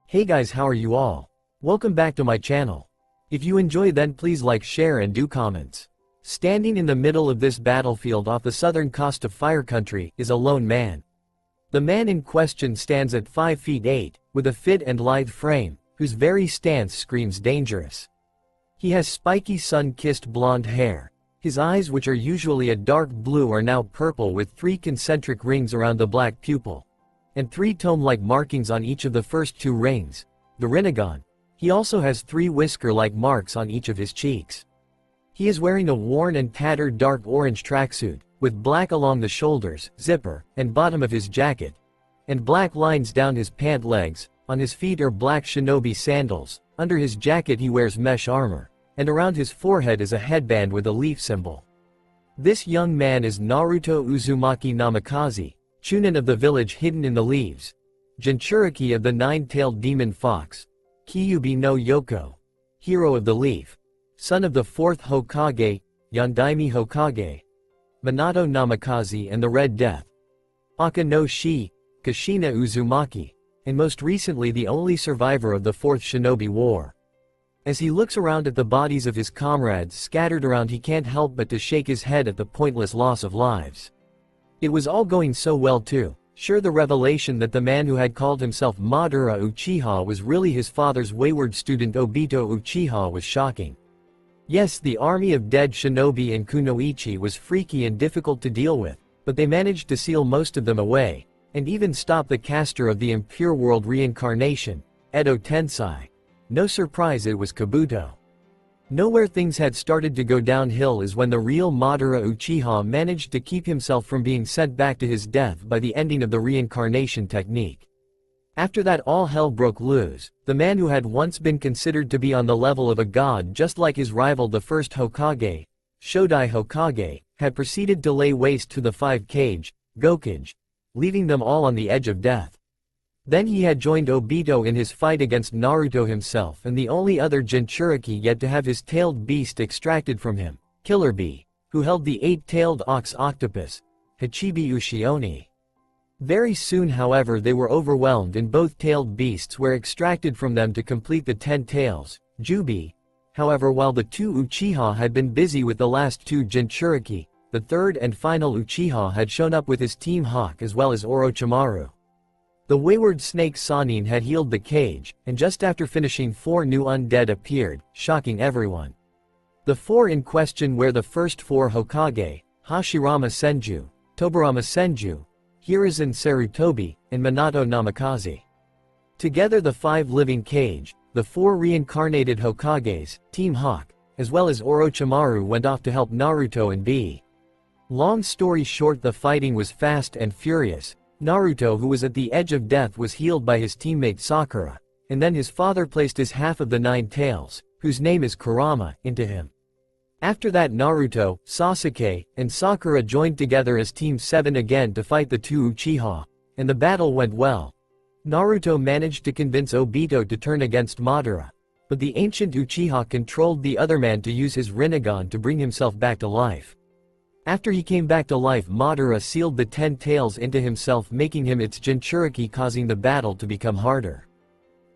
Hey guys, how are you all? Welcome back to my channel. If you enjoy, then please like, share and do comments. Standing in the middle of this battlefield off the southern coast of Fire Country is a lone man. The man in question stands at 5 feet 8, with a fit and lithe frame, whose very stance screams dangerous. He has spiky sun-kissed blonde hair. His eyes, which are usually a dark blue, are now purple with 3 concentric rings around the black pupil, and 3 tome-like markings on each of the first 2 rings, the Rinnegan. He also has 3 whisker-like marks on each of his cheeks. He is wearing a worn and tattered dark orange tracksuit, with black along the shoulders, zipper, and bottom of his jacket, and black lines down his pant legs. On his feet are black shinobi sandals. Under his jacket he wears mesh armor, and around his forehead is a headband with a leaf symbol. This young man is Naruto Uzumaki Namikaze, Chunin of the village hidden in the leaves, Jinchuriki of the 9-tailed demon fox, Kyubi no Yoko, hero of the leaf, son of the 4th Hokage, Yondaime Hokage, Minato Namikaze and the Red Death, Aka no Shi, Kushina Uzumaki, and most recently the only survivor of the 4th Shinobi War. As he looks around at the bodies of his comrades scattered around, he can't help but to shake his head at the pointless loss of lives. It was all going so well too. Sure, the revelation that the man who had called himself Madara Uchiha was really his father's wayward student Obito Uchiha was shocking. Yes, the army of dead shinobi in Kunoichi was freaky and difficult to deal with, but they managed to seal most of them away, and even stop the caster of the impure world reincarnation, Edo Tensei. No surprise it was Kabuto. Nowhere things had started to go downhill is when the real Madara Uchiha managed to keep himself from being sent back to his death by the ending of the reincarnation technique. After that, all hell broke loose. The man who had once been considered to be on the level of a god, just like his rival the 1st Hokage, Shodai Hokage, had proceeded to lay waste to the 5 Kage, Gokage, leaving them all on the edge of death. Then he had joined Obito in his fight against Naruto himself and the only other Jinchuriki yet to have his tailed beast extracted from him, Killer Bee, who held the 8-tailed ox octopus, Hachibi Ushioni. Very soon, however, they were overwhelmed and both tailed beasts were extracted from them to complete the 10 tails, Jubi. However, while the 2 Uchiha had been busy with the last 2 Jinchuriki, the 3rd and final Uchiha had shown up with his Team Hawk as well as Orochimaru. The wayward snake Sannin had healed the cage, and just after finishing 4 new undead appeared, shocking everyone. The 4 in question were the first 4 Hokage, Hashirama Senju, Tobirama Senju, Hiruzen Sarutobi, and Minato Namikaze. Together the 5 living cage, the 4 reincarnated Hokages, Team Hawk, as well as Orochimaru went off to help Naruto and Bee. Long story short, the fighting was fast and furious. Naruto, who was at the edge of death, was healed by his teammate Sakura, and then his father placed his half of the 9 tails, whose name is Kurama, into him. After that, Naruto, Sasuke, and Sakura joined together as Team 7 again to fight the 2 Uchiha, and the battle went well. Naruto managed to convince Obito to turn against Madara, but the ancient Uchiha controlled the other man to use his Rinnegan to bring himself back to life. After he came back to life, Madara sealed the 10 tails into himself, making him its Jinchuriki, causing the battle to become harder.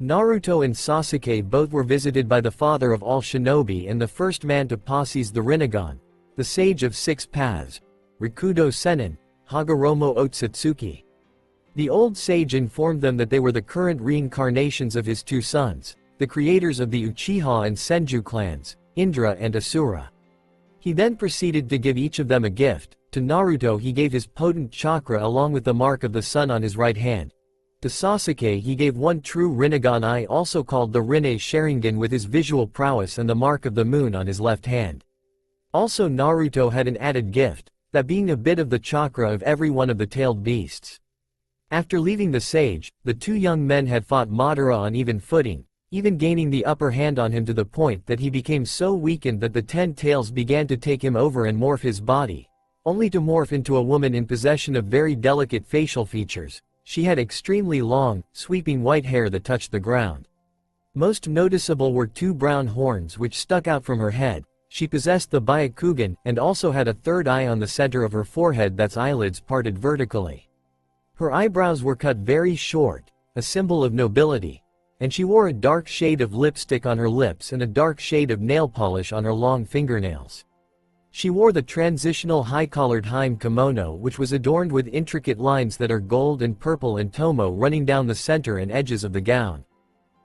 Naruto and Sasuke both were visited by the father of all shinobi and the first man to possess the Rinnegan, the Sage of 6 Paths, Rikudo Sennin, Hagoromo Otsutsuki. The old sage informed them that they were the current reincarnations of his 2 sons, the creators of the Uchiha and Senju clans, Indra and Asura. He then proceeded to give each of them a gift. To Naruto he gave his potent chakra along with the mark of the sun on his right hand. To Sasuke he gave 1 true Rinnegan eye, also called the Rinne Sharingan, with his visual prowess, and the mark of the moon on his left hand. Also, Naruto had an added gift, that being a bit of the chakra of every one of the tailed beasts. After leaving the sage, the 2 young men had fought Madara on even footing, even gaining the upper hand on him to the point that he became so weakened that the 10 tails began to take him over and morph his body, only to morph into a woman in possession of very delicate facial features. She had extremely long, sweeping white hair that touched the ground. Most noticeable were 2 brown horns which stuck out from her head. She possessed the Byakugan and also had a 3rd eye on the center of her forehead, that's eyelids parted vertically. Her eyebrows were cut very short, a symbol of nobility, and she wore a dark shade of lipstick on her lips and a dark shade of nail polish on her long fingernails. She wore the transitional high-collared hime kimono, which was adorned with intricate lines that are gold and purple and tomo running down the center and edges of the gown.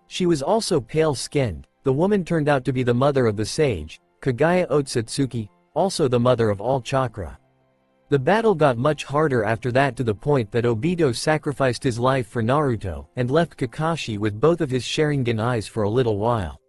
She was also pale-skinned. The woman turned out to be the mother of the sage, Kagaya Otsutsuki, also the mother of all chakra. The battle got much harder after that, to the point that Obito sacrificed his life for Naruto and left Kakashi with both of his Sharingan eyes for a little while.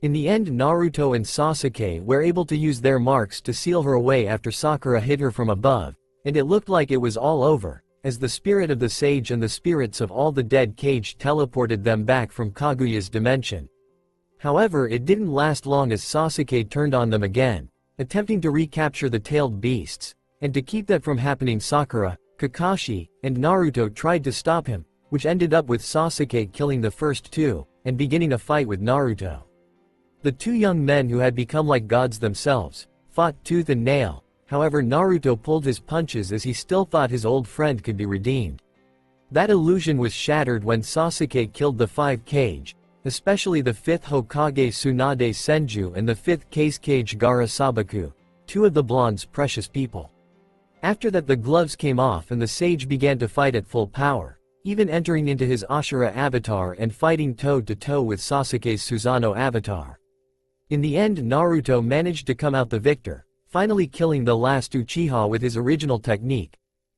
In the end, Naruto and Sasuke were able to use their marks to seal her away after Sakura hit her from above, and it looked like it was all over, as the spirit of the sage and the spirits of all the dead cage teleported them back from Kaguya's dimension. However, it didn't last long, as Sasuke turned on them again, attempting to recapture the tailed beasts, and to keep that from happening, Sakura, Kakashi, and Naruto tried to stop him, which ended up with Sasuke killing the first two, and beginning a fight with Naruto. The two young men, who had become like gods themselves, fought tooth and nail. However, Naruto pulled his punches as he still thought his old friend could be redeemed. That illusion was shattered when Sasuke killed the 5 kage, especially the 5th Hokage Tsunade Senju and the 5th Kage Gaara Sabaku, two of the blonde's precious people. After that, the gloves came off and the sage began to fight at full power, even entering into his Ashura avatar and fighting toe-to-toe with Sasuke's Susanoo avatar. In the end, Naruto managed to come out the victor, finally killing the last Uchiha with his original technique,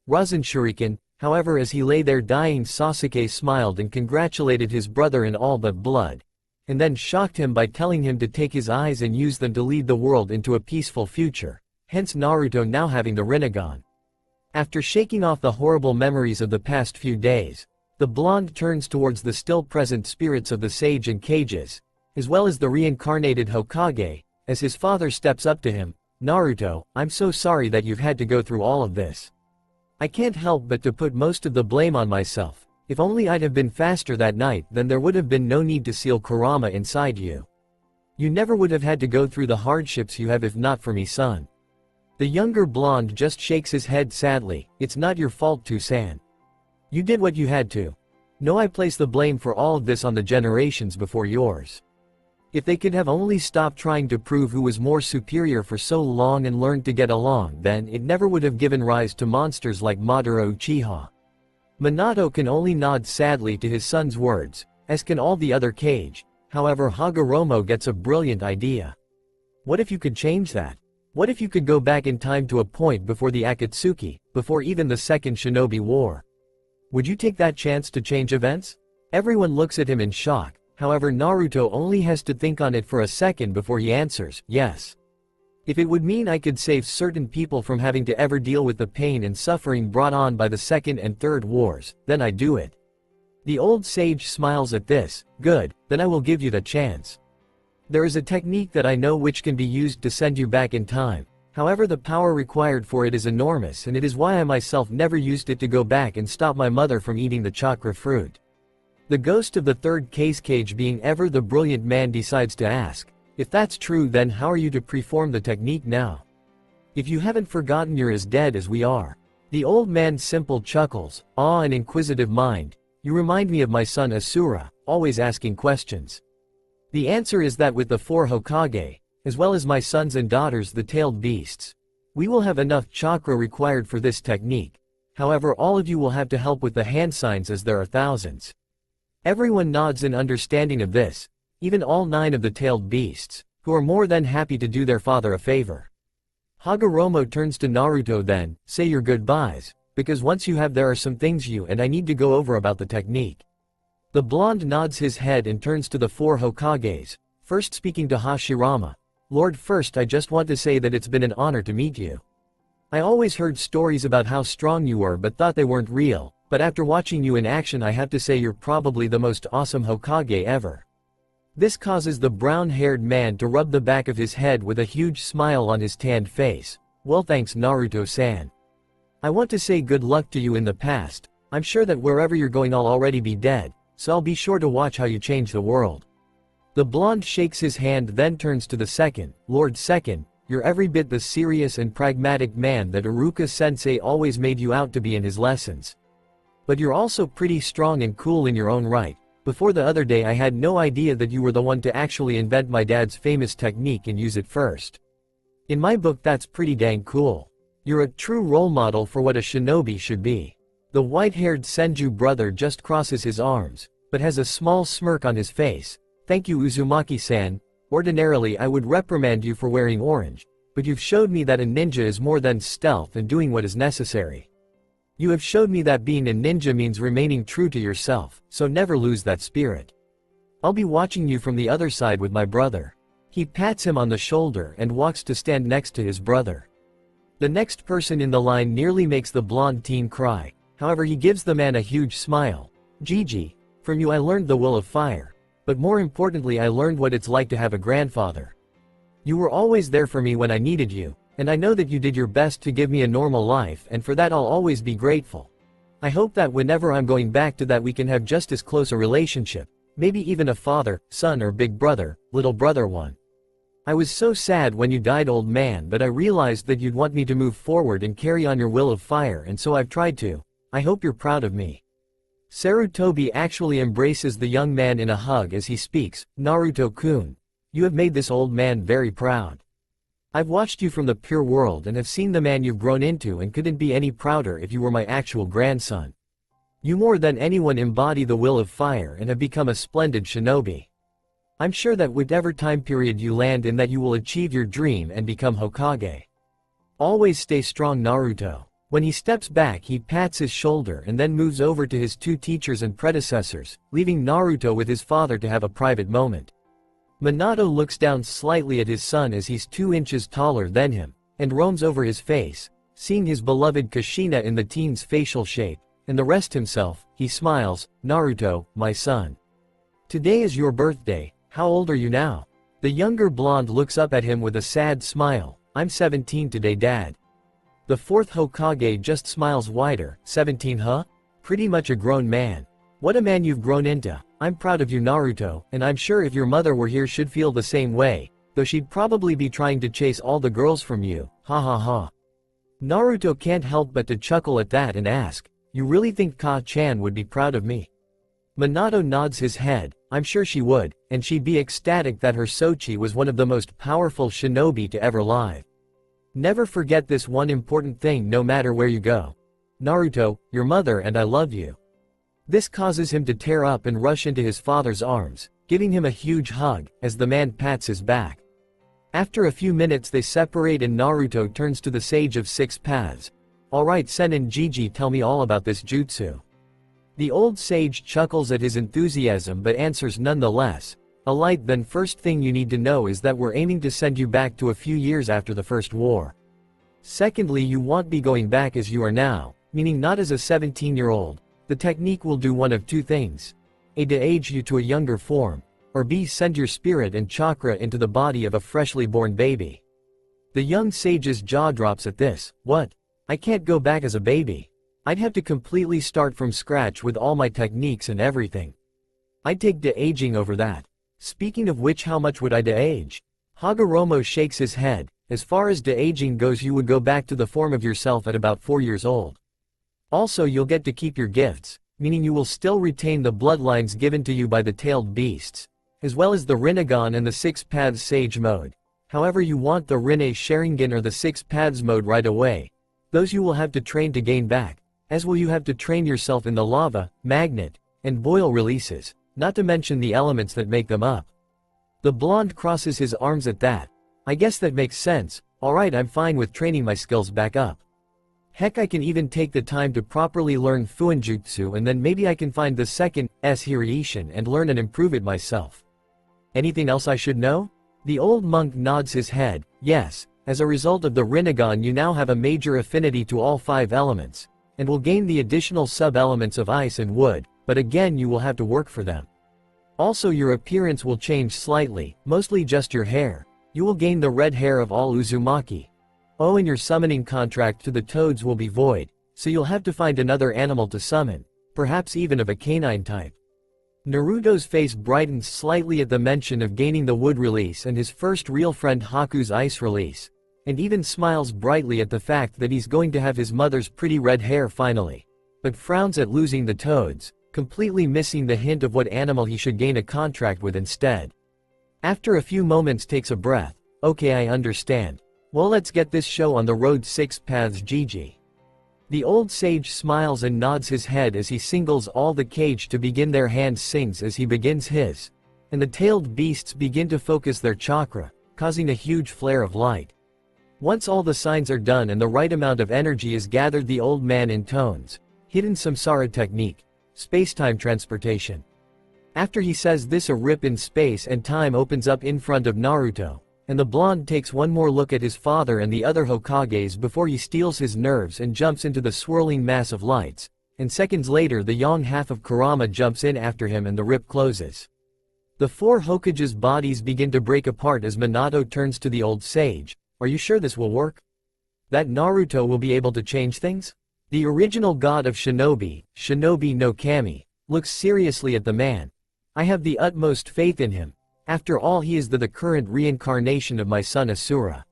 Rasen Shuriken. However, as he lay there dying, Sasuke smiled and congratulated his brother in all but blood, and then shocked him by telling him to take his eyes and use them to lead the world into a peaceful future, hence Naruto now having the Rinnegan. After shaking off the horrible memories of the past few days, the blonde turns towards the still present spirits of the sage and cages, as well as the reincarnated Hokage, as his father steps up to him. Naruto, I'm so sorry that you've had to go through all of this. I can't help but to put most of the blame on myself. If only I'd have been faster that night, then there would have been no need to seal Kurama inside you. You never would have had to go through the hardships you have if not for me, son. The younger blonde just shakes his head sadly. It's not your fault, Toussaint. You did what you had to. No, I place the blame for all of this on the generations before yours. If they could have only stopped trying to prove who was more superior for so long and learned to get along, then it never would have given rise to monsters like Madara Uchiha. Minato can only nod sadly to his son's words, as can all the other Kage. However, Hagoromo gets a brilliant idea. What if you could change that? What if you could go back in time to a point before the Akatsuki, before even the Second Shinobi War? Would you take that chance to change events? Everyone looks at him in shock. However, Naruto only has to think on it for a second before he answers, yes. If it would mean I could save certain people from having to ever deal with the pain and suffering brought on by the Second and Third Wars, then I do it. The old sage smiles at this. Good, then I will give you the chance. There is a technique that I know which can be used to send you back in time. However, the power required for it is enormous, and it is why I myself never used it to go back and stop my mother from eating the chakra fruit. The ghost of the third Kage, being ever the brilliant man, decides to ask, if that's true, then how are you to perform the technique now? If you haven't forgotten, you're as dead as we are. The old man simple chuckles, awe and inquisitive mind. You remind me of my son Asura, always asking questions. The answer is that with the 4 Hokage, as well as my sons and daughters the tailed beasts, we will have enough chakra required for this technique. However, all of you will have to help with the hand signs, as there are thousands. Everyone nods in understanding of this, even all 9 of the tailed beasts, who are more than happy to do their father a favor. Hagoromo turns to Naruto then, say your goodbyes, because once you have, there are some things you and I need to go over about the technique. The blonde nods his head and turns to the 4 Hokages, first speaking to Hashirama. Lord, first I just want to say that it's been an honor to meet you. I always heard stories about how strong you were but thought they weren't real. But after watching you in action, I have to say you're probably the most awesome Hokage ever. This causes the brown-haired man to rub the back of his head with a huge smile on his tanned face. Well, thanks, Naruto-san. I want to say good luck to you in the past. I'm sure that wherever you're going I'll already be dead, so I'll be sure to watch how you change the world. The blonde shakes his hand, then turns to the second. Lord Second, you're every bit the serious and pragmatic man that Iruka-sensei always made you out to be in his lessons. But you're also pretty strong and cool in your own right. Before the other day I had no idea that you were the one to actually invent my dad's famous technique and use it first. In my book that's pretty dang cool. You're a true role model for what a shinobi should be. The white-haired Senju brother just crosses his arms, but has a small smirk on his face. Thank you Uzumaki-san. Ordinarily I would reprimand you for wearing orange, but you've showed me that a ninja is more than stealth and doing what is necessary. You have showed me that being a ninja means remaining true to yourself, so never lose that spirit. I'll be watching you from the other side with my brother. He pats him on the shoulder and walks to stand next to his brother. The next person in the line nearly makes the blonde teen cry, however he gives the man a huge smile. Gigi, from you I learned the will of fire. But more importantly I learned what it's like to have a grandfather. You were always there for me when I needed you, and I know that you did your best to give me a normal life, and for that I'll always be grateful. I hope that whenever I'm going back to that we can have just as close a relationship, maybe even a father, son or big brother, little brother one. I was so sad when you died old man, but I realized that you'd want me to move forward and carry on your will of fire, and so I've tried to. I hope you're proud of me. Sarutobi actually embraces the young man in a hug as he speaks. Naruto-kun, you have made this old man very proud. I've watched you from the pure world and have seen the man you've grown into and couldn't be any prouder if you were my actual grandson. You more than anyone embody the will of fire and have become a splendid shinobi. I'm sure that whatever time period you land in that you will achieve your dream and become Hokage. Always stay strong Naruto. When he steps back he pats his shoulder and then moves over to his two teachers and predecessors, leaving Naruto with his father to have a private moment. Minato looks down slightly at his son as he's 2 inches taller than him, and roams over his face, seeing his beloved Kushina in the teen's facial shape, and the rest himself. He smiles. Naruto, my son. Today is your birthday. How old are you now? The younger blonde looks up at him with a sad smile. I'm 17 today dad. The fourth Hokage just smiles wider. 17 huh? Pretty much a grown man. What a man you've grown into. I'm proud of you Naruto, and I'm sure if your mother were here she'd feel the same way, though she'd probably be trying to chase all the girls from you. Ha ha ha. Naruto can't help but to chuckle at that and ask, you really think Ka-chan would be proud of me? Minato nods his head. I'm sure she would, and she'd be ecstatic that her Sochi was one of the most powerful shinobi to ever live. Never forget this one important thing no matter where you go. Naruto, your mother and I love you. This causes him to tear up and rush into his father's arms, giving him a huge hug, as the man pats his back. After a few minutes they separate and Naruto turns to the Sage of Six Paths. Alright Sen and Gigi, tell me all about this jutsu. The old sage chuckles at his enthusiasm but answers nonetheless. Alright then, first thing you need to know is that we're aiming to send you back to a few years after the first war. Secondly, you won't be going back as you are now, meaning not as a 17-year-old. The technique will do one of two things. A, to age you to a younger form, or B, send your spirit and chakra into the body of a freshly born baby. The young sage's jaw drops at this. What? I can't go back as a baby. I'd have to completely start from scratch with all my techniques and everything. I'd take de-aging over that. Speaking of which, how much would I de-age? Hagoromo shakes his head. As far as de-aging goes, you would go back to the form of yourself at about 4 years old. Also, you'll get to keep your gifts, meaning you will still retain the bloodlines given to you by the tailed beasts, as well as the Rinnegan and the Six Paths Sage mode. However, you want the Rinne Sharingan or the Six Paths mode right away. Those you will have to train to gain back, as will you have to train yourself in the lava, magnet, and boil releases, not to mention the elements that make them up. The blonde crosses his arms at that. I guess that makes sense. Alright, I'm fine with training my skills back up. Heck, I can even take the time to properly learn Fuinjutsu, and then maybe I can find the second Hiraishin and learn and improve it myself. Anything else I should know? The old monk nods his head. Yes, as a result of the Rinnegan you now have a major affinity to all 5 elements, and will gain the additional sub-elements of ice and wood, but again you will have to work for them. Also, your appearance will change slightly, mostly just your hair. You will gain the red hair of all Uzumaki. Oh, and your summoning contract to the toads will be void, so you'll have to find another animal to summon, perhaps even of a canine type. Naruto's face brightens slightly at the mention of gaining the wood release and his first real friend Haku's ice release, and even smiles brightly at the fact that he's going to have his mother's pretty red hair finally, but frowns at losing the toads. completely missing the hint of what animal he should gain a contract with instead. After a few moments takes a breath. Okay, I understand. Well, let's get this show on the road. 6 paths GG. The old sage smiles and nods his head as he singles all the cage to begin. Their hands sings as he begins his, and the tailed beasts begin to focus their chakra, causing a huge flare of light. Once all the signs are done and the right amount of energy is gathered, the old man intones hidden samsara technique, space-time transportation. After he says this, a rip in space and time opens up in front of Naruto, and the blonde takes one more look at his father and the other Hokages before he steals his nerves and jumps into the swirling mass of lights, and seconds later the young half of Kurama jumps in after him and the rip closes. The 4 Hokages' bodies begin to break apart as Minato turns to the old sage. Are you sure this will work? That Naruto will be able to change things? The original god of shinobi, Shinobi no Kami, looks seriously at the man. I have the utmost faith in him. After all, he is the current reincarnation of my son Asura.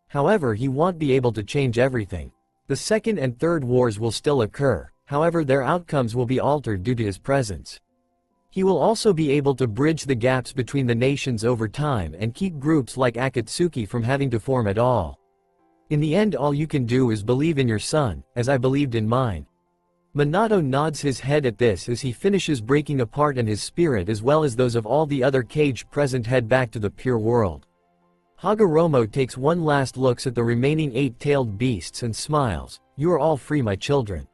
However, he won't be able to change everything. The second and third wars will still occur, however their outcomes will be altered due to his presence. He will also be able to bridge the gaps between the nations over time and keep groups like Akatsuki from having to form at all. In the end, all you can do is believe in your son, as I believed in mine. Minato nods his head at this as he finishes breaking apart, and his spirit as well as those of all the other cage present head back to the pure world. Hagoromo takes one last look at the remaining 8-tailed beasts and smiles. You are all free, my children.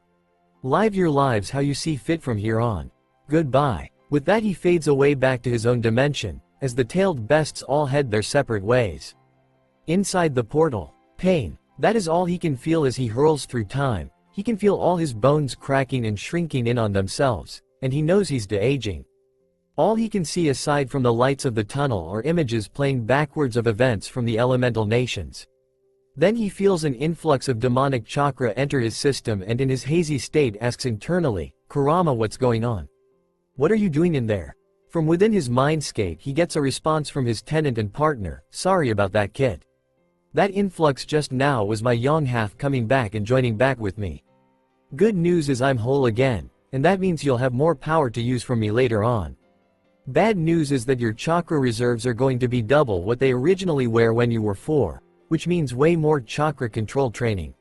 Live your lives how you see fit from here on. Goodbye. With that, he fades away back to his own dimension, as the tailed beasts all head their separate ways. Inside the portal, pain. That is all he can feel as he hurls through time. He can feel all his bones cracking and shrinking in on themselves, and he knows he's de-aging. All he can see aside from the lights of the tunnel are images playing backwards of events from the elemental nations. Then he feels an influx of demonic chakra enter his system, and in his hazy state asks internally, Kurama, what's going on? What are you doing in there? From within his mindscape he gets a response from his tenant and partner, sorry about that, kid. That influx just now was my young half coming back and joining back with me. Good news is I'm whole again, and that means you'll have more power to use from me later on. Bad news is that your chakra reserves are going to be double what they originally were when you were 4, which means way more chakra control training.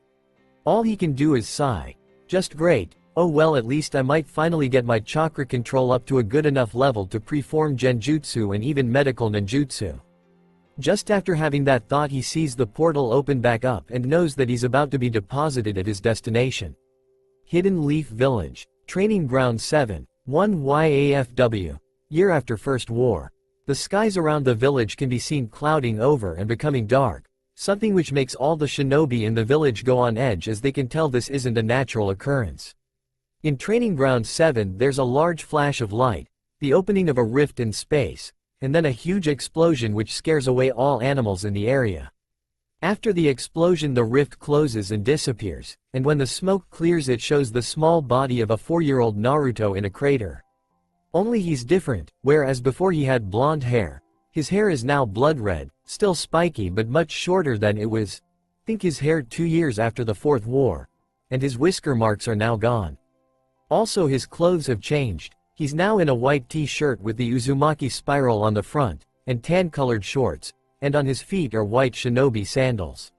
All he can do is sigh. Just great. Oh well, at least I might finally get my chakra control up to a good enough level to preform genjutsu and even medical ninjutsu. Just after having that thought, he sees the portal open back up and knows that he's about to be deposited at his destination. Hidden Leaf Village. Training Ground 7, 1 YAFW. Year after First War. The skies around the village can be seen clouding over and becoming dark, something which makes all the shinobi in the village go on edge as they can tell this isn't a natural occurrence. In Training Ground 7 there's a large flash of light, the opening of a rift in space, and then a huge explosion which scares away all animals in the area. After the explosion the rift closes and disappears, and when the smoke clears it shows the small body of a 4-year-old Naruto in a crater. Only he's different, whereas before he had blonde hair, his hair is now blood red, still spiky but much shorter than it was. Think his hair 2 years after the 4th war, and his whisker marks are now gone. Also his clothes have changed. He's now in a white t-shirt with the Uzumaki spiral on the front, and tan-colored shorts, and on his feet are white shinobi sandals.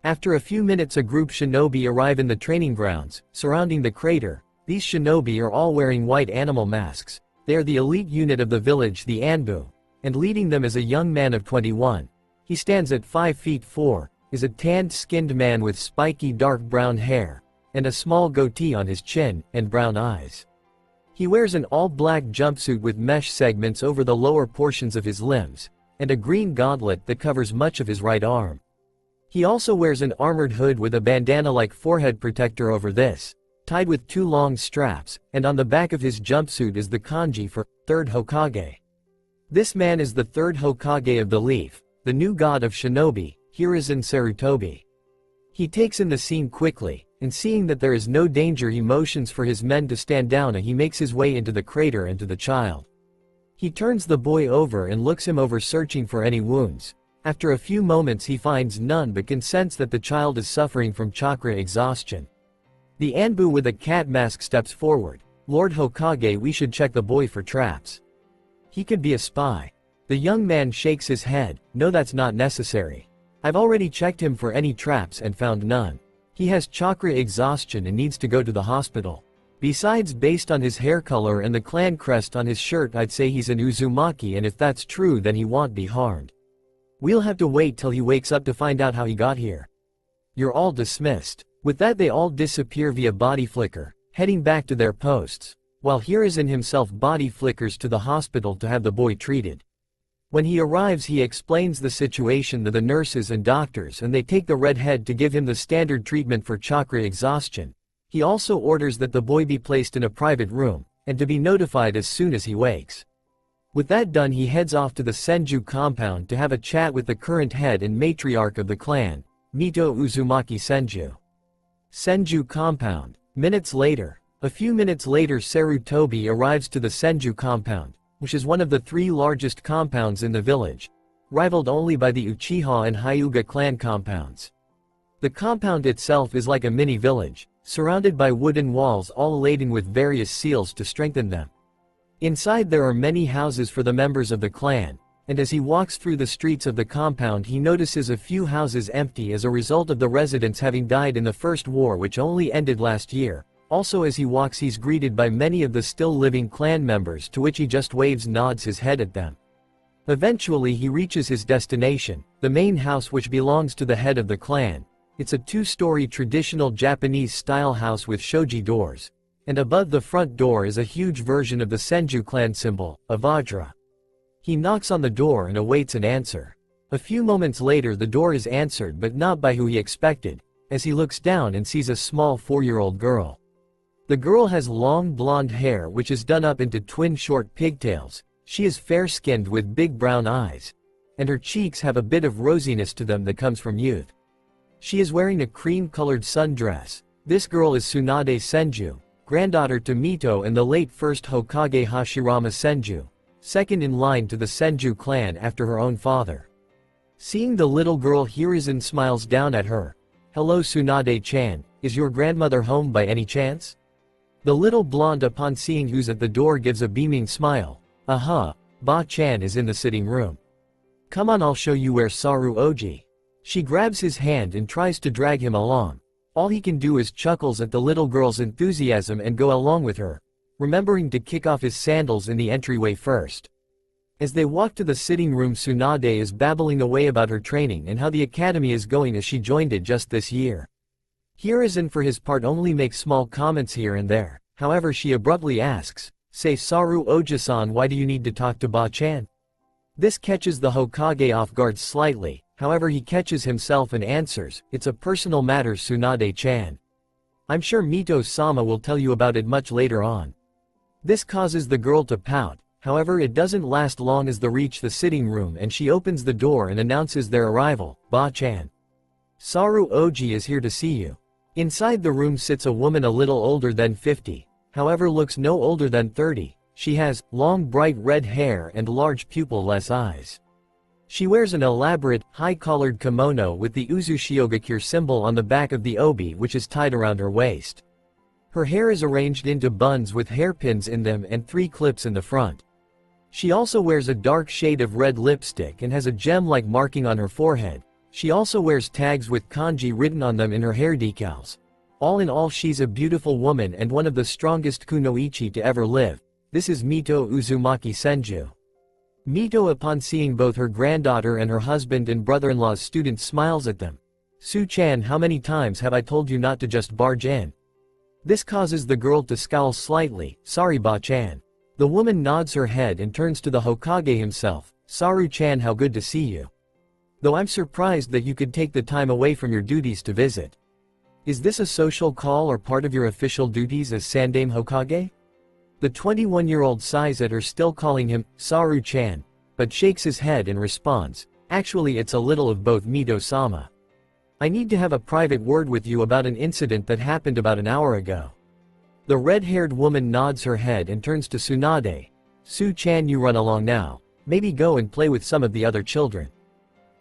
After a few minutes a group shinobi arrive in the training grounds, surrounding the crater. These shinobi are all wearing white animal masks. They are the elite unit of the village, the Anbu, and leading them is a young man of 21. He stands at 5 feet 4, is a tanned-skinned man with spiky dark brown hair, and a small goatee on his chin, and brown eyes. He wears an all-black jumpsuit with mesh segments over the lower portions of his limbs, and a green gauntlet that covers much of his right arm. He also wears an armored hood with a bandana-like forehead protector over this, tied with 2 long straps, and on the back of his jumpsuit is the kanji for 3rd Hokage. This man is the 3rd Hokage of the Leaf, the new god of shinobi, Hiruzen Sarutobi. He takes in the scene quickly, and seeing that there is no danger he motions for his men to stand down and he makes his way into the crater and to the child. He turns the boy over and looks him over, searching for any wounds. After a few moments he finds none but can sense that the child is suffering from chakra exhaustion. The Anbu with a cat mask steps forward. Lord Hokage, we should check the boy for traps. He could be a spy. The young man shakes his head, no, that's not necessary. I've already checked him for any traps and found none. He has chakra exhaustion and needs to go to the hospital. Besides, based on his hair color and the clan crest on his shirt, I'd say he's an Uzumaki, and if that's true then he won't be harmed. We'll have to wait till he wakes up to find out how he got here. You're all dismissed. With that they all disappear via body flicker, heading back to their posts, while Hiruzen himself body flickers to the hospital to have the boy treated. When he arrives he explains the situation to the nurses and doctors, and they take the redhead to give him the standard treatment for chakra exhaustion. He also orders that the boy be placed in a private room, and to be notified as soon as he wakes. With that done he heads off to the Senju compound to have a chat with the current head and matriarch of the clan, Mito Uzumaki Senju. Senju compound. A few minutes later Sarutobi arrives to the Senju compound, which is one of the 3 largest compounds in the village, rivaled only by the Uchiha and Hyuga clan compounds. The compound itself is like a mini village, surrounded by wooden walls all laden with various seals to strengthen them. Inside there are many houses for the members of the clan, and as he walks through the streets of the compound he notices a few houses empty as a result of the residents having died in the First War, which only ended last year. Also, as he walks he's greeted by many of the still living clan members, to which he just nods his head at them. Eventually he reaches his destination, the main house which belongs to the head of the clan. It's a 2-story traditional Japanese-style house with shoji doors, and above the front door is a huge version of the Senju clan symbol, a Vajra. He knocks on the door and awaits an answer. A few moments later the door is answered, but not by who he expected, as he looks down and sees a small 4-year-old girl. The girl has long blonde hair which is done up into twin short pigtails. She is fair-skinned with big brown eyes, and her cheeks have a bit of rosiness to them that comes from youth. She is wearing a cream-colored sundress. This girl is Tsunade Senju, granddaughter to Mito and the late first Hokage Hashirama Senju, second in line to the Senju clan after her own father. Seeing the little girl, Hiruzen smiles down at her. "Hello Tsunade-chan, is your grandmother home by any chance?" The little blonde, upon seeing who's at the door, gives a beaming smile. Ba-chan is in the sitting room. "Come on, I'll show you where Saru Oji." She grabs his hand and tries to drag him along. All he can do is chuckles at the little girl's enthusiasm and go along with her, remembering to kick off his sandals in the entryway first. As they walk to the sitting room, Tsunade is babbling away about her training and how the academy is going as she joined it just this year. Hiruzen for his part only makes small comments here and there. However, she abruptly asks, "Say Saru Oji-san, why do you need to talk to Ba-chan?" This catches the Hokage off guard slightly. However, he catches himself and answers, "It's a personal matter, Tsunade-chan. I'm sure Mito-sama will tell you about it much later on." This causes the girl to pout. However, it doesn't last long as they reach the sitting room and she opens the door and announces their arrival. "Ba-chan. Saru Oji is here to see you." Inside the room sits a woman a little older than 50, however looks no older than 30. She has long bright red hair and large pupil-less eyes. She wears an elaborate, high-collared kimono with the Uzushiogakure symbol on the back of the obi, which is tied around her waist. Her hair is arranged into buns with hairpins in them and 3 clips in the front. She also wears a dark shade of red lipstick and has a gem-like marking on her forehead. She also wears tags with kanji written on them in her hair decals. All in all, she's a beautiful woman and one of the strongest kunoichi to ever live. This is Mito Uzumaki Senju. Mito, upon seeing both her granddaughter and her husband and brother-in-law's student, smiles at them. "Su-chan, how many times have I told you not to just barge in?" This causes the girl to scowl slightly. "Sorry, Ba-chan." The woman nods her head and turns to the Hokage himself. "Saru-chan, how good to see you. Though I'm surprised that you could take the time away from your duties to visit. Is this a social call or part of your official duties as Sandaime Hokage?" The 21-year-old sighs at her still calling him Saru-chan, but shakes his head and responds, "Actually, it's a little of both, Mito-sama. I need to have a private word with you about an incident that happened about an hour ago." The red-haired woman nods her head and turns to Tsunade. "Su-chan, you run along now. Maybe go and play with some of the other children."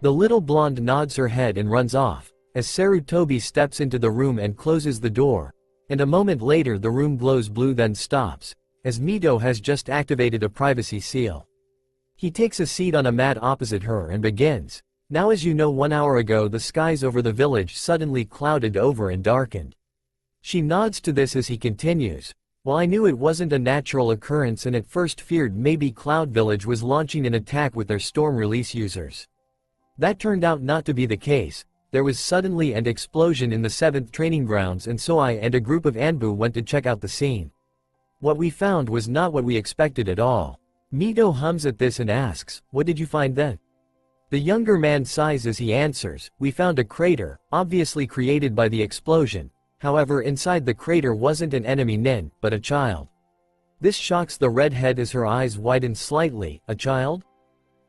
The little blonde nods her head and runs off. As Sarutobi steps into the room and closes the door, and a moment later the room glows blue then stops, as Mito has just activated a privacy seal. He takes a seat on a mat opposite her and begins. Now, as you know, 1 hour ago the skies over the village suddenly clouded over and darkened. She nods to this as he continues. While I knew it wasn't a natural occurrence and at first feared maybe Cloud Village was launching an attack with their storm release users. That turned out not to be the case. There was suddenly an explosion in the 7th training grounds, and so I and a group of Anbu went to check out the scene. What we found was not what we expected at all. Mito hums at this and asks, "What did you find then?" The younger man sighs as he answers, "We found a crater, obviously created by the explosion. However, inside the crater wasn't an enemy nin, but a child." This shocks the redhead as her eyes widen slightly. "A child?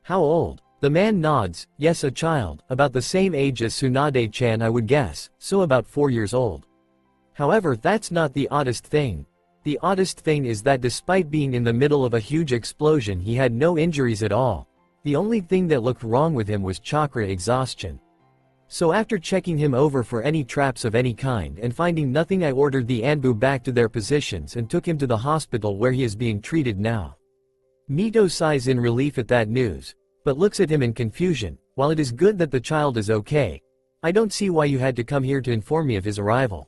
How old?" The man nods. "Yes, a child, about the same age as Tsunade-chan I would guess, so about 4 years old." However, that's not the oddest thing. The oddest thing is that despite being in the middle of a huge explosion he had no injuries at all. The only thing that looked wrong with him was chakra exhaustion. So after checking him over for any traps of any kind and finding nothing, I ordered the Anbu back to their positions and took him to the hospital where he is being treated now. Mito sighs in relief at that news, but looks at him in confusion. "While it is good that the child is okay, I don't see why you had to come here to inform me of his arrival."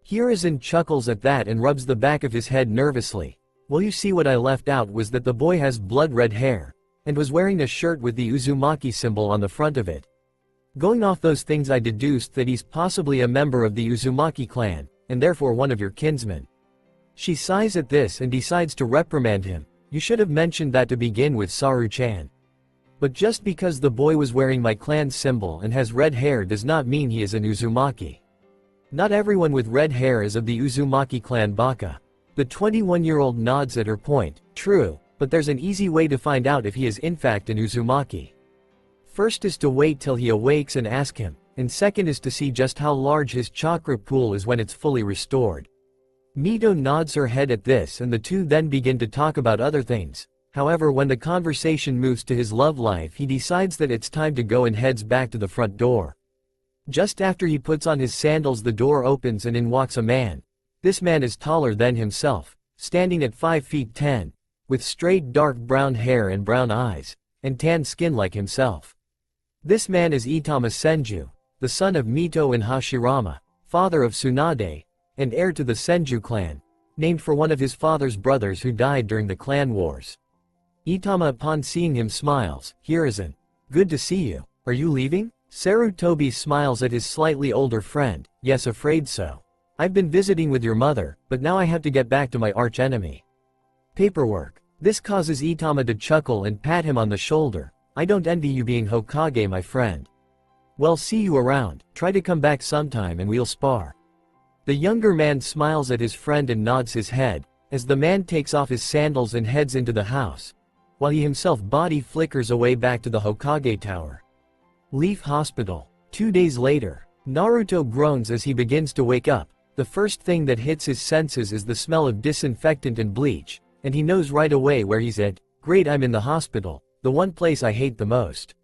Hiruzen chuckles at that and rubs the back of his head nervously. "Well, you see, what I left out was that the boy has blood-red hair, and was wearing a shirt with the Uzumaki symbol on the front of it. Going off those things I deduced that he's possibly a member of the Uzumaki clan, and therefore one of your kinsmen." She sighs at this and decides to reprimand him. "You should have mentioned that to begin with, Saru-chan. But just because the boy was wearing my clan's symbol and has red hair does not mean he is an Uzumaki. Not everyone with red hair is of the Uzumaki clan Baka." The 21-year-old nods at her point. "True, but there's an easy way to find out if he is in fact an Uzumaki. First is to wait till he awakes and ask him, and second is to see just how large his chakra pool is when it's fully restored." Mito nods her head at this and the two then begin to talk about other things. However, when the conversation moves to his love life he decides that it's time to go and heads back to the front door. Just after he puts on his sandals the door opens and in walks a man. This man is taller than himself, standing at 5 feet 10, with straight dark brown hair and brown eyes, and tan skin like himself. This man is Itama Senju, the son of Mito and Hashirama, father of Tsunade, and heir to the Senju clan, named for one of his father's brothers who died during the clan wars. Itama, upon seeing him, smiles. "Hiruzen, good to see you. Are you leaving?" Sarutobi smiles at his slightly older friend. "Yes, afraid so. I've been visiting with your mother, but now I have to get back to my arch-enemy. Paperwork." This causes Itama to chuckle and pat him on the shoulder. "I don't envy you being Hokage, my friend. Well, see you around. Try to come back sometime and we'll spar." The younger man smiles at his friend and nods his head, as the man takes off his sandals and heads into the house, while he himself body flickers away back to the Hokage Tower. Leaf Hospital. 2 days later, Naruto groans as he begins to wake up. The first thing that hits his senses is the smell of disinfectant and bleach, and he knows right away where he's at. "Great, I'm in the hospital, the one place I hate the most.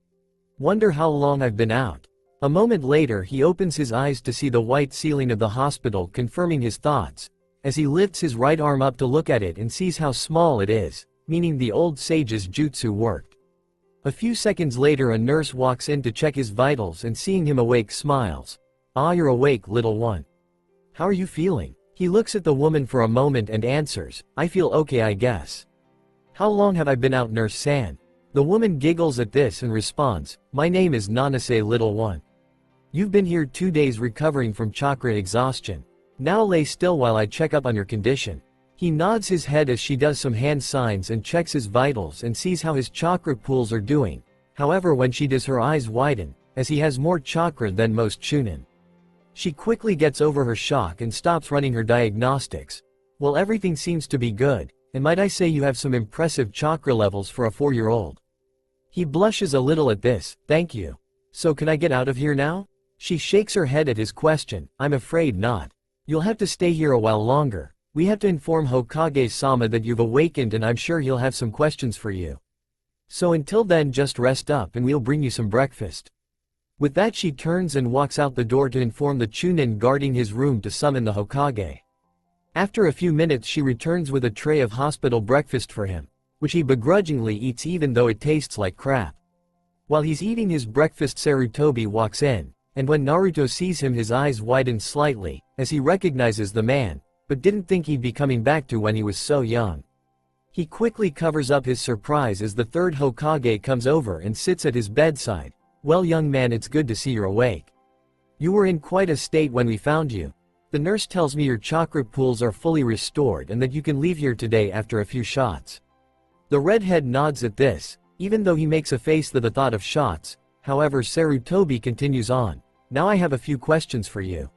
Wonder how long I've been out." A moment later he opens his eyes to see the white ceiling of the hospital, confirming his thoughts, as he lifts his right arm up to look at it and sees how small it is, meaning the old sage's jutsu worked. A few seconds later a nurse walks in to check his vitals and seeing him awake smiles. "Ah, you're awake, little one. How are you feeling?" He looks at the woman for a moment and answers, "I feel okay, I guess." "How long have I been out, Nurse-san?" The woman giggles at this and responds, "My name is Nanase, little one. You've been here 2 days recovering from chakra exhaustion. Now lay still while I check up on your condition." He nods his head as she does some hand signs and checks his vitals and sees how his chakra pools are doing. However, when she does, her eyes widen, as he has more chakra than most Chunin. She quickly gets over her shock and stops running her diagnostics. "Well, everything seems to be good, and might I say you have some impressive chakra levels for a 4-year-old. He blushes a little at this. "Thank you. So can I get out of here now?" She shakes her head at his question. "I'm afraid not. You'll have to stay here a while longer. We have to inform Hokage-sama that you've awakened and I'm sure he'll have some questions for you. So until then just rest up and we'll bring you some breakfast." With that she turns and walks out the door to inform the Chunin guarding his room to summon the Hokage. After a few minutes she returns with a tray of hospital breakfast for him, which he begrudgingly eats even though it tastes like crap. While he's eating his breakfast, Sarutobi walks in, and when Naruto sees him his eyes widen slightly, as he recognizes the man, but didn't think he'd be coming back to when he was so young. He quickly covers up his surprise as the third Hokage comes over and sits at his bedside. "Well, young man, it's good to see you're awake. You were in quite a state when we found you. The nurse tells me your chakra pools are fully restored and that you can leave here today after a few shots." The redhead nods at this, even though he makes a face at the thought of shots. However, Sarutobi continues on. "Now I have a few questions for you.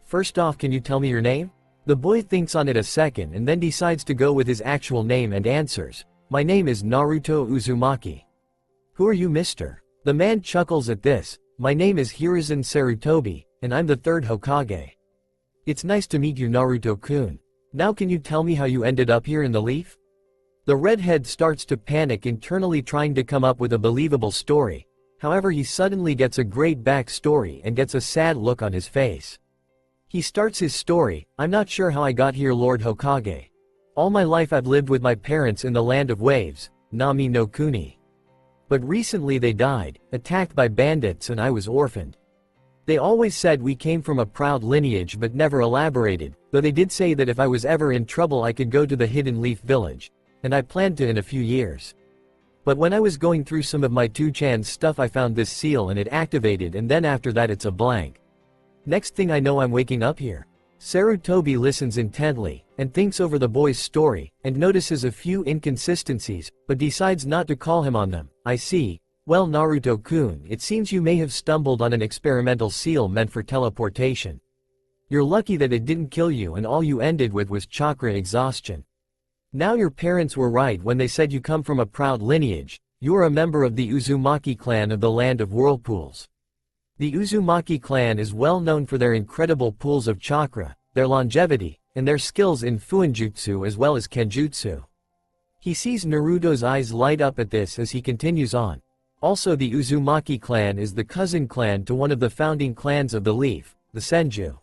First off, can you tell me your name?" The boy thinks on it a second and then decides to go with his actual name and answers, "My name is Naruto Uzumaki." "Who are you, mister?" The man chuckles at this. "My name is Hiruzen Sarutobi, and I'm the third Hokage." "It's nice to meet you, Naruto-kun. Now can you tell me how you ended up here in the leaf?" The redhead starts to panic, internally trying to come up with a believable story. However, he suddenly gets a great backstory and gets a sad look on his face. He starts his story. "I'm not sure how I got here, Lord Hokage. All my life I've lived with my parents in the land of waves, Nami no Kuni. But recently they died, attacked by bandits, and I was orphaned. They always said we came from a proud lineage but never elaborated, though they did say that if I was ever in trouble I could go to the Hidden Leaf Village, and I planned to in a few years. But when I was going through some of my 2chan's stuff I found this seal and it activated, and then after that it's a blank. Next thing I know I'm waking up here." Sarutobi listens intently, and thinks over the boy's story, and notices a few inconsistencies, but decides not to call him on them. "I see. Well, Naruto-kun, it seems you may have stumbled on an experimental seal meant for teleportation. You're lucky that it didn't kill you and all you ended with was chakra exhaustion. Now your parents were right when they said you come from a proud lineage. You are a member of the Uzumaki clan of the Land of Whirlpools. The Uzumaki clan is well known for their incredible pools of chakra, their longevity, and their skills in fuinjutsu as well as kenjutsu." He sees Naruto's eyes light up at this as he continues on. "Also, the Uzumaki clan is the cousin clan to one of the founding clans of the Leaf, the Senju.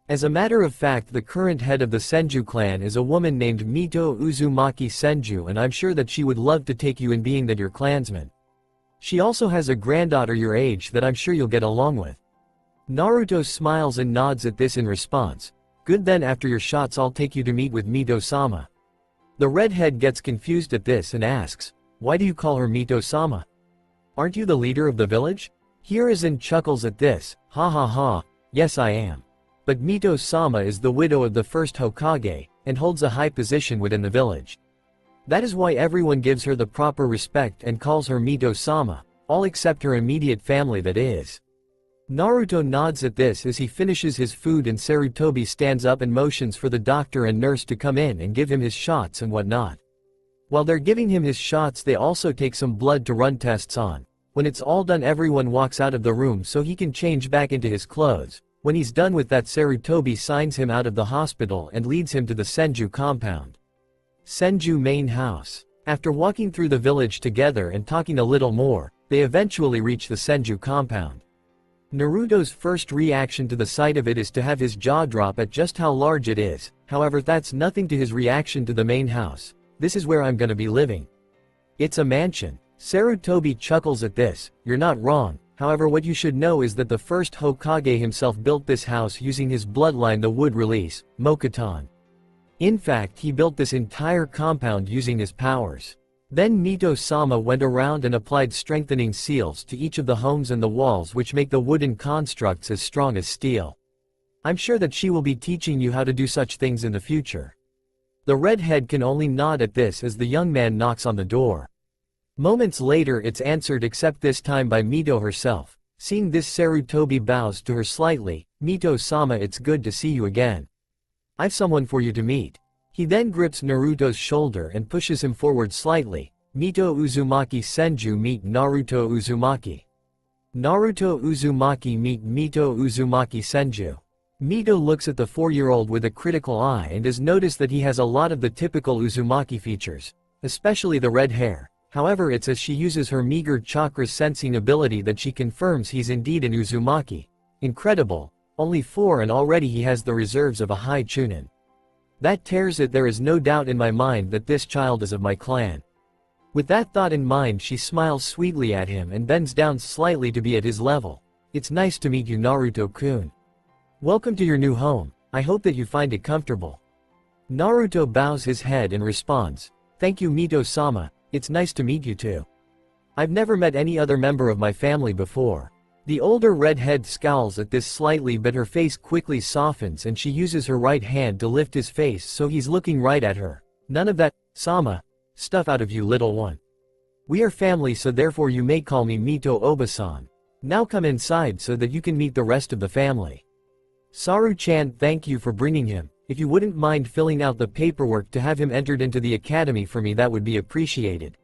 As a matter of fact, the current head of the Senju clan is a woman named Mito Uzumaki Senju, and I'm sure that she would love to take you in being that your clansman. She also has a granddaughter your age that I'm sure you'll get along with." Naruto smiles and nods at this in response. "Good, then after your shots I'll take you to meet with Mito-sama." The redhead gets confused at this and asks, "Why do you call her Mito-sama? Aren't you the leader of the village?" Hiruzen chuckles at this. "Ha ha ha, yes I am. But Mito-sama is the widow of the first Hokage, and holds a high position within the village. That is why everyone gives her the proper respect and calls her Mito-sama, all except her immediate family, that is." Naruto nods at this as he finishes his food, and Sarutobi stands up and motions for the doctor and nurse to come in and give him his shots and whatnot. While they're giving him his shots, they also take some blood to run tests on. When it's all done, everyone walks out of the room so he can change back into his clothes. When he's done with that, Sarutobi signs him out of the hospital and leads him to the Senju compound. Senju main house. After walking through the village together and talking a little more, they eventually reach the Senju compound. Naruto's first reaction to the sight of it is to have his jaw drop at just how large it is. However, that's nothing to his reaction to the main house. "This is where I'm gonna be living. It's a mansion." Sarutobi chuckles at this. "You're not wrong. However, what you should know is that the first Hokage himself built this house using his bloodline, the wood release, Mokuton. In fact, he built this entire compound using his powers. Then Mito-sama went around and applied strengthening seals to each of the homes and the walls, which make the wooden constructs as strong as steel. I'm sure that she will be teaching you how to do such things in the future." The redhead can only nod at this as the young man knocks on the door. Moments later it's answered, except this time by Mito herself. Seeing this, Sarutobi bows to her slightly. "Mito-sama, it's good to see you again. I've someone for you to meet." He then grips Naruto's shoulder and pushes him forward slightly. "Mito Uzumaki Senju, meet Naruto Uzumaki. Naruto Uzumaki, meet Mito Uzumaki Senju." Mito looks at the 4-year-old with a critical eye and has noticed that he has a lot of the typical Uzumaki features, especially the red hair. However, it's as she uses her meager chakra sensing ability that she confirms he's indeed an Uzumaki. Incredible. Only 4 and already he has the reserves of a high chunin. That tears it. There is no doubt in my mind that this child is of my clan. With that thought in mind, she smiles sweetly at him and bends down slightly to be at his level. It's nice to meet you, Naruto-kun. Welcome to your new home. I hope that you find it comfortable. Naruto bows his head and responds, thank you, Mito-sama, it's nice to meet you too. I've never met any other member of my family before. The older redhead scowls at this slightly, but her face quickly softens and she uses her right hand to lift his face so he's looking right at her. None of that, Sama, stuff out of you, little one. We are family, so therefore you may call me Mito Oba-san. Now come inside so that you can meet the rest of the family. Saru-chan, thank you for bringing him. If you wouldn't mind filling out the paperwork to have him entered into the academy for me, that would be appreciated.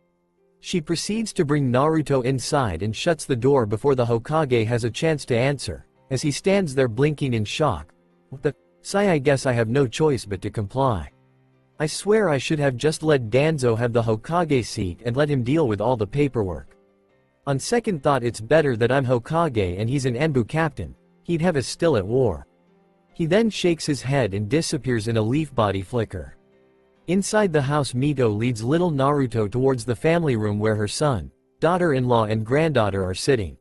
She proceeds to bring Naruto inside and shuts the door before the Hokage has a chance to answer, as he stands there blinking in shock. What the, Sai, I guess I have no choice but to comply. I swear I should have just let Danzo have the Hokage seat and let him deal with all the paperwork. On second thought, it's better that I'm Hokage and he's an Enbu captain. He'd have us still at war. He then shakes his head and disappears in a leaf body flicker. Inside the house, Mito leads little Naruto towards the family room where her son, daughter-in-law and granddaughter are sitting.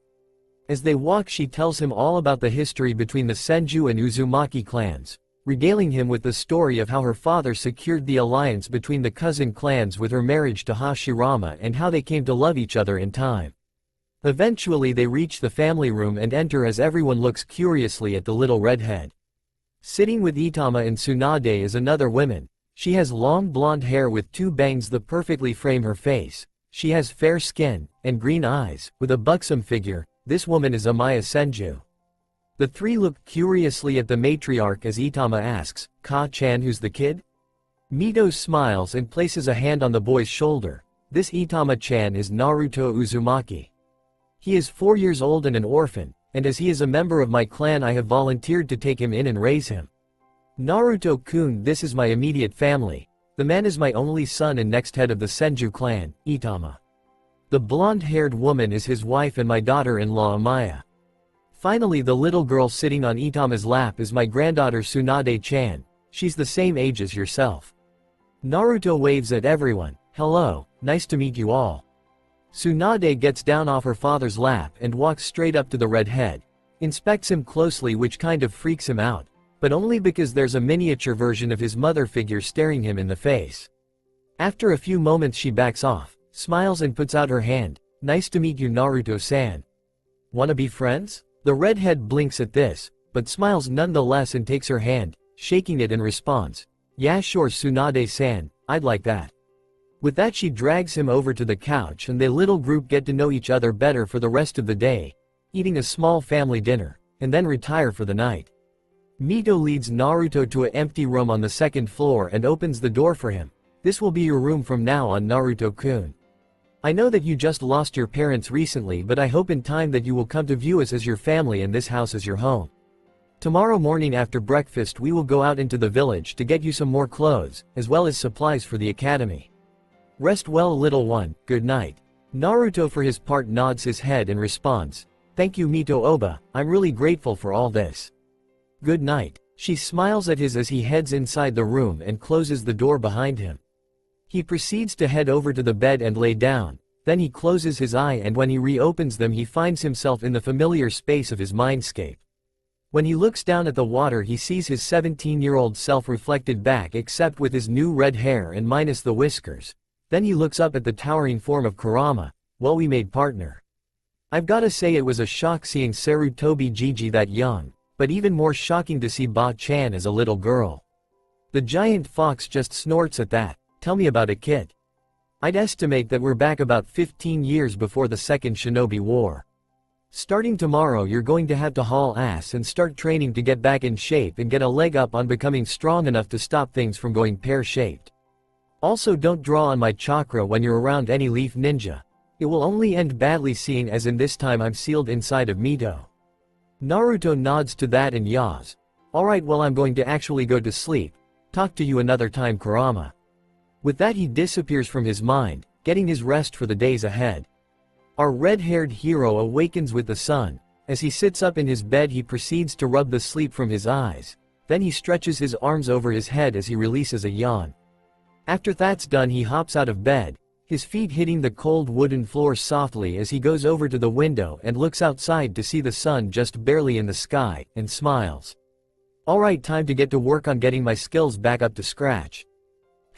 As they walk, she tells him all about the history between the Senju and Uzumaki clans, regaling him with the story of how her father secured the alliance between the cousin clans with her marriage to Hashirama and how they came to love each other in time. Eventually they reach the family room and enter as everyone looks curiously at the little redhead. Sitting with Itama and Tsunade is another woman. She has long blonde hair with two bangs that perfectly frame her face. She has fair skin and green eyes, with a buxom figure. This woman is Amaya Senju. The three look curiously at the matriarch as Itama asks, Ka-chan, who's the kid? Mito smiles and places a hand on the boy's shoulder. This Itama-chan is Naruto Uzumaki. He is 4 years old and an orphan, and as he is a member of my clan, I have volunteered to take him in and raise him. Naruto-kun, this is my immediate family. The man is my only son and next head of the Senju clan, Itama. The blonde-haired woman is his wife and my daughter-in-law Amaya. Finally, the little girl sitting on Itama's lap is my granddaughter Tsunade-chan. She's the same age as yourself. Naruto waves at everyone. Hello, nice to meet you all. Tsunade gets down off her father's lap and walks straight up to the redhead, inspects him closely, which kind of freaks him out, but only because there's a miniature version of his mother figure staring him in the face. After a few moments she backs off, smiles and puts out her hand. Nice to meet you, Naruto-san. Wanna be friends? The redhead blinks at this, but smiles nonetheless and takes her hand, shaking it in response. Yeah sure, Tsunade-san, I'd like that. With that she drags him over to the couch and the little group get to know each other better for the rest of the day, eating a small family dinner, and then retire for the night. Mito leads Naruto to an empty room on the second floor and opens the door for him. This will be your room from now on, Naruto-kun. I know that you just lost your parents recently, but I hope in time that you will come to view us as your family and this house as your home. Tomorrow morning after breakfast we will go out into the village to get you some more clothes, as well as supplies for the academy. Rest well, little one, good night. Naruto for his part nods his head and responds, thank you, Mito Oba, I'm really grateful for all this. Good night. She smiles at his as he heads inside the room and closes the door behind him. He proceeds to head over to the bed and lay down, then he closes his eye and when he reopens them he finds himself in the familiar space of his mindscape. When he looks down at the water he sees his 17-year-old self reflected back except with his new red hair and minus the whiskers. Then he looks up at the towering form of Kurama. Well, we made partner. I've gotta say it was a shock seeing Sarutobi Gigi that young, but even more shocking to see Ba-chan as a little girl. The giant fox just snorts at that. Tell me about it, kid. I'd estimate that we're back about 15 years before the Second Shinobi War. Starting tomorrow you're going to have to haul ass and start training to get back in shape and get a leg up on becoming strong enough to stop things from going pear-shaped. Also, don't draw on my chakra when you're around any leaf ninja. It will only end badly, seeing as in this time I'm sealed inside of Mito. Naruto nods to that and yaws. Alright, well, I'm going to actually go to sleep. Talk to you another time, Kurama. With that he disappears from his mind, getting his rest for the days ahead. Our red-haired hero awakens with the sun. As he sits up in his bed he proceeds to rub the sleep from his eyes. then he stretches his arms over his head as he releases a yawn. After that's done he hops out of bed, his feet hitting the cold wooden floor softly as he goes over to the window and looks outside to see the sun just barely in the sky, and smiles. Alright, time to get to work on getting my skills back up to scratch.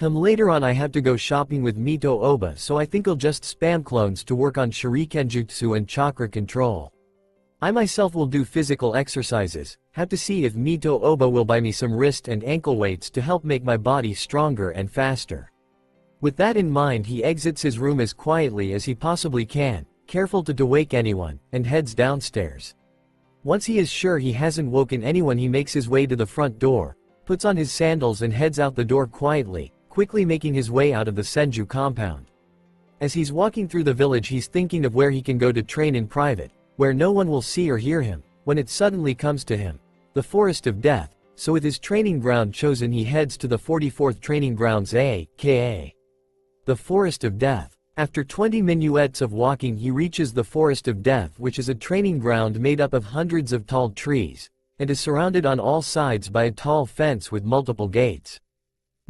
Later on I have to go shopping with Mito Oba, so I think I'll just spam clones to work on Shuriken Jutsu and chakra control. I myself will do physical exercises, have to see if Mito Oba will buy me some wrist and ankle weights to help make my body stronger and faster. With that in mind he exits his room as quietly as he possibly can, careful to wake anyone, and heads downstairs. Once he is sure he hasn't woken anyone he makes his way to the front door, puts on his sandals and heads out the door quietly, quickly making his way out of the Senju compound. As he's walking through the village he's thinking of where he can go to train in private, where no one will see or hear him, when it suddenly comes to him. The Forest of Death, so with his training ground chosen he heads to the 44th training grounds aka the Forest of Death. After 20 minuets of walking he reaches the Forest of Death, which is a training ground made up of hundreds of tall trees, and is surrounded on all sides by a tall fence with multiple gates.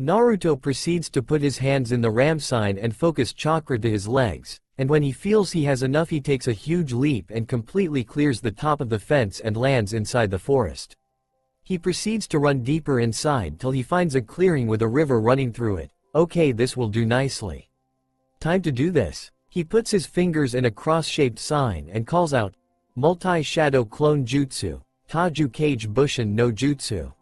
Naruto proceeds to put his hands in the ram sign and focus chakra to his legs, and when he feels he has enough he takes a huge leap and completely clears the top of the fence and lands inside the forest. He proceeds to run deeper inside till he finds a clearing with a river running through it. Okay, this will do nicely. Time to do this. He puts his fingers in a cross-shaped sign and calls out, Multi-Shadow Clone Jutsu, Taju Kage Bushin no Jutsu.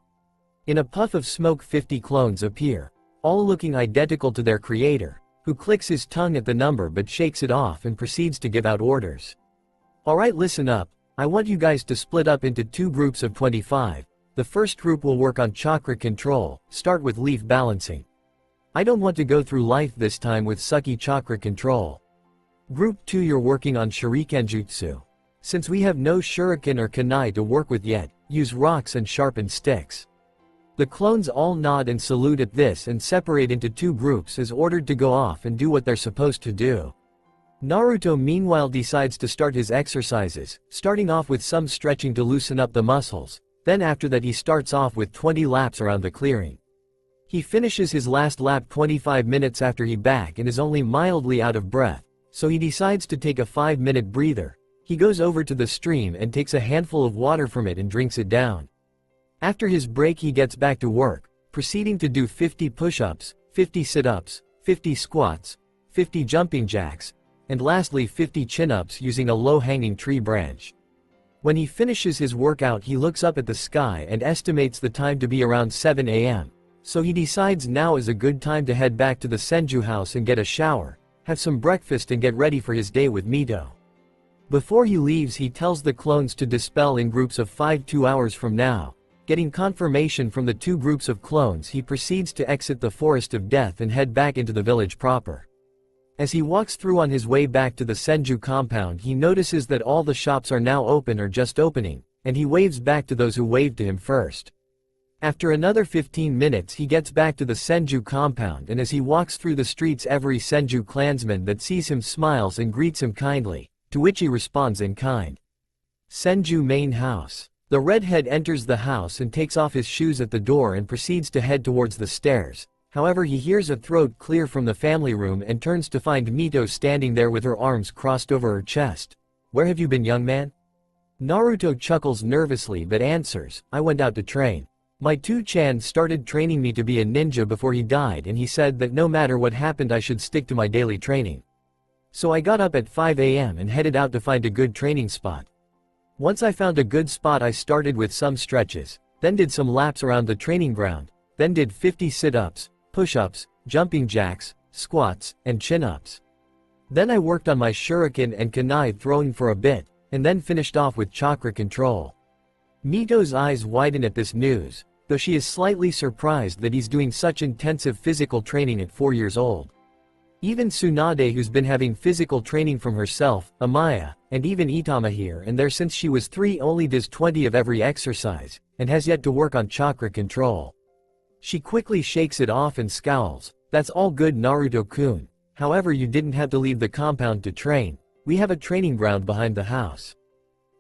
In a puff of smoke 50 clones appear, all looking identical to their creator, who clicks his tongue at the number but shakes it off and proceeds to give out orders. Alright, listen up, I want you guys to split up into 2 groups of 25. The first group will work on chakra control, start with leaf balancing. I don't want to go through life this time with sucky chakra control. Group 2, you're working on Shuriken Jutsu. Since we have no shuriken or kunai to work with yet, use rocks and sharpened sticks. The clones all nod and salute at this and separate into 2 groups as ordered to go off and do what they're supposed to do. Naruto meanwhile decides to start his exercises, starting off with some stretching to loosen up the muscles, then after that he starts off with 20 laps around the clearing. He finishes his last lap 25 minutes after he back and is only mildly out of breath, so he decides to take a 5-minute breather. He goes over to the stream and takes a handful of water from it and drinks it down. After his break he gets back to work, proceeding to do 50 push-ups, 50 sit-ups, 50 squats, 50 jumping jacks, and lastly 50 chin-ups using a low-hanging tree branch. When he finishes his workout he looks up at the sky and estimates the time to be around 7 AM, so he decides now is a good time to head back to the Senju house and get a shower, have some breakfast and get ready for his day with Mito. Before he leaves he tells the clones to dispel in groups of 5 2 hours from now. Getting confirmation from the 2 groups of clones he proceeds to exit the Forest of Death and head back into the village proper. As he walks through on his way back to the Senju compound he notices that all the shops are now open or just opening, and he waves back to those who waved to him first. After another 15 minutes he gets back to the Senju compound, and as he walks through the streets every Senju clansman that sees him smiles and greets him kindly, to which he responds in kind. Senju main house. The redhead enters the house and takes off his shoes at the door and proceeds to head towards the stairs. However, he hears a throat clear from the family room and turns to find Mito standing there with her arms crossed over her chest. Where have you been, young man? Naruto chuckles nervously but answers, I went out to train. My 2-chan started training me to be a ninja before he died, and he said that no matter what happened I should stick to my daily training. So I got up at 5 AM and headed out to find a good training spot. Once I found a good spot I started with some stretches, then did some laps around the training ground, then did 50 sit-ups, push-ups, jumping jacks, squats, and chin-ups. Then I worked on my shuriken and kunai throwing for a bit, and then finished off with chakra control. Mito's eyes widen at this news, though she is slightly surprised that he's doing such intensive physical training at 4 years old. Even Tsunade, who's been having physical training from herself, Amaya, and even Itama here and there since she was 3 only does 20 of every exercise, and has yet to work on chakra control. She quickly shakes it off and scowls, that's all good Naruto-kun, however you didn't have to leave the compound to train, we have a training ground behind the house.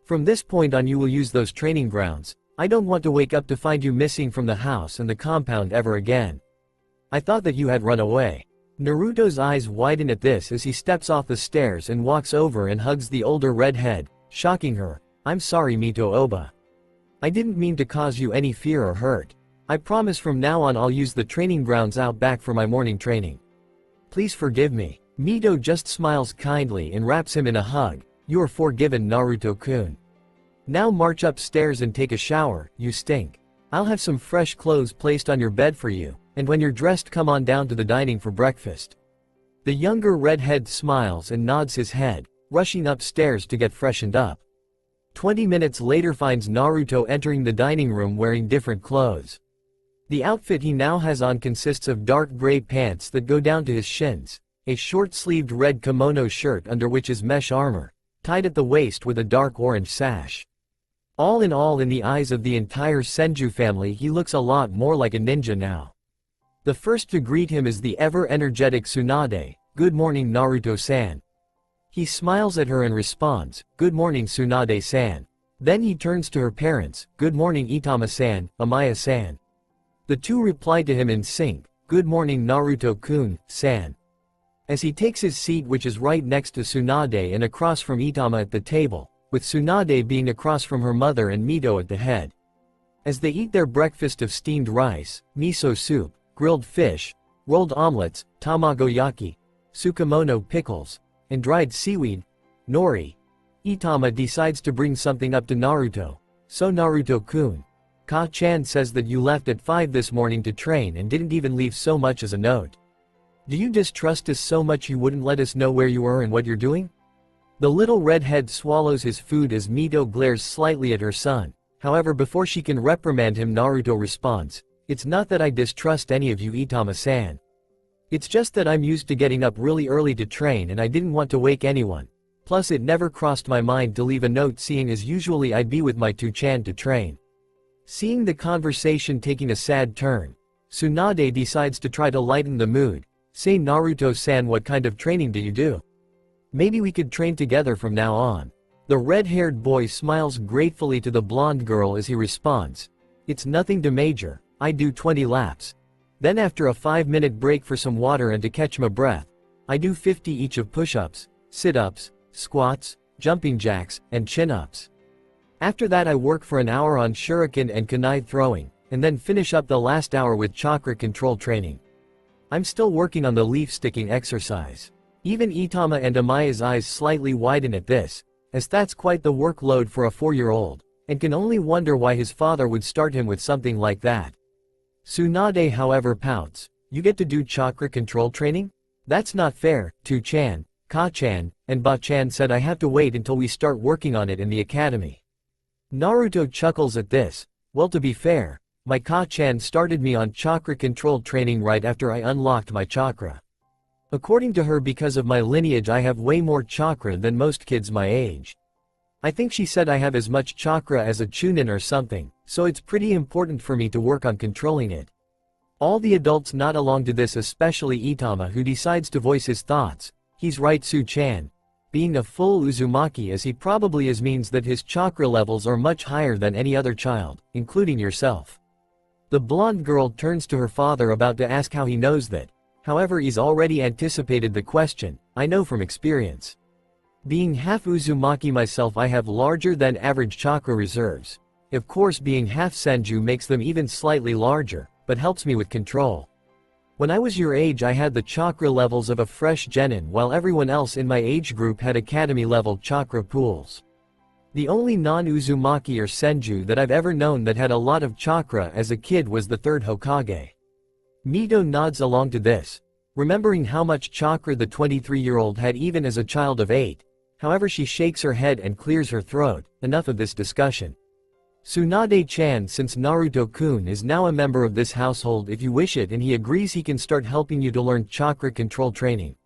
From this point on you will use those training grounds, I don't want to wake up to find you missing from the house and the compound ever again. I thought that you had run away. Naruto's eyes widen at this as he steps off the stairs and walks over and hugs the older redhead, shocking her. I'm sorry, Mito Oba. I didn't mean to cause you any fear or hurt. I promise from now on I'll use the training grounds out back for my morning training. Please forgive me. Mito just smiles kindly and wraps him in a hug. You are forgiven, Naruto-kun. Now march upstairs and take a shower, you stink. I'll have some fresh clothes placed on your bed for you, and when you're dressed come on down to the dining for breakfast. The younger redhead smiles and nods his head, rushing upstairs to get freshened up. 20 minutes later finds Naruto entering the dining room wearing different clothes. The outfit he now has on consists of dark gray pants that go down to his shins, a short-sleeved red kimono shirt under which is mesh armor, tied at the waist with a dark orange sash. All in the eyes of the entire Senju family he looks a lot more like a ninja now. The first to greet him is the ever-energetic Tsunade. Good morning, Naruto-san. He smiles at her and responds, good morning, Tsunade-san. Then he turns to her parents, good morning, Itama-san, Amaya-san. The two reply to him in sync, good morning, Naruto-kun, san. As he takes his seat, which is right next to Tsunade and across from Itama at the table, with Tsunade being across from her mother and Mito at the head. As they eat their breakfast of steamed rice, miso soup, grilled fish, rolled omelets, tamagoyaki, tsukemono pickles, and dried seaweed, nori, Itama decides to bring something up to Naruto. So Naruto-kun, Ka-chan says that you left at 5 this morning to train and didn't even leave so much as a note. Do you distrust us so much you wouldn't let us know where you were and what you're doing? The little redhead swallows his food as Mito glares slightly at her son. However, before she can reprimand him, Naruto responds, it's not that I distrust any of you, Itama-san. It's just that I'm used to getting up really early to train and I didn't want to wake anyone. Plus it never crossed my mind to leave a note, seeing as usually I'd be with my Two-chan to train. Seeing the conversation taking a sad turn, Tsunade decides to try to lighten the mood. Say, Naruto-san, what kind of training do you do? Maybe we could train together from now on. The red-haired boy smiles gratefully to the blonde girl as he responds, it's nothing too major, I do 20 laps. Then after a 5-minute break for some water and to catch my breath, I do 50 each of push-ups, sit-ups, squats, jumping jacks, and chin-ups. After that I work for an hour on shuriken and kunai throwing, and then finish up the last hour with chakra control training. I'm still working on the leaf sticking exercise. Even Itama and Amaya's eyes slightly widen at this, as that's quite the workload for a 4-year-old, and can only wonder why his father would start him with something like that. Tsunade however pouts, you get to do chakra control training? That's not fair. Two-chan, Ka-chan, and Ba-chan said I have to wait until we start working on it in the academy. Naruto chuckles at this. Well, to be fair, my Ka-chan started me on chakra control training right after I unlocked my chakra. According to her, because of my lineage I have way more chakra than most kids my age. I think she said I have as much chakra as a chunin or something, so it's pretty important for me to work on controlling it. All the adults nod along to this, especially Itama, who decides to voice his thoughts. He's right, Su-chan. Being a full Uzumaki as he probably is means that his chakra levels are much higher than any other child, including yourself. The blonde girl turns to her father about to ask how he knows that. However, he's already anticipated the question. I know from experience. Being half Uzumaki myself, I have larger than average chakra reserves. Of course, being half Senju makes them even slightly larger, but helps me with control. When I was your age I had the chakra levels of a fresh genin, while everyone else in my age group had academy level chakra pools. The only non-Uzumaki or Senju that I've ever known that had a lot of chakra as a kid was the third Hokage. Mito nods along to this, remembering how much chakra the 23-year-old had even as a child of 8. However, she shakes her head and clears her throat. Enough of this discussion. Tsunade-chan, since Naruto-kun is now a member of this household, if you wish it and he agrees, he can start helping you to learn chakra control training.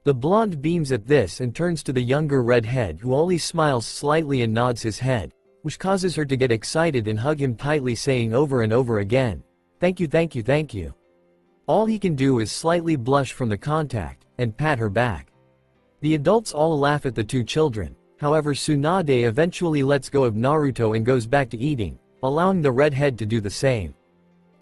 The blonde beams at this and turns to the younger redhead, who only smiles slightly and nods his head, which causes her to get excited and hug him tightly, saying over and over again, thank you, thank you, thank you. All he can do is slightly blush from the contact, and pat her back. The adults all laugh at the two children. However, Tsunade eventually lets go of Naruto and goes back to eating, allowing the redhead to do the same.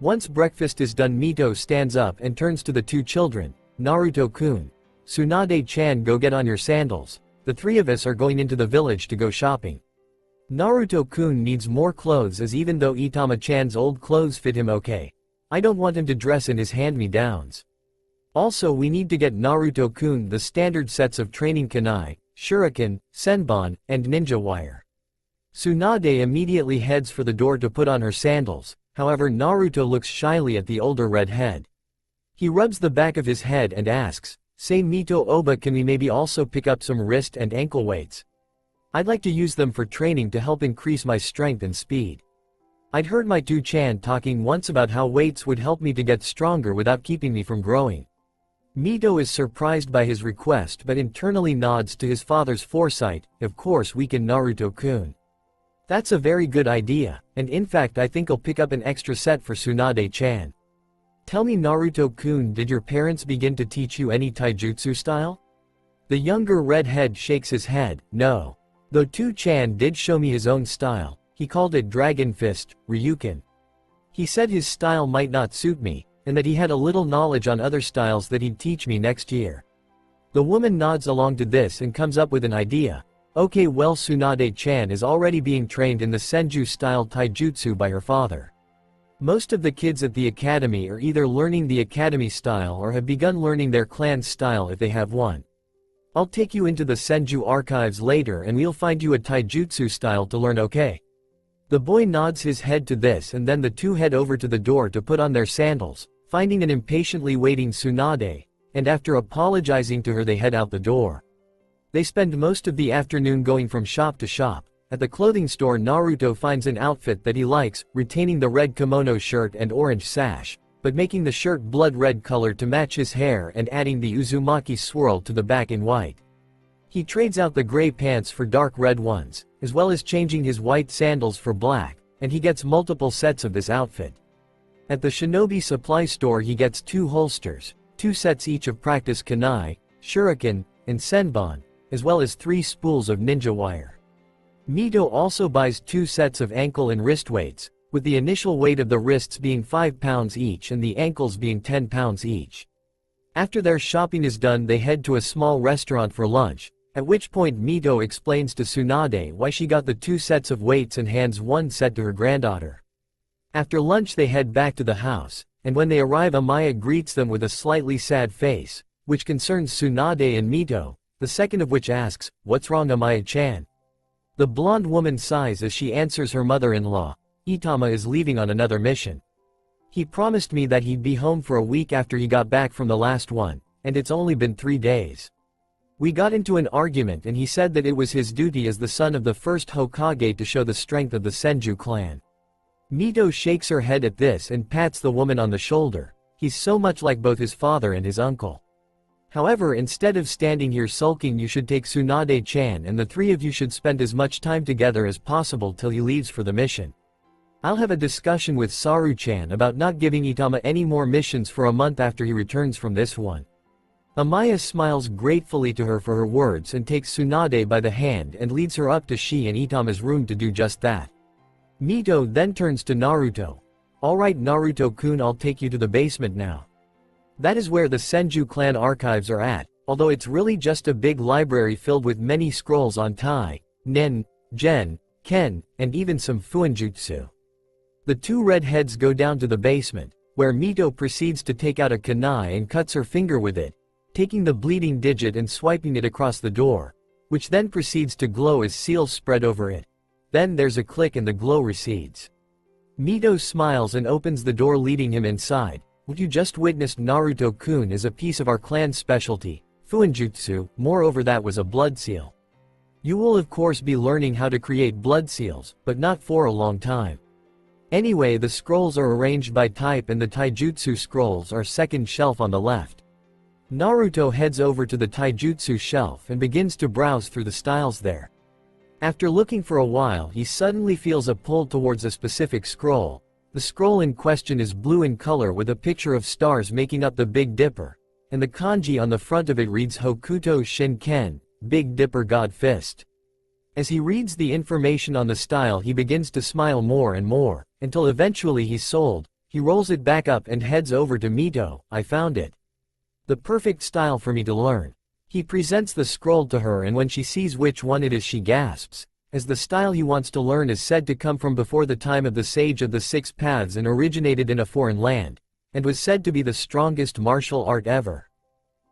Once breakfast is done, Mito stands up and turns to the two children. Naruto-kun, Tsunade-chan, go get on your sandals. The three of us are going into the village to go shopping. Naruto-kun needs more clothes, as even though Itama-chan's old clothes fit him okay, I don't want him to dress in his hand-me-downs. Also, we need to get Naruto-kun the standard sets of training kunai, shuriken, senbon, and ninja wire. Tsunade immediately heads for the door to put on her sandals, however Naruto looks shyly at the older redhead. He rubs the back of his head and asks, "Say Mito Oba, can we maybe also pick up some wrist and ankle weights? I'd like to use them for training to help increase my strength and speed. I'd heard my two-chan talking once about how weights would help me to get stronger without keeping me from growing." Mito is surprised by his request but internally nods to his father's foresight. Of course, weaken Naruto-kun. That's a very good idea, and in fact I think I'll pick up an extra set for Tsunade-chan. Tell me, Naruto-kun, did your parents begin to teach you any taijutsu style? The younger redhead shakes his head, no. Though two-chan did show me his own style, he called it Dragon Fist, Ryuken. He said his style might not suit me, and that he had a little knowledge on other styles that he'd teach me next year. The woman nods along to this and comes up with an idea. Okay, well, Tsunade-chan is already being trained in the Senju-style taijutsu by her father. Most of the kids at the academy are either learning the academy style or have begun learning their clan's style if they have one. I'll take you into the Senju archives later and we'll find you a taijutsu style to learn, okay? The boy nods his head to this, and then the two head over to the door to put on their sandals, finding an impatiently waiting Tsunade, and after apologizing to her they head out the door. They spend most of the afternoon going from shop to shop. At the clothing store, Naruto finds an outfit that he likes, retaining the red kimono shirt and orange sash, but making the shirt blood red color to match his hair and adding the Uzumaki swirl to the back in white. He trades out the gray pants for dark red ones, as well as changing his white sandals for black, and he gets multiple sets of this outfit. At the Shinobi supply store he gets 2 holsters, 2 sets each of practice kunai, shuriken, and senbon, as well as 3 spools of ninja wire. Mito also buys 2 sets of ankle and wrist weights, with the initial weight of the wrists being 5 pounds each and the ankles being 10 pounds each. After their shopping is done they head to a small restaurant for lunch, at which point Mito explains to Tsunade why she got the 2 sets of weights and hands 1 set to her granddaughter. After lunch they head back to the house, and when they arrive Amaya greets them with a slightly sad face, which concerns Tsunade and Mito, the second of which asks, "What's wrong, Amaya-chan?" The blonde woman sighs as she answers her mother-in-law, "Itama is leaving on another mission. He promised me that he'd be home for a week after he got back from the last one, and it's only been 3 days. We got into an argument and he said that it was his duty as the son of the first Hokage to show the strength of the Senju clan." Mito shakes her head at this and pats the woman on the shoulder. He's so much like both his father and his uncle. However, instead of standing here sulking, you should take Tsunade-chan and the 3 of you should spend as much time together as possible till he leaves for the mission. I'll have a discussion with Saru-chan about not giving Itama any more missions for a month after he returns from this one. Amaya smiles gratefully to her for her words and takes Tsunade by the hand and leads her up to she and Itama's room to do just that. Mito then turns to Naruto. "Alright Naruto-kun, I'll take you to the basement now. That is where the Senju clan archives are at, although it's really just a big library filled with many scrolls on Tai, Nin, Gen, Ken, and even some Fuinjutsu." The 2 redheads go down to the basement, where Mito proceeds to take out a kunai and cuts her finger with it, taking the bleeding digit and swiping it across the door, which then proceeds to glow as seals spread over it. Then there's a click and the glow recedes. Mito smiles and opens the door, leading him inside. "What you just witnessed, Naruto-kun, is a piece of our clan's specialty, Fuinjutsu. Moreover, that was a blood seal. You will of course be learning how to create blood seals, but not for a long time. Anyway, the scrolls are arranged by type and the taijutsu scrolls are second shelf on the left." Naruto heads over to the taijutsu shelf and begins to browse through the styles there. After looking for a while, he suddenly feels a pull towards a specific scroll. The scroll in question is blue in color with a picture of stars making up the Big Dipper, and the kanji on the front of it reads Hokuto Shinken, Big Dipper God Fist. As he reads the information on the style he begins to smile more and more, until eventually he's sold. He rolls it back up and heads over to Mito. I found it. The perfect style for me to learn. He presents the scroll to her, and when she sees which one it is she gasps, as the style he wants to learn is said to come from before the time of the Sage of the Six Paths and originated in a foreign land, and was said to be the strongest martial art ever.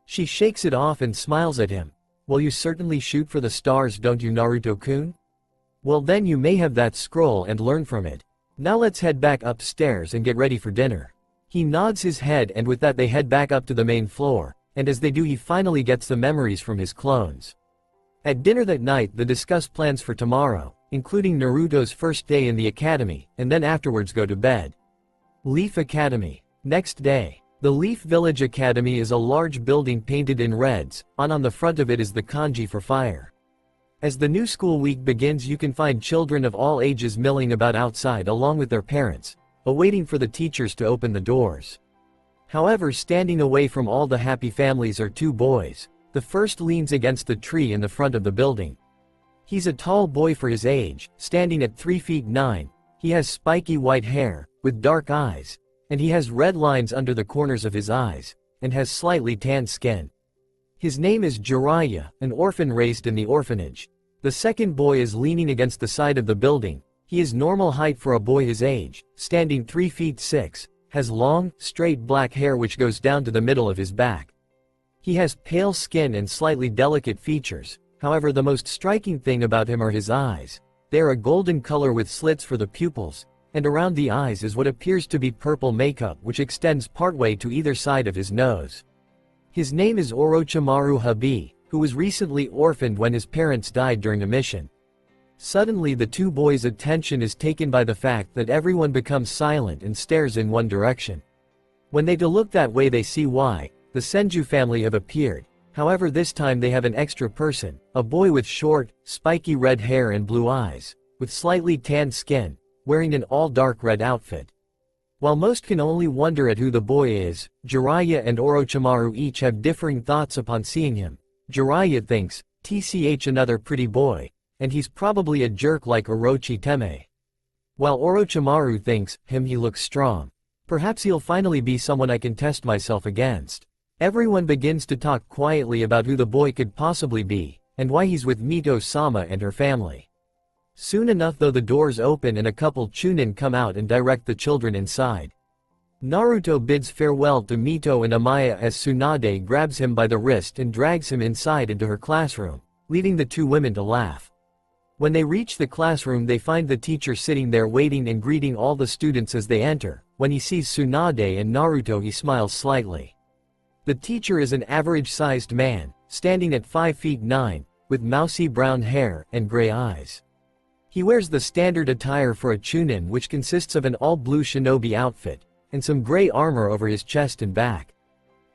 She shakes it off and smiles at him. Well, you certainly shoot for the stars, don't you, Naruto-kun? Well, then you may have that scroll and learn from it. Now let's head back upstairs and get ready for dinner. He nods his head, and with that they head back up to the main floor, and as they do he finally gets the memories from his clones. At dinner that night they discuss plans for tomorrow, including Naruto's first day in the academy, and then afterwards go to bed. Leaf Academy. Next day. The Leaf Village Academy is a large building painted in reds, on the front of it is the kanji for fire. As the new school week begins you can find children of all ages milling about outside along with their parents, awaiting for the teachers to open the doors. However, standing away from all the happy families are two boys. The first leans against the tree in the front of the building. He's a tall boy for his age, standing at 3 feet 9, he has spiky white hair, with dark eyes, and he has red lines under the corners of his eyes, and has slightly tanned skin. His name is Jiraiya, an orphan raised in the orphanage. The second boy is leaning against the side of the building. He is normal height for a boy his age, standing 3 feet 6, has long, straight black hair which goes down to the middle of his back. He has pale skin and slightly delicate features, however the most striking thing about him are his eyes. They are a golden color with slits for the pupils, and around the eyes is what appears to be purple makeup which extends partway to either side of his nose. His name is Orochimaru Habi, who was recently orphaned when his parents died during a mission. Suddenly the two boys' attention is taken by the fact that everyone becomes silent and stares in one direction. When they look that way they see why. The Senju family have appeared. However, this time they have an extra person, a boy with short, spiky red hair and blue eyes, with slightly tanned skin, wearing an all-dark red outfit. While most can only wonder at who the boy is, Jiraiya and Orochimaru each have differing thoughts upon seeing him. Jiraiya thinks, "Tch, another pretty boy, and he's probably a jerk like Orochi Teme." While Orochimaru thinks, he looks strong. Perhaps he'll finally be someone I can test myself against. Everyone begins to talk quietly about who the boy could possibly be, and why he's with Mito-sama and her family. Soon enough though the doors open and a couple chunin come out and direct the children inside. Naruto bids farewell to Mito and Amaya as Tsunade grabs him by the wrist and drags him inside into her classroom, leaving the two women to laugh. When they reach the classroom they find the teacher sitting there waiting and greeting all the students as they enter. When he sees Tsunade and Naruto he smiles slightly. The teacher is an average-sized man, standing at 5 feet 9, with mousy brown hair and gray eyes. He wears the standard attire for a chunin which consists of an all-blue shinobi outfit, and some gray armor over his chest and back.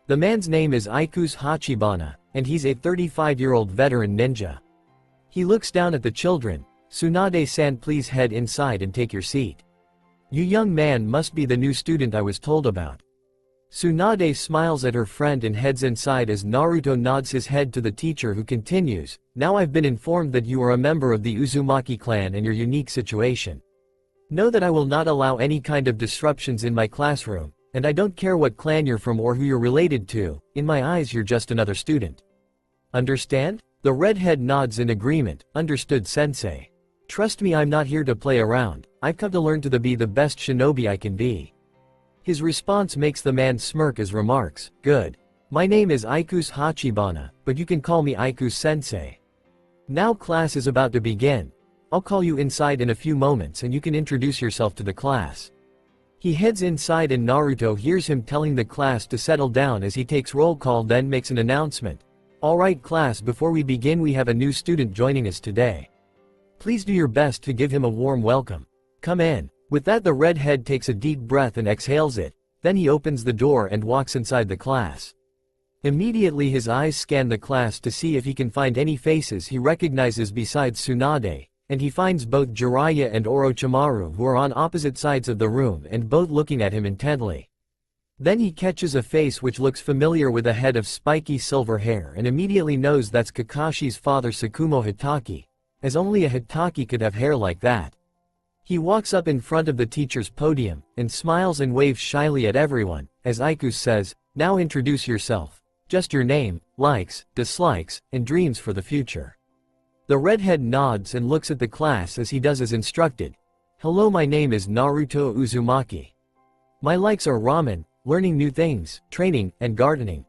The man's name is Iku's Hachibana, and he's a 35-year-old veteran ninja. He looks down at the children. "Tsunade-san, please head inside and take your seat. You young man must be the new student I was told about." Tsunade smiles at her friend and heads inside as Naruto nods his head to the teacher who continues, "Now I've been informed that you are a member of the Uzumaki clan and your unique situation. Know that I will not allow any kind of disruptions in my classroom, and I don't care what clan you're from or who you're related to, in my eyes you're just another student. Understand?" The redhead nods in agreement. "Understood, sensei. Trust me, I'm not here to play around, I've come to learn to be the best shinobi I can be." His response makes the man smirk as remarks, "Good. My name is Iku's Hachibana, but you can call me Iku's sensei. Now class is about to begin. I'll call you inside in a few moments and you can introduce yourself to the class." He heads inside and Naruto hears him telling the class to settle down as he takes roll call, then makes an announcement. "Alright class, before we begin we have a new student joining us today. Please do your best to give him a warm welcome. Come in." With that the redhead takes a deep breath and exhales it, then he opens the door and walks inside the class. Immediately his eyes scan the class to see if he can find any faces he recognizes besides Tsunade, and he finds both Jiraiya and Orochimaru who are on opposite sides of the room and both looking at him intently. Then he catches a face which looks familiar with a head of spiky silver hair and immediately knows that's Kakashi's father Tsukumo Hitaki. as only a Hitaki could have hair like that. He walks up in front of the teacher's podium, and smiles and waves shyly at everyone, as Aikus says, "Now introduce yourself. Just your name, likes, dislikes, and dreams for the future." The redhead nods and looks at the class as he does as instructed. "Hello, my name is Naruto Uzumaki. My likes are ramen, learning new things, training, and gardening.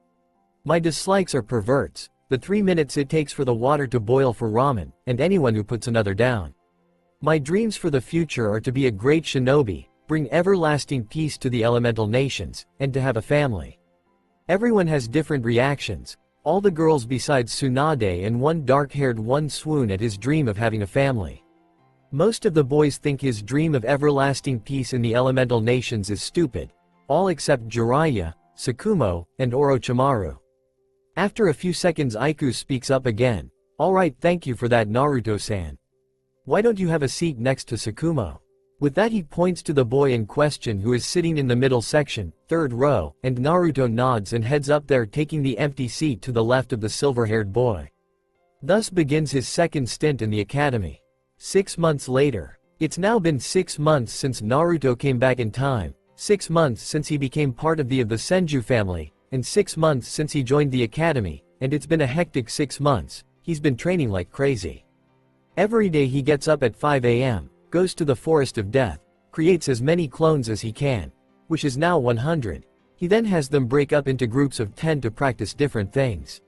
My dislikes are perverts, the 3 minutes it takes for the water to boil for ramen, and anyone who puts another down. My dreams for the future are to be a great shinobi, bring everlasting peace to the elemental nations, and to have a family." Everyone has different reactions. All the girls besides Tsunade and one dark-haired one swoon at his dream of having a family. Most of the boys think his dream of everlasting peace in the elemental nations is stupid, all except Jiraiya, Sakumo, and Orochimaru. After a few seconds Aikus speaks up again. "Alright, thank you for that, Naruto-san. Why don't you have a seat next to Sakumo?" With that he points to the boy in question who is sitting in the middle section, third row, and Naruto nods and heads up there taking the empty seat to the left of the silver-haired boy. Thus begins his second stint in the academy. 6 months later. It's now been 6 months since Naruto came back in time, 6 months since he became part of the Senju family, and 6 months since he joined the academy, and it's been a hectic 6 months. He's been training like crazy. Every day he gets up at 5 a.m., goes to the Forest of Death, creates as many clones as he can, which is now 100. He then has them break up into groups of 10 to practice different things.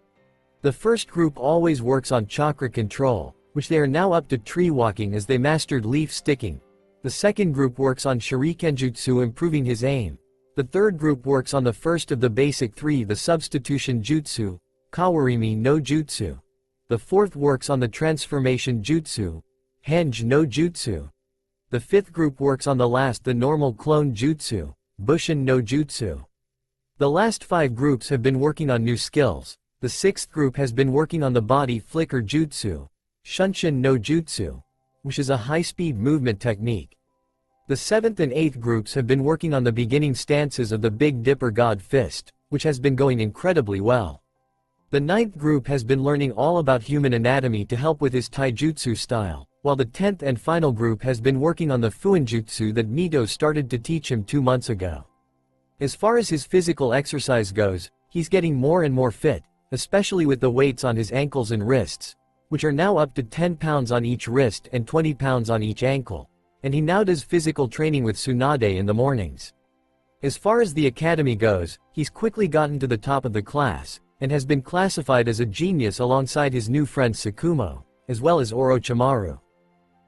The first group always works on chakra control, which they are now up to tree walking as they mastered leaf sticking. The second group works on shurikenjutsu, improving his aim. The third group works on the first of the basic 3, the substitution jutsu, kawarimi no jutsu. The fourth works on the transformation jutsu, Henge no Jutsu. The fifth group works on the last, the normal clone jutsu, Bushin no Jutsu. The last 5 groups have been working on new skills. The sixth group has been working on the body flicker jutsu, Shunshin no Jutsu, which is a high-speed movement technique. The 7th and 8th groups have been working on the beginning stances of the Big Dipper God Fist, which has been going incredibly well. The 9th group has been learning all about human anatomy to help with his taijutsu style, while the 10th and final group has been working on the fuinjutsu that Mito started to teach him 2 months ago. As far as his physical exercise goes, he's getting more and more fit, especially with the weights on his ankles and wrists, which are now up to 10 pounds on each wrist and 20 pounds on each ankle, and he now does physical training with Tsunade in the mornings. As far as the academy goes, he's quickly gotten to the top of the class, and has been classified as a genius alongside his new friend Sakumo, as well as Orochimaru.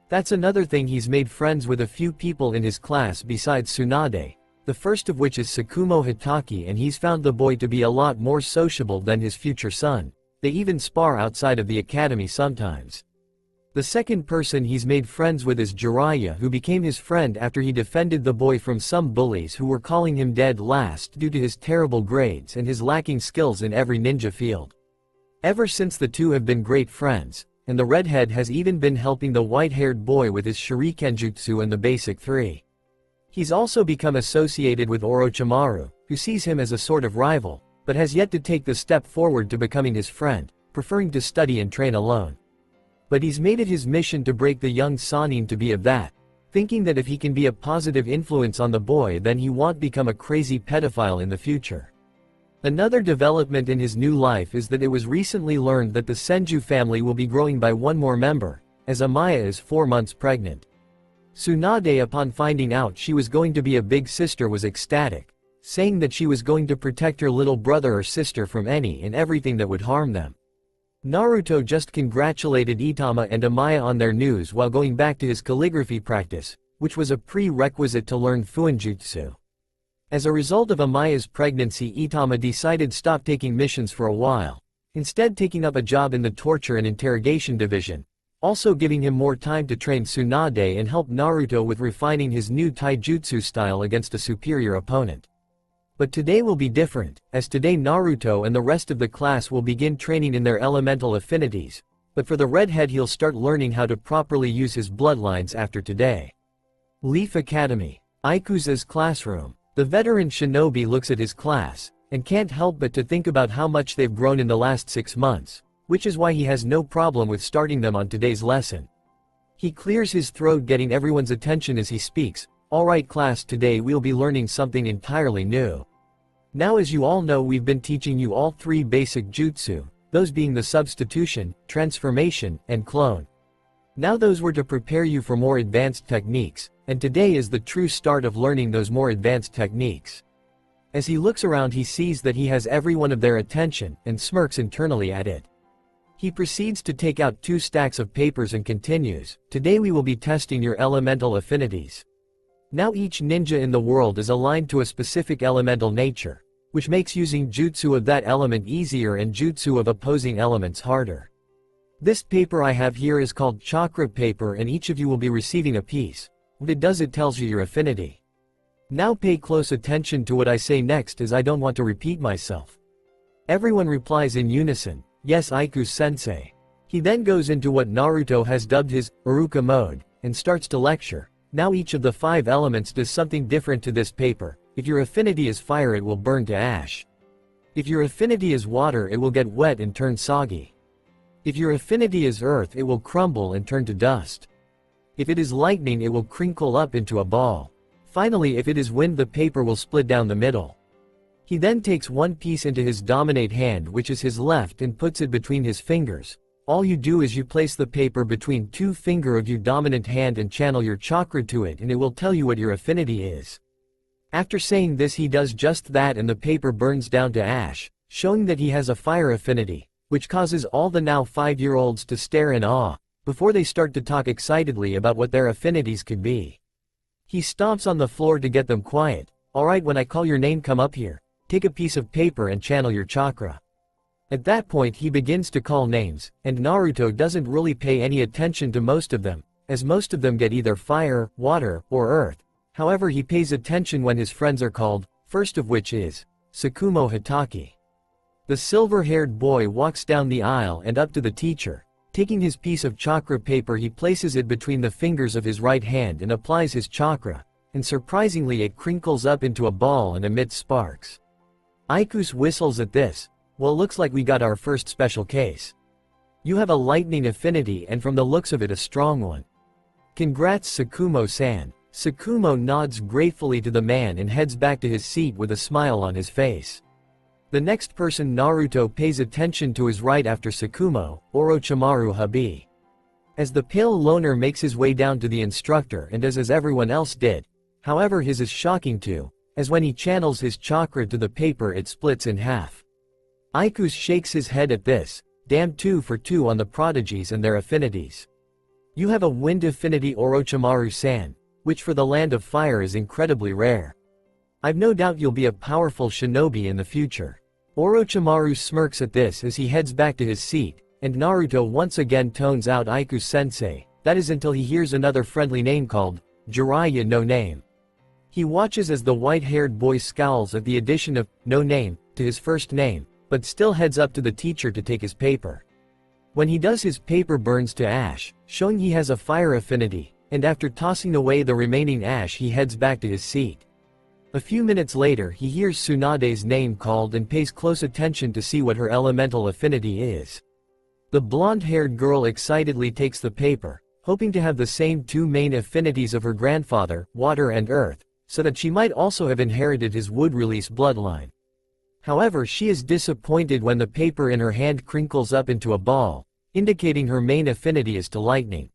That's another thing, he's made friends with a few people in his class besides Tsunade, the first of which is Sakumo Hitaki, and he's found the boy to be a lot more sociable than his future son. They even spar outside of the academy sometimes. The second person he's made friends with is Jiraiya, who became his friend after he defended the boy from some bullies who were calling him dead last due to his terrible grades and his lacking skills in every ninja field. Ever since the two have been great friends, and the redhead has even been helping the white-haired boy with his shurikenjutsu and the basic 3. He's also become associated with Orochimaru, who sees him as a sort of rival, but has yet to take the step forward to becoming his friend, preferring to study and train alone. But he's made it his mission to break the young Sannin to be of that, thinking that if he can be a positive influence on the boy, then he won't become a crazy pedophile in the future. Another development in his new life is that it was recently learned that the Senju family will be growing by 1 more member, as Amaya is 4 months pregnant. Tsunade, upon finding out she was going to be a big sister, was ecstatic, saying that she was going to protect her little brother or sister from any and everything that would harm them. Naruto just congratulated Itama and Amaya on their news while going back to his calligraphy practice, which was a prerequisite to learn fuinjutsu. As a result of Amaya's pregnancy, Itama decided to stop taking missions for a while, instead taking up a job in the torture and interrogation division, also giving him more time to train Tsunade and help Naruto with refining his new taijutsu style against a superior opponent. But today will be different, as today Naruto and the rest of the class will begin training in their elemental affinities, but for the redhead he'll start learning how to properly use his bloodlines after today. Leaf Academy. Aikusa's classroom. The veteran shinobi looks at his class, and can't help but to think about how much they've grown in the last 6 months, which is why he has no problem with starting them on today's lesson. He clears his throat, getting everyone's attention as he speaks. Alright class, today we'll be learning something entirely new. Now as you all know, we've been teaching you all 3 basic jutsu, those being the substitution, transformation, and clone. Now those were to prepare you for more advanced techniques, and today is the true start of learning those more advanced techniques. As he looks around, he sees that he has everyone of their attention, and smirks internally at it. He proceeds to take out 2 stacks of papers and continues, today we will be testing your elemental affinities. Now each ninja in the world is aligned to a specific elemental nature, which makes using jutsu of that element easier and jutsu of opposing elements harder. This paper I have here is called chakra paper, and each of you will be receiving a piece. What it does, it tells you your affinity. Now pay close attention to what I say next, as I don't want to repeat myself. Everyone replies in unison, yes Aiku-sensei. He then goes into what Naruto has dubbed his Iruka mode, and starts to lecture. Now each of the 5 elements does something different to this paper. If your affinity is fire, it will burn to ash. If your affinity is water, it will get wet and turn soggy. If your affinity is earth, it will crumble and turn to dust. If it is lightning, it will crinkle up into a ball. Finally, if it is wind, the paper will split down the middle. He then takes one piece into his dominate hand, which is his left, and puts it between his fingers. All you do is you place the paper between 2 fingers of your dominant hand and channel your chakra to it, and it will tell you what your affinity is. After saying this, he does just that, and the paper burns down to ash, showing that he has a fire affinity, which causes all the now 5-year-olds to stare in awe, before they start to talk excitedly about what their affinities could be. He stomps on the floor to get them quiet. Alright, when I call your name, come up here. Take a piece of paper and channel your chakra. At that point he begins to call names, and Naruto doesn't really pay any attention to most of them, as most of them get either fire, water, or earth. However, he pays attention when his friends are called, first of which is Tsukumo Hitaki. The silver-haired boy walks down the aisle and up to the teacher. Taking his piece of chakra paper, he places it between the fingers of his right hand and applies his chakra, and surprisingly it crinkles up into a ball and emits sparks. Aikus whistles at this. Well, looks like we got our first special case. You have a lightning affinity, and from the looks of it, a strong one. Congrats, Tsukumo-san. Tsukumo nods gratefully to the man and heads back to his seat with a smile on his face. The next person Naruto pays attention to is right after Tsukumo, Orochimaru Habi. As the pale loner makes his way down to the instructor and does as everyone else did. However, his is shocking too, as when he channels his chakra to the paper, it splits in half. Aikus shakes his head at this. Damn, 2 for 2 on the prodigies and their affinities. You have a wind affinity, Orochimaru-san, which for the land of fire is incredibly rare. I've no doubt you'll be a powerful shinobi in the future. Orochimaru smirks at this as he heads back to his seat, and Naruto once again tones out Aikus-sensei, that is until he hears another friendly name called Jiraiya no name. He watches as the white-haired boy scowls at the addition of no name to his first name, but still heads up to the teacher to take his paper. When he does, his paper burns to ash, showing he has a fire affinity, and after tossing away the remaining ash, he heads back to his seat. A few minutes later, he hears Tsunade's name called and pays close attention to see what her elemental affinity is. The blonde-haired girl excitedly takes the paper, hoping to have the same 2 main affinities of her grandfather, water and earth, so that she might also have inherited his wood-release bloodline. However, she is disappointed when the paper in her hand crinkles up into a ball, indicating her main affinity is to lightning.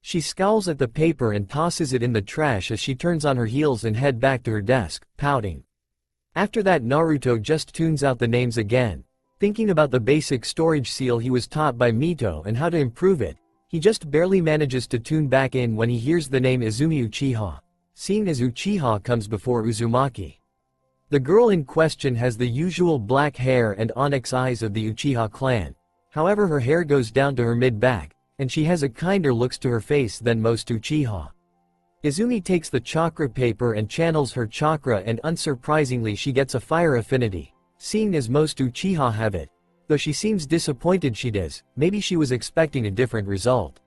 She scowls at the paper and tosses it in the trash as she turns on her heels and head back to her desk, pouting. After that, Naruto just tunes out the names again. Thinking about the basic storage seal he was taught by Mito and how to improve it, he just barely manages to tune back in when he hears the name Izumi Uchiha, seeing as Uchiha comes before Uzumaki. The girl in question has the usual black hair and onyx eyes of the Uchiha clan. However, her hair goes down to her mid-back, and she has a kinder looks to her face than most Uchiha. Izumi takes the chakra paper and channels her chakra, and unsurprisingly she gets a fire affinity, seeing as most Uchiha have it. Though she seems disappointed she does, maybe she was expecting a different result.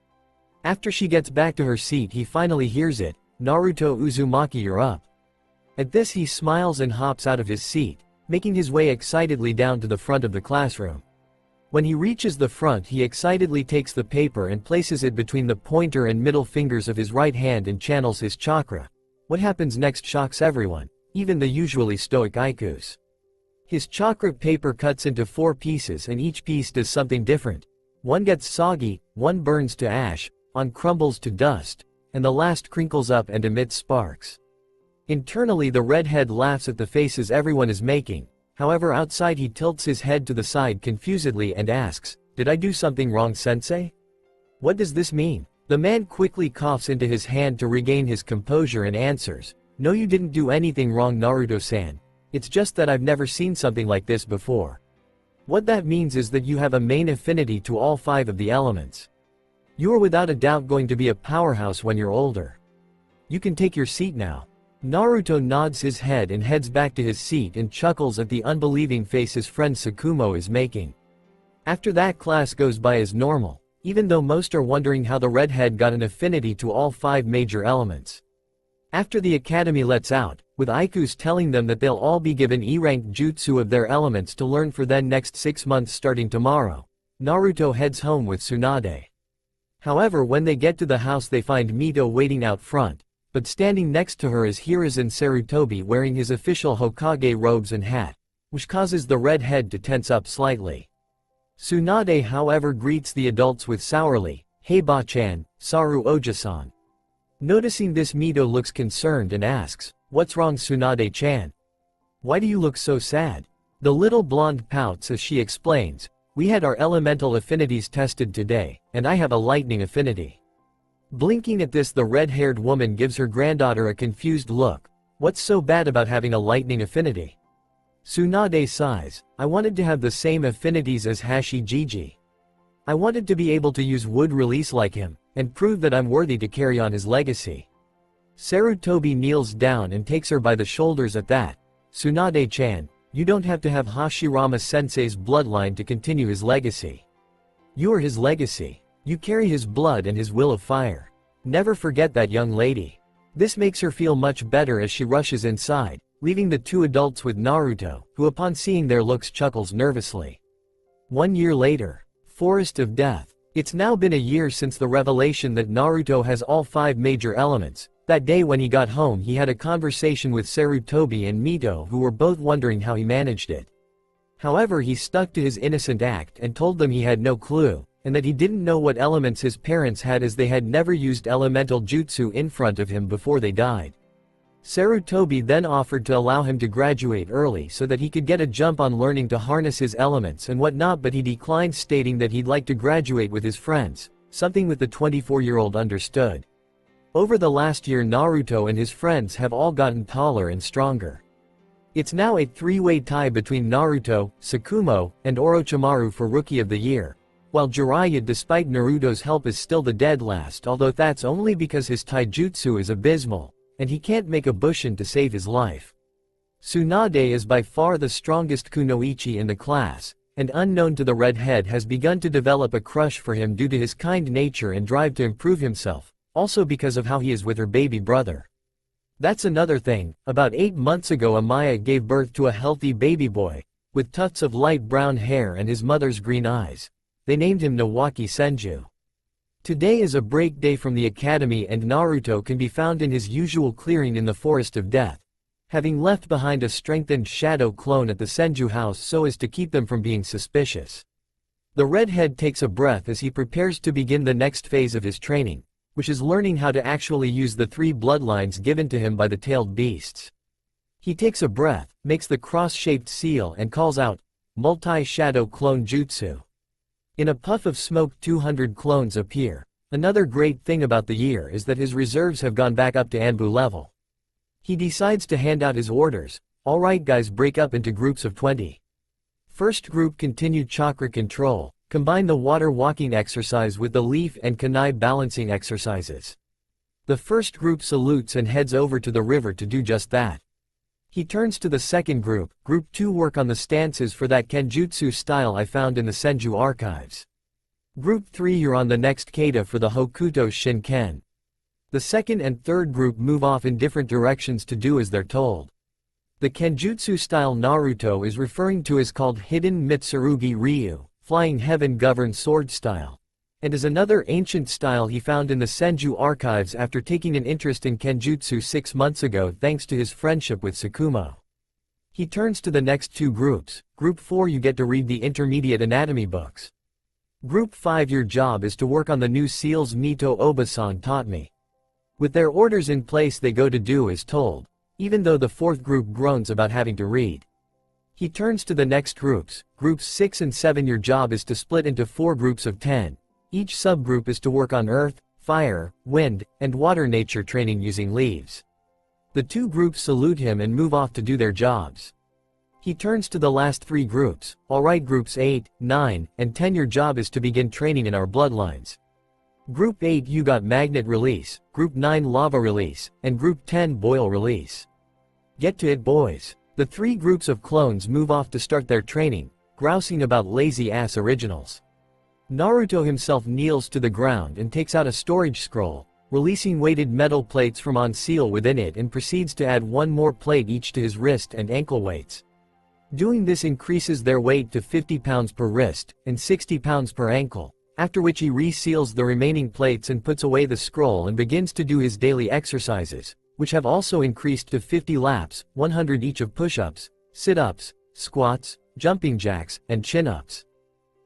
After she gets back to her seat, he finally hears it. Naruto Uzumaki, you're up. At this he smiles and hops out of his seat, making his way excitedly down to the front of the classroom. When he reaches the front, he excitedly takes the paper and places it between the pointer and middle fingers of his right hand and channels his chakra. What happens next shocks everyone, even the usually stoic Aikus. His chakra paper cuts into 4 pieces and each piece does something different. One gets soggy, one burns to ash, one crumbles to dust, and the last crinkles up and emits sparks. Internally the redhead laughs at the faces everyone is making, however outside he tilts his head to the side confusedly and asks, "Did I do something wrong, sensei? What does this mean?" The man quickly coughs into his hand to regain his composure and answers, "No, you didn't do anything wrong, Naruto-san. It's just that I've never seen something like this before. What that means is that you have a main affinity to all 5 of the elements. You are without a doubt going to be a powerhouse when you're older. You can take your seat now." Naruto nods his head and heads back to his seat and chuckles at the unbelieving face his friend Tsukumo is making. After that, class goes by as normal, even though most are wondering how the redhead got an affinity to all 5 major elements. After the academy lets out, with Aikus telling them that they'll all be given E-ranked jutsu of their elements to learn for then next 6 months starting tomorrow, Naruto heads home with Tsunade. However, when they get to the house they find Mito waiting out front, but standing next to her is Hiruzen Sarutobi wearing his official Hokage robes and hat, which causes the redhead to tense up slightly. Tsunade however greets the adults with sourly, "Hey Ba-chan, Saru Oja-san." Noticing this, Mito looks concerned and asks, "What's wrong, Tsunade-chan? Why do you look so sad?" The little blonde pouts as she explains, "We had our elemental affinities tested today, and I have a lightning affinity." Blinking at this, the red-haired woman gives her granddaughter a confused look. "What's so bad about having a lightning affinity?" Tsunade sighs, "I wanted to have the same affinities as Hashijiji. I wanted to be able to use wood release like him, and prove that I'm worthy to carry on his legacy." Sarutobi kneels down and takes her by the shoulders at that. "Tsunade-chan, you don't have to have Hashirama-sensei's bloodline to continue his legacy. You are his legacy. You carry his blood and his will of fire. Never forget that, young lady." This makes her feel much better as she rushes inside, leaving the 2 adults with Naruto, who upon seeing their looks chuckles nervously. 1 year later. Forest of Death. It's now been a year since the revelation that Naruto has all 5 major elements. That day when he got home he had a conversation with Sarutobi and Mito, who were both wondering how he managed it. However, he stuck to his innocent act and told them he had no clue, and that he didn't know what elements his parents had as they had never used elemental jutsu in front of him before they died. Sarutobi then offered to allow him to graduate early so that he could get a jump on learning to harness his elements and whatnot, but he declined, stating that he'd like to graduate with his friends, something with the 24-year-old understood. Over the last year Naruto and his friends have all gotten taller and stronger. It's now a 3-way tie between Naruto, Tsukumo, and Orochimaru for Rookie of the Year, while Jiraiya, despite Naruto's help, is still the dead last, although that's only because his taijutsu is abysmal, and he can't make a bushin to save his life. Tsunade is by far the strongest kunoichi in the class, and unknown to the redhead has begun to develop a crush for him due to his kind nature and drive to improve himself, also because of how he is with her baby brother. That's another thing. About 8 months ago Amaya gave birth to a healthy baby boy, with tufts of light brown hair and his mother's green eyes. They named him Nawaki Senju. Today is a break day from the academy and Naruto can be found in his usual clearing in the Forest of Death, having left behind a strengthened shadow clone at the Senju house so as to keep them from being suspicious. The redhead takes a breath as he prepares to begin the next phase of his training, which is learning how to actually use the 3 bloodlines given to him by the tailed beasts. He takes a breath, makes the cross-shaped seal and calls out, "Multi-Shadow Clone Jutsu." In a puff of smoke 200 clones appear. Another great thing about the year is that his reserves have gone back up to Anbu level. He decides to hand out his orders. "Alright guys, break up into groups of 20. First group, continue chakra control. Combine the water walking exercise with the leaf and kunai balancing exercises." The first group salutes and heads over to the river to do just that. He turns to the second group. Group 2, work on the stances for that Kenjutsu style I found in the Senju archives. Group 3, you're on the next kata for the Hokuto Shinken. The second and third group move off in different directions to do as they're told. The Kenjutsu style Naruto is referring to is called Hidden Mitsurugi Ryu, flying heaven-governed sword style. And is another ancient style he found in the Senju archives after taking an interest in Kenjutsu 6 months ago thanks to his friendship with Tsukumo. He turns to the next two groups. Group 4, you get to read the intermediate anatomy books. Group 5, your job is to work on the new seals Mito Obasan taught me. With their orders in place they go to do as told, even though the fourth group groans about having to read. He turns to the next groups. Groups 6 and 7, your job is to split into 4 groups of 10. Each subgroup is to work on earth, fire, wind, and water nature training using leaves. The 2 groups salute him and move off to do their jobs. He turns to the last 3 groups. Alright, groups 8, 9, and 10, your job is to begin training in our bloodlines. Group 8, you got magnet release, Group 9 lava release, and Group 10 boil release. Get to it, boys. The 3 groups of clones move off to start their training, grousing about lazy-ass originals. Naruto himself kneels to the ground and takes out a storage scroll, releasing weighted metal plates from on seal within it, and proceeds to add 1 more plate each to his wrist and ankle weights. Doing this increases their weight to 50 pounds per wrist, and 60 pounds per ankle, after which he reseals the remaining plates and puts away the scroll and begins to do his daily exercises, which have also increased to 50 laps, 100 each of push-ups, sit-ups, squats, jumping jacks, and chin-ups.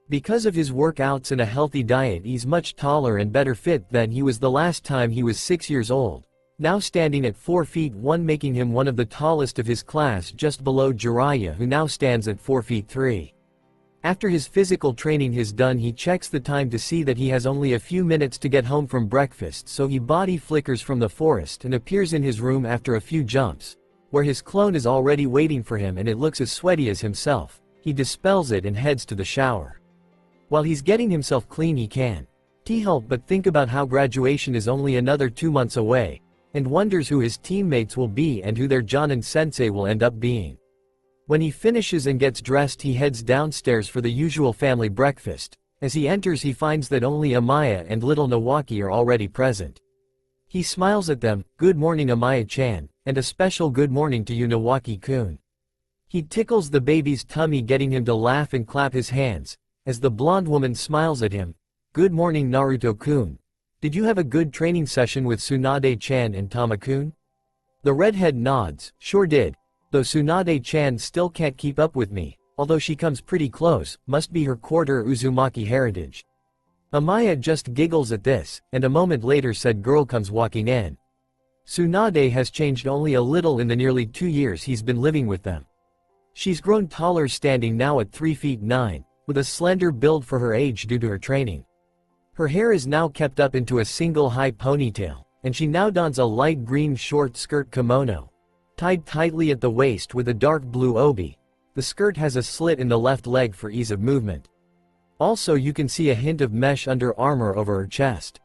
Because of his workouts and a healthy diet, he's much taller and better fit than he was the last time he was 6 years old, now standing at 4 feet 1, making him one of the tallest of his class, just below Jiraiya, who now stands at 4 feet 3. After his physical training is done, he checks the time to see that he has only a few minutes to get home from breakfast, so he body flickers from the forest and appears in his room after a few jumps, where his clone is already waiting for him and it looks as sweaty as himself. He dispels it and heads to the shower. While he's getting himself clean, he can't help but think about how graduation is only another 2 months away, and wonders who his teammates will be and who their Yonnin sensei will end up being. When he finishes and gets dressed, he heads downstairs for the usual family breakfast. As he enters, he finds that only Amaya and little Nawaki are already present. He smiles at them. "Good morning, Amaya-chan, and a special good morning to you, Nawaki-kun." He tickles the baby's tummy, getting him to laugh and clap his hands, as the blonde woman smiles at him. "Good morning, Naruto-kun. Did you have a good training session with Tsunade-chan and Tama-kun?" The redhead nods. "Sure did. Though Tsunade-chan still can't keep up with me, although she comes pretty close, must be her quarter Uzumaki heritage." Amaya just giggles at this, and a moment later said girl comes walking in. Tsunade has changed only a little in the nearly 2 years he's been living with them. She's grown taller, standing now at 3 feet 9, with a slender build for her age due to her training. Her hair is now kept up into a single high ponytail, and she now dons a light green short skirt kimono, tied tightly at the waist with a dark blue obi. The skirt has a slit in the left leg for ease of movement. Also, you can see a hint of mesh under armor over her chest.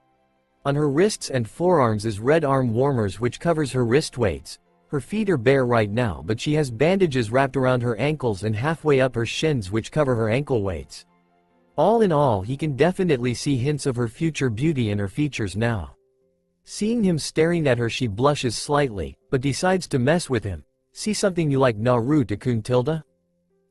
On her wrists and forearms is red arm warmers which covers her wrist weights. Her feet are bare right now, but she has bandages wrapped around her ankles and halfway up her shins which cover her ankle weights. All in all, he can definitely see hints of her future beauty in her features now. Seeing him staring at her, she blushes slightly, but decides to mess with him. "See something you like, Naruto-kun tilde?"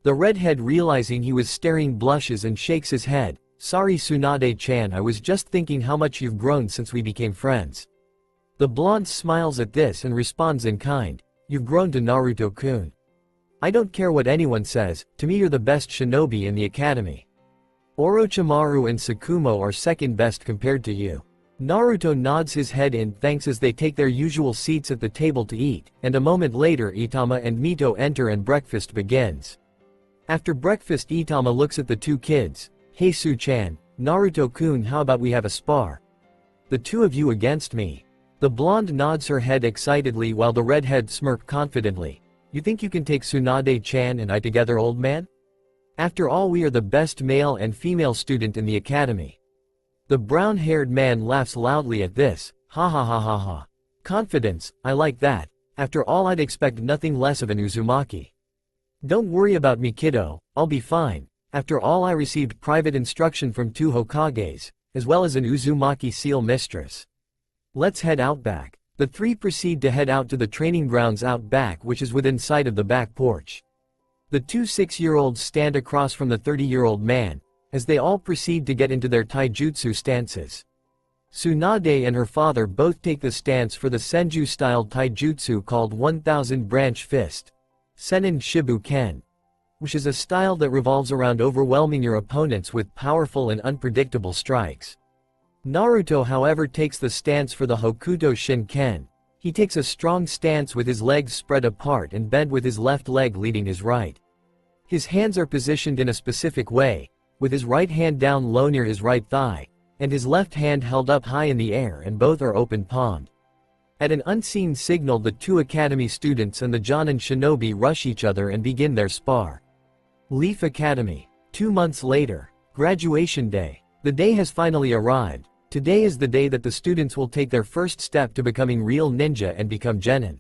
The redhead, realizing he was staring, blushes and shakes his head. "Sorry Tsunade-chan, I was just thinking how much you've grown since we became friends." The blonde smiles at this and responds in kind. "You've grown to Naruto-kun. I don't care what anyone says, to me you're the best shinobi in the academy. Orochimaru and Tsukumo are second best compared to you." Naruto nods his head in thanks as they take their usual seats at the table to eat, and a moment later Itama and Mito enter and breakfast begins. After breakfast, Itama looks at the 2 kids. "Hey Su-chan, Naruto-kun, how about we have a spar? The 2 of you against me." The blonde nods her head excitedly while the redhead smirks confidently. "You think you can take Tsunade-chan and I together, old man? After all, we are the best male and female student in the academy." The brown-haired man laughs loudly at this. "Ha ha ha ha ha. Confidence, I like that. After all, I'd expect nothing less of an Uzumaki. Don't worry about me, kiddo, I'll be fine. After all, I received private instruction from 2 Hokages, as well as an Uzumaki seal mistress. Let's head out back." The 3 proceed to head out to the training grounds out back, which is within sight of the back porch. The 2 6-year-olds stand across from the 30-year-old man, as they all proceed to get into their taijutsu stances. Tsunade and her father both take the stance for the Senju-styled taijutsu called 1000 Branch Fist, Senin Shibu Ken, which is a style that revolves around overwhelming your opponents with powerful and unpredictable strikes. Naruto however takes the stance for the Hokuto Shinken. He takes a strong stance with his legs spread apart and bent with his left leg leading his right. His hands are positioned in a specific way, with his right hand down low near his right thigh, and his left hand held up high in the air, and both are open-palmed. At an unseen signal, the two academy students and the Yonnin shinobi rush each other and begin their spar. Leaf Academy. 2 months later. Graduation day. The day has finally arrived. Today is the day that the students will take their first step to becoming real ninja and become genin.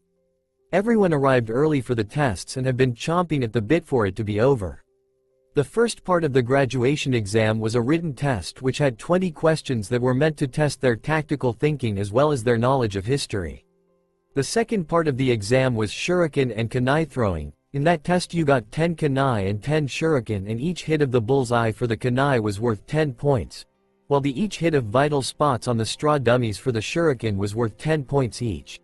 Everyone arrived early for the tests and have been chomping at the bit for it to be over. The first part of the graduation exam was a written test which had 20 questions that were meant to test their tactical thinking as well as their knowledge of history. The second part of the exam was shuriken and kunai throwing. In that test you got 10 kunai and 10 shuriken, and each hit of the bullseye for the kunai was worth 10 points, while the each hit of vital spots on the straw dummies for the shuriken was worth 10 points each.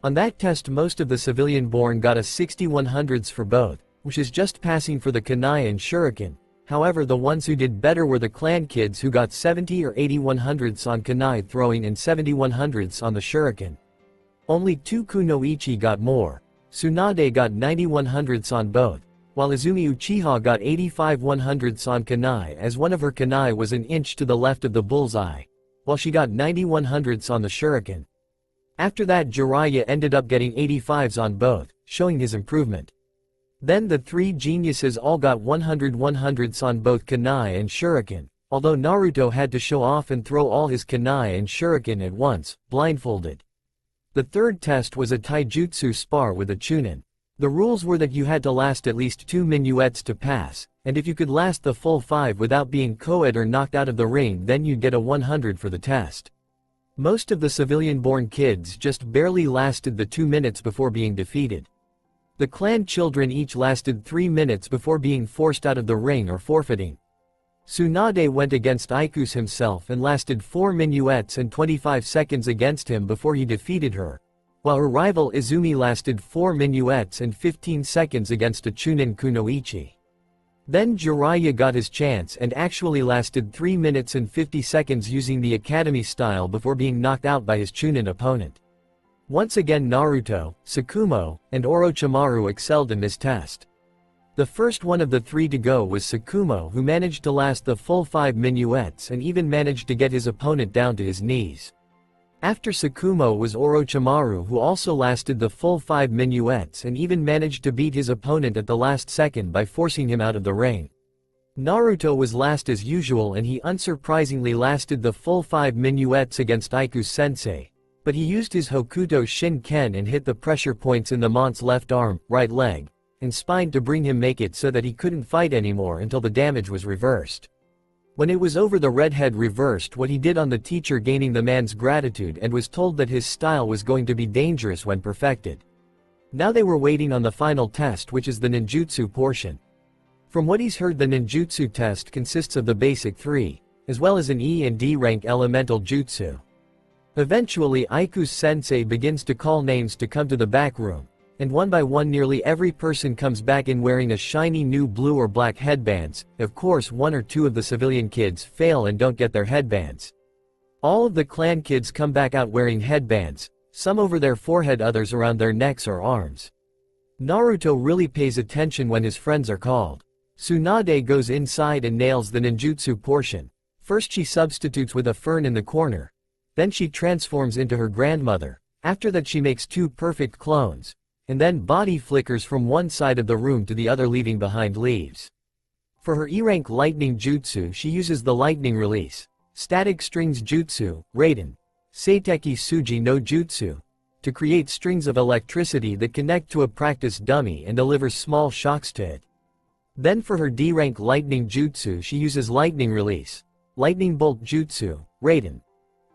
On that test most of the civilian-born got a 60/100s for both, which is just passing for the kunai and shuriken. However, the ones who did better were the clan kids who got 70 or 80/100s on kunai throwing and 70/100s on the shuriken. Only 2 kunoichi got more. Tsunade got 90/100s on both, while Izumi Uchiha got 85/100s on kunai, as one of her kunai was an inch to the left of the bullseye, while she got 90/100s on the shuriken. After that, Jiraiya ended up getting 85s on both, showing his improvement. Then the 3 geniuses all got 100/100s on both kunai and shuriken, although Naruto had to show off and throw all his kunai and shuriken at once, blindfolded. The third test was a taijutsu spar with a chunin. The rules were that you had to last at least 2 minuets to pass, and if you could last the full 5 without being co-ed or knocked out of the ring, then you'd get a 100 for the test. Most of the civilian-born kids just barely lasted the 2 minutes before being defeated. The clan children each lasted 3 minutes before being forced out of the ring or forfeiting. Tsunade went against Aikus himself and lasted 4 minuets and 25 seconds against him before he defeated her, while her rival Izumi lasted 4 minuets and 15 seconds against a chunin kunoichi. Then Jiraiya got his chance and actually lasted 3 minutes and 50 seconds using the academy style before being knocked out by his chunin opponent. Once again Naruto, Sakumo, and Orochimaru excelled in this test. The first one of the 3 to go was Sakumo, who managed to last the full 5 minuets and even managed to get his opponent down to his knees. After Sakumo was Orochimaru, who also lasted the full 5 minuets and even managed to beat his opponent at the last second by forcing him out of the ring. Naruto was last as usual, and he unsurprisingly lasted the full 5 minuets against Aikus sensei, but he used his Hokuto Shinken and hit the pressure points in the mont's left arm, right leg, and spine to bring him make it so that he couldn't fight anymore until the damage was reversed. When it was over, the redhead reversed what he did on the teacher, gaining the man's gratitude, and was told that his style was going to be dangerous when perfected. Now they were waiting on the final test, which is the ninjutsu portion. From what he's heard, the ninjutsu test consists of the basic 3, as well as an E and D rank elemental jutsu. Eventually Aikus sensei begins to call names to come to the back room, and one by one nearly every person comes back in wearing a shiny new blue or black headbands. Of course, 1 or 2 of the civilian kids fail and don't get their headbands. All of the clan kids come back out wearing headbands, some over their forehead, others around their necks or arms. Naruto really pays attention when his friends are called. Tsunade goes inside and nails the ninjutsu portion. First she substitutes with a fern in the corner. Then she transforms into her grandmother. After that she makes 2 perfect clones, and then body flickers from one side of the room to the other, leaving behind leaves. For her E-rank lightning jutsu, she uses the lightning release, static strings jutsu, Raiden, Seiteki Suji no Jutsu, to create strings of electricity that connect to a practice dummy and deliver small shocks to it. Then for her D-rank lightning jutsu, she uses lightning release, lightning bolt jutsu, Raiden,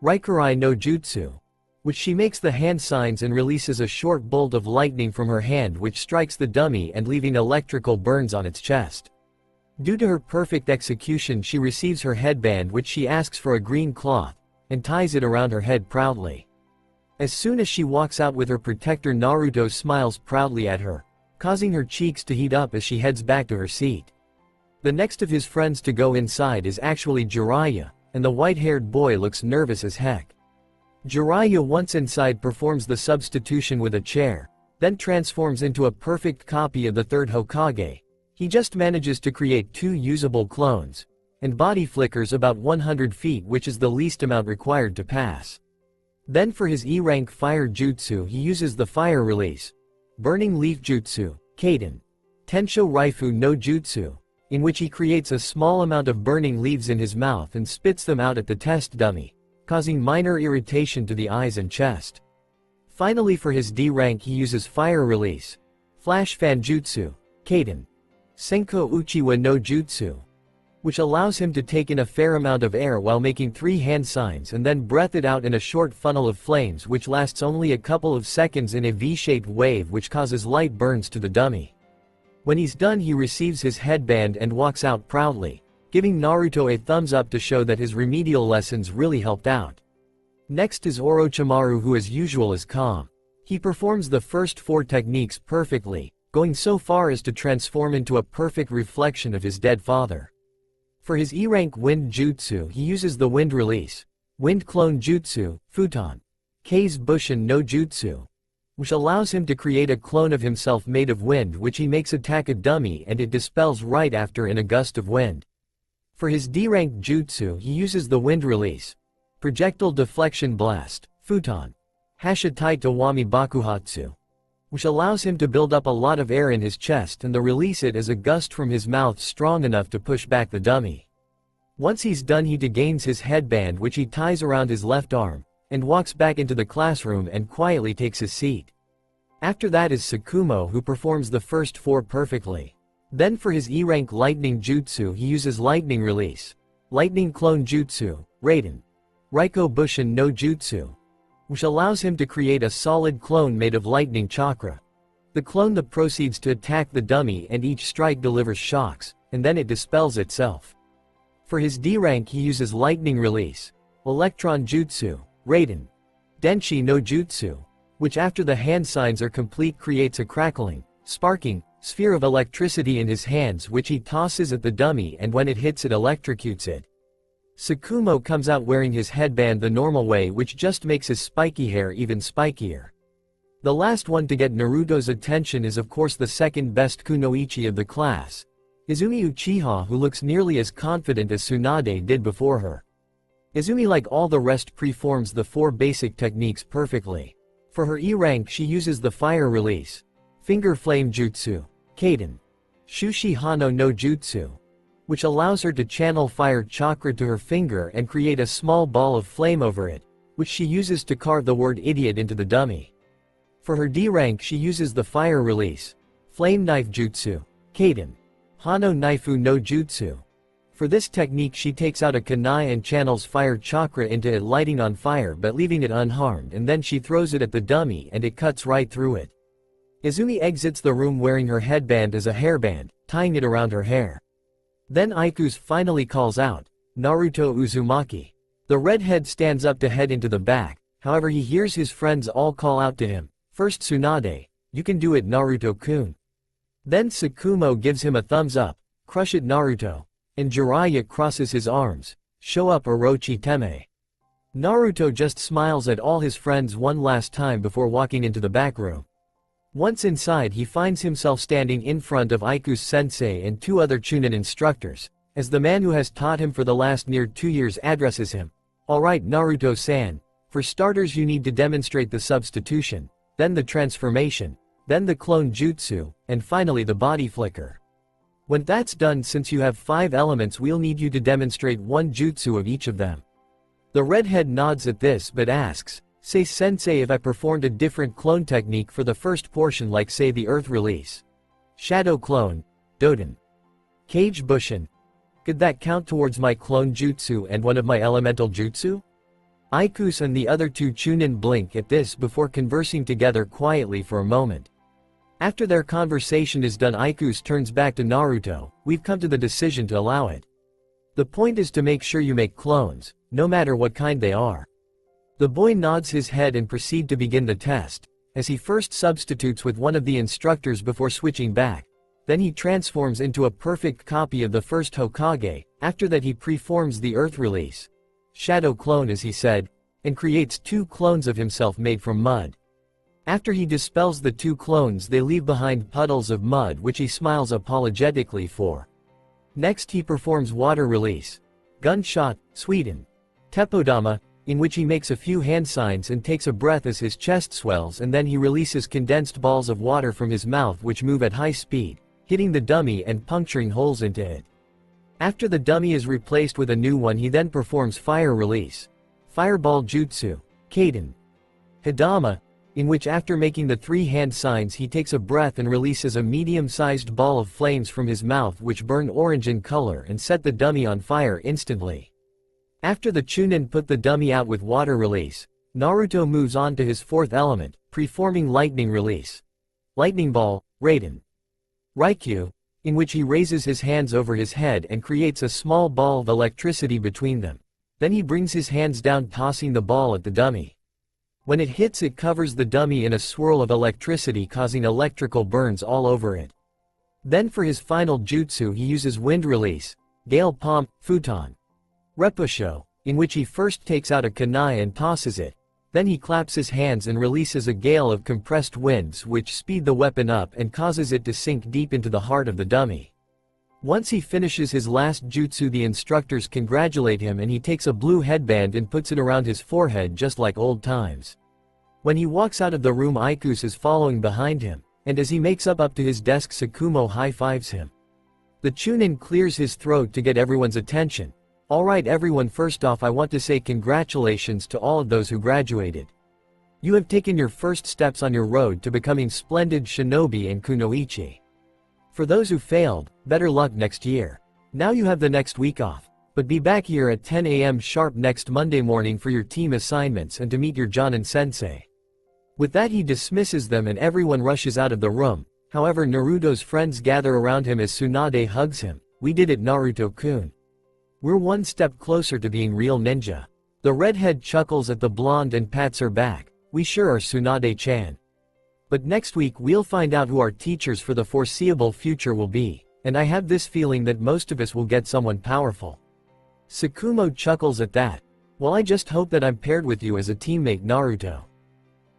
Raikurai no Jutsu, which she makes the hand signs and releases a short bolt of lightning from her hand which strikes the dummy and leaving electrical burns on its chest. Due to her perfect execution, she receives her headband, which she asks for a green cloth, and ties it around her head proudly. As soon as she walks out with her protector, Naruto smiles proudly at her, causing her cheeks to heat up as she heads back to her seat. The next of his friends to go inside is actually Jiraiya, and the white-haired boy looks nervous as heck. Jiraiya, once inside, performs the substitution with a chair, then transforms into a perfect copy of the third Hokage. He just manages to create 2 usable clones, and body flickers about 100 feet, which is the least amount required to pass. Then for his E-rank fire jutsu, he uses the fire release, burning leaf jutsu, Kaden, Tensho Raifu no Jutsu, in which he creates a small amount of burning leaves in his mouth and spits them out at the test dummy, causing minor irritation to the eyes and chest. Finally, for his D rank, he uses fire release, flash fan jutsu, Kaden, Senko Uchiwa no Jutsu, which allows him to take in a fair amount of air while making 3 hand signs and then breath it out in a short funnel of flames, which lasts only a couple of seconds in a V-shaped wave, which causes light burns to the dummy. When he's done, he receives his headband and walks out proudly, giving Naruto a thumbs up to show that his remedial lessons really helped out. Next is Orochimaru, who as usual is calm. He performs the first 4 techniques perfectly, going so far as to transform into a perfect reflection of his dead father. For his E-rank wind jutsu, he uses the wind release, wind clone jutsu, Futon, Kei's Bushin no Jutsu, which allows him to create a clone of himself made of wind, which he makes attack a dummy and it dispels right after in a gust of wind. For his D-rank jutsu, he uses the wind release, projectile deflection blast, Futon, Hashitai Tawami Bakuhatsu, which allows him to build up a lot of air in his chest and release it as a gust from his mouth strong enough to push back the dummy. Once he's done, he degains his headband, which he ties around his left arm, and walks back into the classroom and quietly takes his seat. After that is Sakumo, who performs the first 4 perfectly. Then for his E-rank lightning jutsu, he uses lightning release, lightning clone jutsu, Raiden, Raiko Bushin no Jutsu, which allows him to create a solid clone made of lightning chakra. The clone that proceeds to attack the dummy, and each strike delivers shocks, and then it dispels itself. For his D rank, he uses lightning release, electron jutsu, Raiden, Denshi no Jutsu, which after the hand signs are complete creates a crackling, sparking, sphere of electricity in his hands, which he tosses at the dummy, and when it hits it electrocutes it. Sakumo comes out wearing his headband the normal way, which just makes his spiky hair even spikier. The last one to get Naruto's attention is of course the second best kunoichi of the class, Izumi Uchiha, who looks nearly as confident as Tsunade did before her. Izumi, like all the rest, preforms the 4 basic techniques perfectly. For her E rank, she uses the fire release, finger flame jutsu, Kaden, Shushi Hano no Jutsu, which allows her to channel fire chakra to her finger and create a small ball of flame over it, which she uses to carve the word idiot into the dummy. For her D rank, she uses the fire release, flame knife jutsu, Kaden, Hano Naifu no Jutsu. For this technique, she takes out a kunai and channels fire chakra into it, lighting on fire but leaving it unharmed, and then she throws it at the dummy and it cuts right through it. Izumi exits the room wearing her headband as a hairband, tying it around her hair. Then Iku's finally calls out, Naruto Uzumaki. The redhead stands up to head into the back, however he hears his friends all call out to him, first Tsunade, you can do it Naruto-kun. Then Sakumo gives him a thumbs up, crush it Naruto, and Jiraiya crosses his arms, show up Orochi Teme. Naruto just smiles at all his friends one last time before walking into the back room. Once inside, he finds himself standing in front of Iku's sensei and 2 other Chunin instructors, as the man who has taught him for the last near 2 years addresses him. Alright Naruto-san, for starters you need to demonstrate the substitution, then the transformation, then the clone jutsu, and finally the body flicker. When that's done, since you have 5 elements, we'll need you to demonstrate 1 jutsu of each of them. The redhead nods at this but asks, say sensei, if I performed a different clone technique for the first portion, like say the earth release, shadow clone, Doden, Cage Bushin, could that count towards my clone jutsu and one of my elemental jutsu? Ikus and the other 2 Chunin blink at this before conversing together quietly for a moment. After their conversation is done, Aikus turns back to Naruto. We've come to the decision to allow it. The point is to make sure you make clones, no matter what kind they are. The boy nods his head and proceeds to begin the test, as he first substitutes with one of the instructors before switching back. Then he transforms into a perfect copy of the first Hokage. After that he preforms the Earth Release Shadow clone, as he said, and creates 2 clones of himself made from mud. After he dispels the 2 clones, they leave behind puddles of mud which he smiles apologetically for. Next he performs Water Release Gunshot, Sweden Teppodama, in which he makes a few hand signs and takes a breath as his chest swells, and then he releases condensed balls of water from his mouth which move at high speed, hitting the dummy and puncturing holes into it. After the dummy is replaced with a new one, he then performs Fire Release Fireball Jutsu Kaden Hidama, in which after making the 3 hand signs he takes a breath and releases a medium-sized ball of flames from his mouth which burn orange in color and set the dummy on fire instantly. After the Chunin put the dummy out with Water Release, Naruto moves on to his 4th element, preforming Lightning Release Lightning Ball, Raiden Raikyu, in which he raises his hands over his head and creates a small ball of electricity between them. Then he brings his hands down, tossing the ball at the dummy. When it hits, it covers the dummy in a swirl of electricity, causing electrical burns all over it. Then for his final jutsu he uses Wind Release Gale Palm, Futon Repusho, in which he first takes out a kunai and tosses it. Then he claps his hands and releases a gale of compressed winds which speed the weapon up and causes it to sink deep into the heart of the dummy. Once he finishes his last jutsu, the instructors congratulate him and he takes a blue headband and puts it around his forehead just like old times. When he walks out of the room, Aikus is following behind him, and as he makes up to his desk, Tsukumo high-fives him. The Chunin clears his throat to get everyone's attention. Alright everyone, first off I want to say congratulations to all of those who graduated. You have taken your first steps on your road to becoming splendid shinobi and kunoichi. For those who failed, better luck next year. Now you have the next week off, but be back here at 10 AM sharp next Monday morning for your team assignments and to meet your Yonnin sensei. With that he dismisses them and everyone rushes out of the room. However, Naruto's friends gather around him as Tsunade hugs him. We did it, Naruto-kun. We're one step closer to being real ninja. The redhead chuckles at the blonde and pats her back. We sure are, Tsunade-chan. But next week we'll find out who our teachers for the foreseeable future will be, and I have this feeling that most of us will get someone powerful. Tsukumo chuckles at that. Well, I just hope that I'm paired with you as a teammate, Naruto.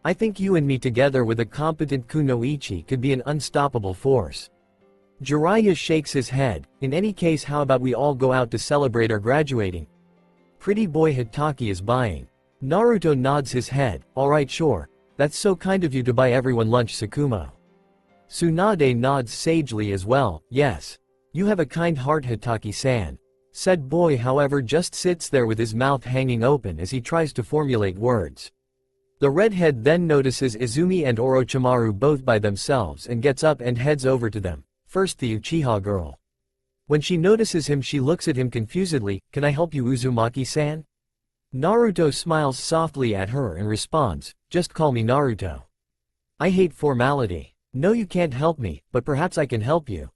I think you and me together with a competent kunoichi could be an unstoppable force. Jiraiya shakes his head. In any case, how about we all go out to celebrate our graduating? Pretty boy Hitaki is buying. Naruto nods his head. Alright, sure. That's so kind of you to buy everyone lunch, Tsukumo. Tsunade nods sagely as well. Yes. You have a kind heart, Hitaki-san. Said boy, however, just sits there with his mouth hanging open as he tries to formulate words. The redhead then notices Izumi and Orochimaru both by themselves and gets up and heads over to them. First the Uchiha girl. When she notices him, she looks at him confusedly. Can I help you, Uzumaki-san? Naruto smiles softly at her and responds, just call me Naruto. I hate formality. No, you can't help me, but perhaps I can help you.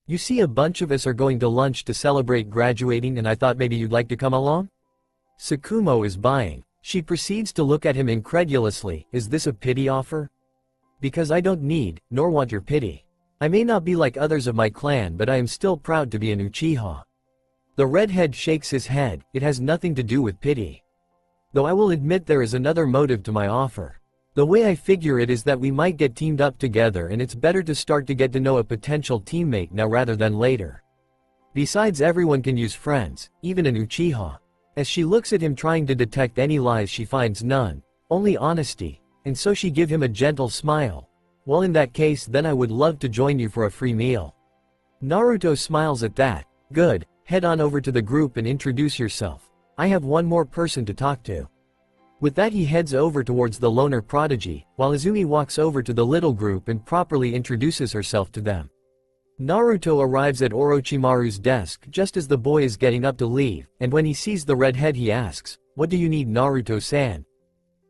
You see, a bunch of us are going to lunch to celebrate graduating and I thought maybe you'd like to come along? Tsukumo is buying. She proceeds to look at him incredulously. Is this a pity offer? Because I don't need, nor want your pity. I may not be like others of my clan, but I am still proud to be an Uchiha. The redhead shakes his head. It has nothing to do with pity. Though I will admit there is another motive to my offer. The way I figure it is that we might get teamed up together and it's better to start to get to know a potential teammate now rather than later. Besides, everyone can use friends, even an Uchiha. As she looks at him trying to detect any lies, she finds none, only honesty, and so she gives him a gentle smile. Well, in that case then I would love to join you for a free meal. Naruto smiles at that. Good, head on over to the group and introduce yourself. I have one more person to talk to. With that he heads over towards the loner prodigy, while Izumi walks over to the little group and properly introduces herself to them. Naruto arrives at Orochimaru's desk just as the boy is getting up to leave, and when he sees the redhead he asks, "What do you need, Naruto-san?"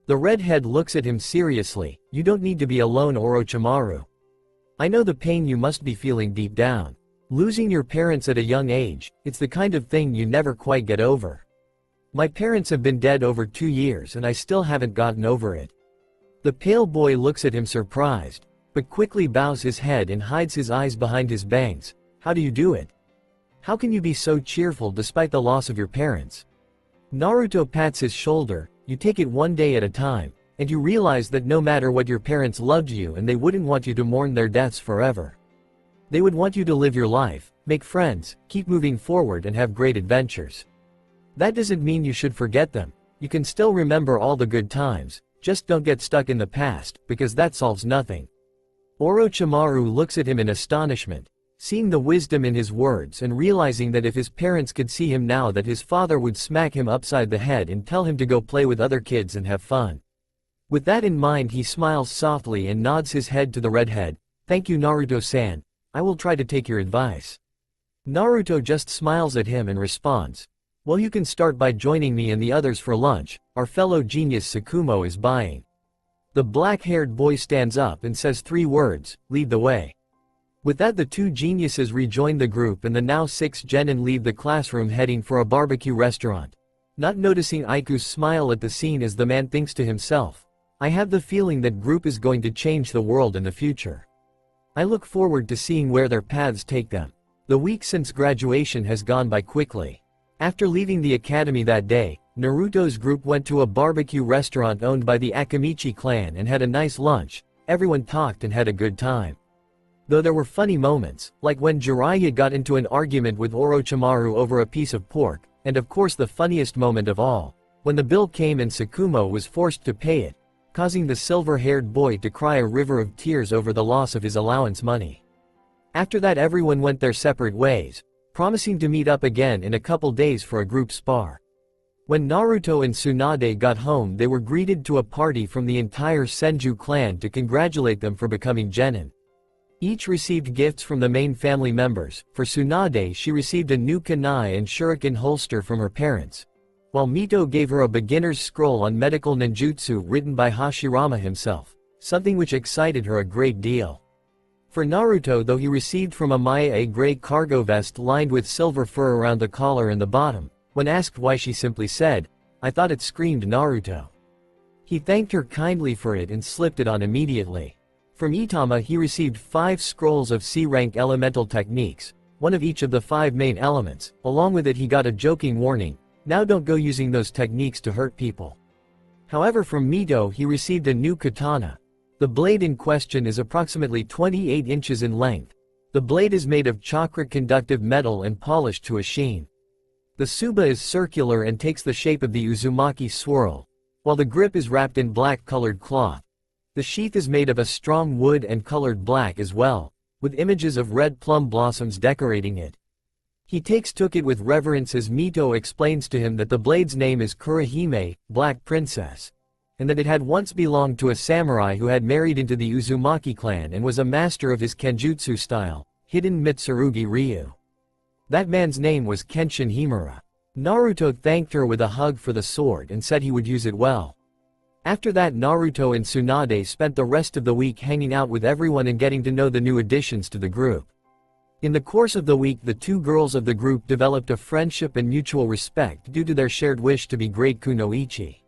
The redhead looks at him seriously. You don't need to be alone, Orochimaru. I know the pain you must be feeling deep down. Losing your parents at a young age, it's the kind of thing you never quite get over. My parents have been dead over 2 years and I still haven't gotten over it. The pale boy looks at him surprised, but quickly bows his head and hides his eyes behind his bangs. How do you do it? How can you be so cheerful despite the loss of your parents? Naruto pats his shoulder. You take it one day at a time, and you realize that no matter what, your parents loved you and they wouldn't want you to mourn their deaths forever. They would want you to live your life, make friends, keep moving forward and have great adventures. That doesn't mean you should forget them. You can still remember all the good times, just don't get stuck in the past, because that solves nothing. Orochimaru looks at him in astonishment, seeing the wisdom in his words and realizing that if his parents could see him now, that his father would smack him upside the head and tell him to go play with other kids and have fun. With that in mind, he smiles softly and nods his head to the redhead. Thank you, Naruto-san. I will try to take your advice. Naruto just smiles at him and responds, well, you can start by joining me and the others for lunch. Our fellow genius Sakumo is buying. The black-haired boy stands up and says 3 words, lead the way. With that, the 2 geniuses rejoin the group and the now 6 genin leave the classroom heading for a barbecue restaurant. Not noticing Iku's smile at the scene as the man thinks to himself, I have the feeling that group is going to change the world in the future. I look forward to seeing where their paths take them. The week since graduation has gone by quickly. After leaving the academy that day, Naruto's group went to a barbecue restaurant owned by the Akamichi clan and had a nice lunch. Everyone talked and had a good time. Though there were funny moments, like when Jiraiya got into an argument with Orochimaru over a piece of pork, and of course the funniest moment of all, when the bill came and Sakumo was forced to pay it, causing the silver-haired boy to cry a river of tears over the loss of his allowance money. After that, everyone went their separate ways, promising to meet up again in a couple days for a group spar. When Naruto and Tsunade got home, they were greeted to a party from the entire Senju clan to congratulate them for becoming genin. Each received gifts from the main family members. For Tsunade, she received a new kunai and shuriken holster from her parents, while Mito gave her a beginner's scroll on medical ninjutsu written by Hashirama himself, something which excited her a great deal. For Naruto, though, he received from Amaya a gray cargo vest lined with silver fur around the collar and the bottom. When asked why, she simply said, I thought it screamed Naruto. He thanked her kindly for it and slipped it on immediately. From Itama, he received 5 scrolls of C-rank elemental techniques, one of each of the 5 main elements. Along with it, he got a joking warning, now don't go using those techniques to hurt people. However, from Mito, he received a new katana. The blade in question is approximately 28 inches in length. The blade is made of chakra-conductive metal and polished to a sheen. The tsuba is circular and takes the shape of the Uzumaki swirl, while the grip is wrapped in black-colored cloth. The sheath is made of a strong wood and colored black as well, with images of red plum blossoms decorating it. He took it with reverence as Mito explains to him that the blade's name is Kurahime, Black Princess, and that it had once belonged to a samurai who had married into the Uzumaki clan and was a master of his kenjutsu style, Hidden Mitsurugi Ryu. That man's name was Kenshin Himura. Naruto thanked her with a hug for the sword and said he would use it well. After that, Naruto and Tsunade spent the rest of the week hanging out with everyone and getting to know the new additions to the group. In the course of the week, the 2 girls of the group developed a friendship and mutual respect due to their shared wish to be great kunoichi.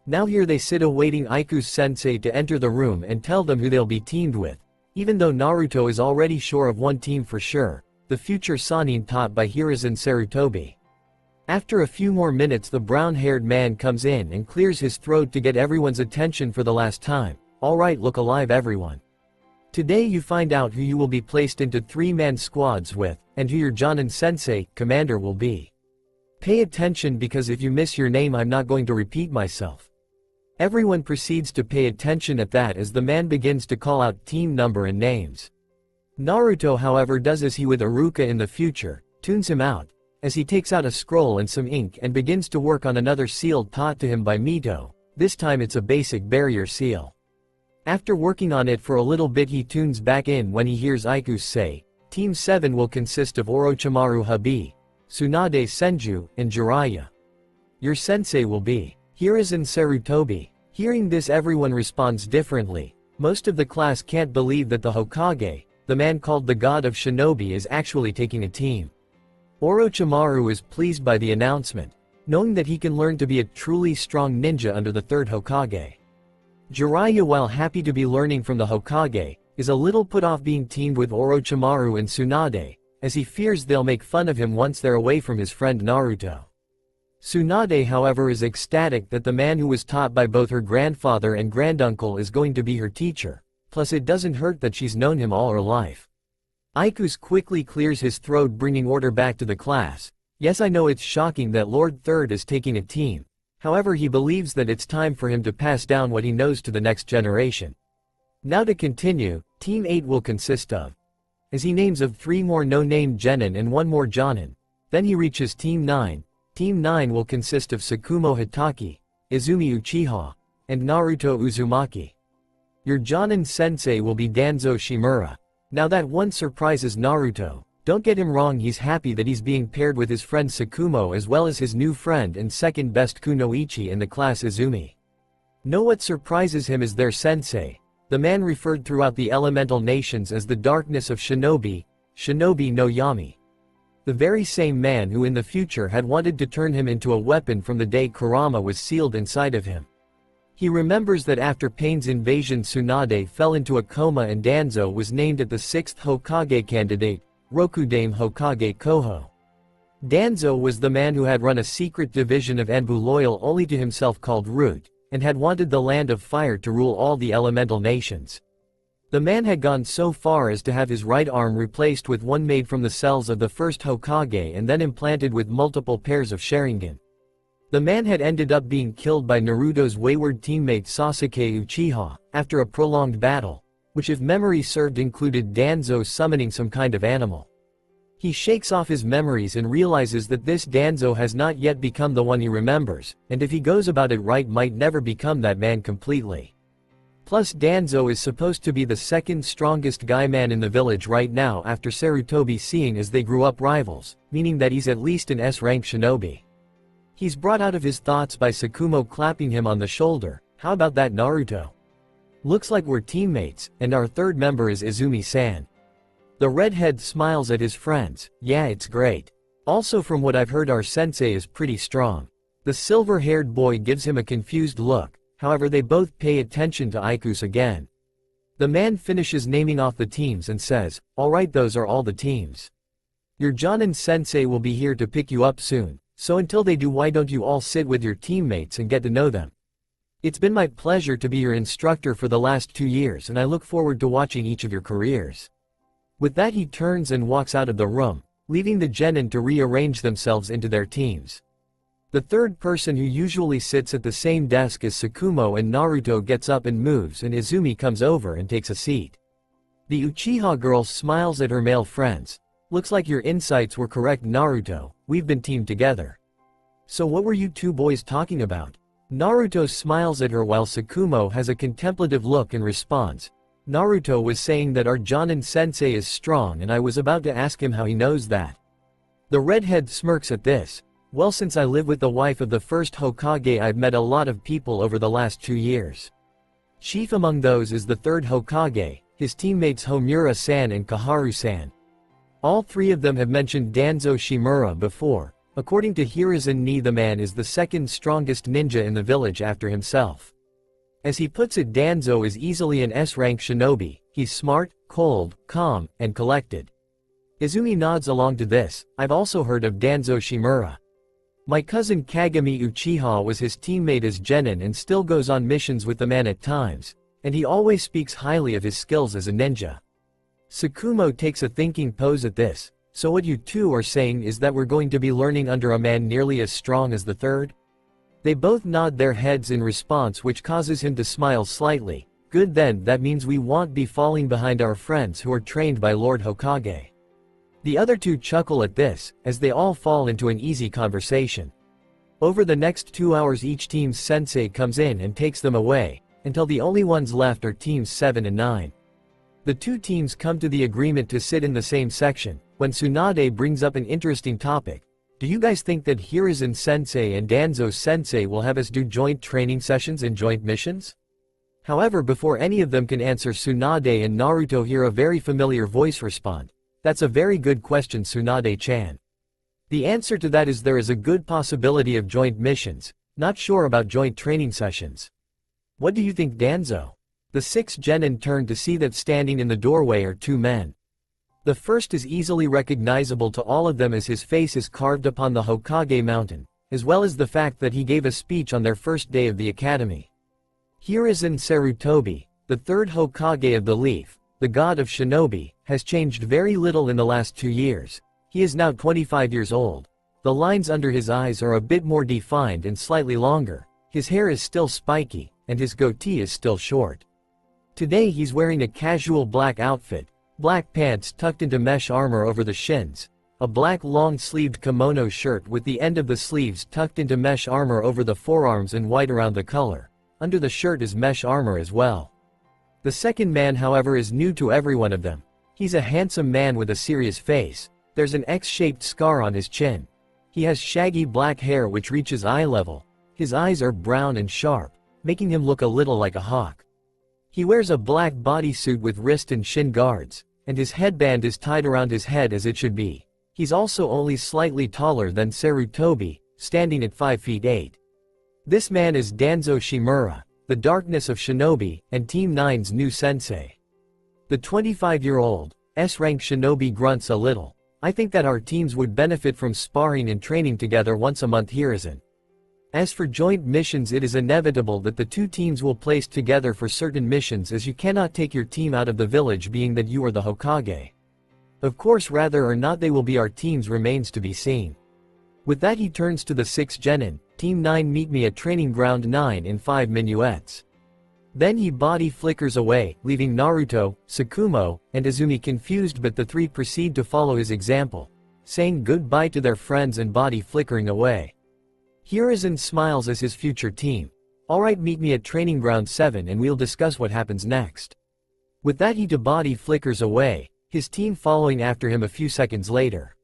Now here they sit awaiting Iku's sensei to enter the room and tell them who they'll be teamed with. Even though Naruto is already sure of one team for sure, the future Sannin taught by Hiruzen Sarutobi. After a few more minutes, the brown-haired man comes in and clears his throat to get everyone's attention for the last time. Alright, look alive everyone. Today you find out who you will be placed into 3-man squads with, and who your Jonin sensei, commander, will be. Pay attention, because if you miss your name, I'm not going to repeat myself. Everyone proceeds to pay attention at that as the man begins to call out team number and names. Naruto, however, does as he with Iruka in the future, tunes him out, as he takes out a scroll and some ink and begins to work on another seal taught to him by Mito. This time it's a basic barrier seal. After working on it for a little bit, he tunes back in when he hears Iku say, Team 7 will consist of Orochimaru Habi, Tsunade Senju, and Jiraiya. Your sensei will be Hiruzen Sarutobi. Hearing this, everyone responds differently. Most of the class can't believe that the Hokage, the man called the God of Shinobi, is actually taking a team. Orochimaru is pleased by the announcement, knowing that he can learn to be a truly strong ninja under the third Hokage. Jiraiya, while happy to be learning from the Hokage, is a little put off being teamed with Orochimaru and Tsunade, as he fears they'll make fun of him once they're away from his friend Naruto. Tsunade, however, is ecstatic that the man who was taught by both her grandfather and granduncle is going to be her teacher, plus it doesn't hurt that she's known him all her life. Aikus quickly clears his throat, bringing order back to the class. Yes, I know it's shocking that Lord Third is taking a team, however he believes that it's time for him to pass down what he knows to the next generation. Now to continue, Team 8 will consist of, as he names of 3 more no-name genin and 1 more jonin. Then he reaches Team 9. Team 9 will consist of Tsukumo Hitaki, Izumi Uchiha, and Naruto Uzumaki. Your jonin sensei will be Danzo Shimura. Now that one surprises Naruto. Don't get him wrong, he's happy that he's being paired with his friend Tsukumo as well as his new friend and second best kunoichi in the class, Izumi. Know what surprises him is their sensei, the man referred throughout the elemental nations as the darkness of Shinobi, Shinobi no Yami. The very same man who in the future had wanted to turn him into a weapon from the day Kurama was sealed inside of him. He remembers that after Pain's invasion Tsunade fell into a coma and Danzo was named at the 6th Hokage candidate, Rokudame Hokage Koho. Danzo was the man who had run a secret division of Anbu loyal only to himself called Root, and had wanted the Land of Fire to rule all the elemental nations. The man had gone so far as to have his right arm replaced with one made from the cells of the first Hokage and then implanted with multiple pairs of Sharingan. The man had ended up being killed by Naruto's wayward teammate Sasuke Uchiha, after a prolonged battle, which if memory served included Danzo summoning some kind of animal. He shakes off his memories and realizes that this Danzo has not yet become the one he remembers, and if he goes about it right might never become that man completely. Plus Danzo is supposed to be the second strongest guy man in the village right now after Sarutobi, seeing as they grew up rivals, meaning that he's at least an S-rank shinobi. He's brought out of his thoughts by Tsukumo clapping him on the shoulder. How about that, Naruto? Looks like we're teammates, and our third member is Izumi-san. The redhead smiles at his friends. Yeah, it's great. Also, from what I've heard, our sensei is pretty strong. The silver-haired boy gives him a confused look, however they both pay attention to Aikus again. The man finishes naming off the teams and says, alright, those are all the teams. Your Jonin sensei will be here to pick you up soon. So until they do, why don't you all sit with your teammates and get to know them? It's been my pleasure to be your instructor for the last 2 years, and I look forward to watching each of your careers. With that he turns and walks out of the room, leaving the genin to rearrange themselves into their teams. The third person, who usually sits at the same desk as Tsukumo and Naruto, gets up and moves, and Izumi comes over and takes a seat. The Uchiha girl smiles at her male friends. Looks like your insights were correct, Naruto. We've been teamed together. So what were you two boys talking about? Naruto smiles at her while Tsukumo has a contemplative look and responds. Naruto was saying that our Jonin sensei is strong, and I was about to ask him how he knows that. The redhead smirks at this. Well, since I live with the wife of the first Hokage, I've met a lot of people over the last 2 years. Chief among those is the third Hokage, his teammates Homura-san and Kaharu-san. All 3 of them have mentioned Danzo Shimura before. According to Hiruzen, the man is the second strongest ninja in the village after himself. As he puts it, Danzo is easily an S-rank shinobi. He's smart, cold, calm, and collected. Izumi nods along to this. I've also heard of Danzo Shimura. My cousin Kagami Uchiha was his teammate as genin and still goes on missions with the man at times, and he always speaks highly of his skills as a ninja. Tsukumo takes a thinking pose at this. So what you two are saying is that we're going to be learning under a man nearly as strong as the third? They both nod their heads in response, which causes him to smile slightly. Good, then that means we won't be falling behind our friends who are trained by Lord Hokage. The other two chuckle at this, as they all fall into an easy conversation. Over the next 2 hours each team's sensei comes in and takes them away, until the only ones left are teams 7 and 9. The 2 teams come to the agreement to sit in the same section, when Tsunade brings up an interesting topic. Do you guys think that Hiruzen sensei and Danzo sensei will have us do joint training sessions and joint missions? However, before any of them can answer, Tsunade and Naruto hear a very familiar voice respond. That's a very good question, Tsunade-chan. The answer to that is there is a good possibility of joint missions, not sure about joint training sessions. What do you think, Danzo? The 6 genin turn to see that standing in the doorway are 2 men. The first is easily recognizable to all of them as his face is carved upon the Hokage mountain, as well as the fact that he gave a speech on their first day of the academy. Hiruzen Sarutobi, the 3rd Hokage of the Leaf, the god of shinobi, has changed very little in the last 2 years. He is now 25 years old. The lines under his eyes are a bit more defined and slightly longer. His hair is still spiky, and his goatee is still short. Today he's wearing a casual black outfit, black pants tucked into mesh armor over the shins, a black long-sleeved kimono shirt with the end of the sleeves tucked into mesh armor over the forearms and white around the collar. Under the shirt is mesh armor as well. The second man, however, is new to every one of them. He's a handsome man with a serious face. There's an X-shaped scar on his chin. He has shaggy black hair which reaches eye level. His eyes are brown and sharp, making him look a little like a hawk. He wears a black bodysuit with wrist and shin guards, and his headband is tied around his head as it should be. He's also only slightly taller than Sarutobi, standing at 5 feet 8. This man is Danzo Shimura, the darkness of shinobi, and Team 9's new sensei. The 25-year-old, S-rank shinobi grunts a little. I think that our teams would benefit from sparring and training together once a month, Hiruzen. As for joint missions, it is inevitable that the 2 teams will place together for certain missions, as you cannot take your team out of the village being that you are the Hokage. Of course, whether or not they will be our teams remains to be seen. With that, he turns to the 6 genin. Team 9, meet me at Training Ground 9 in 5 minuets. Then he body flickers away, leaving Naruto, Tsukumo, and Izumi confused, but the 3 proceed to follow his example, saying goodbye to their friends and body flickering away. Hiruzen smiles as his future team. Alright, meet me at Training Ground 7 and we'll discuss what happens next. With that, he body flickers away, his team following after him a few seconds later.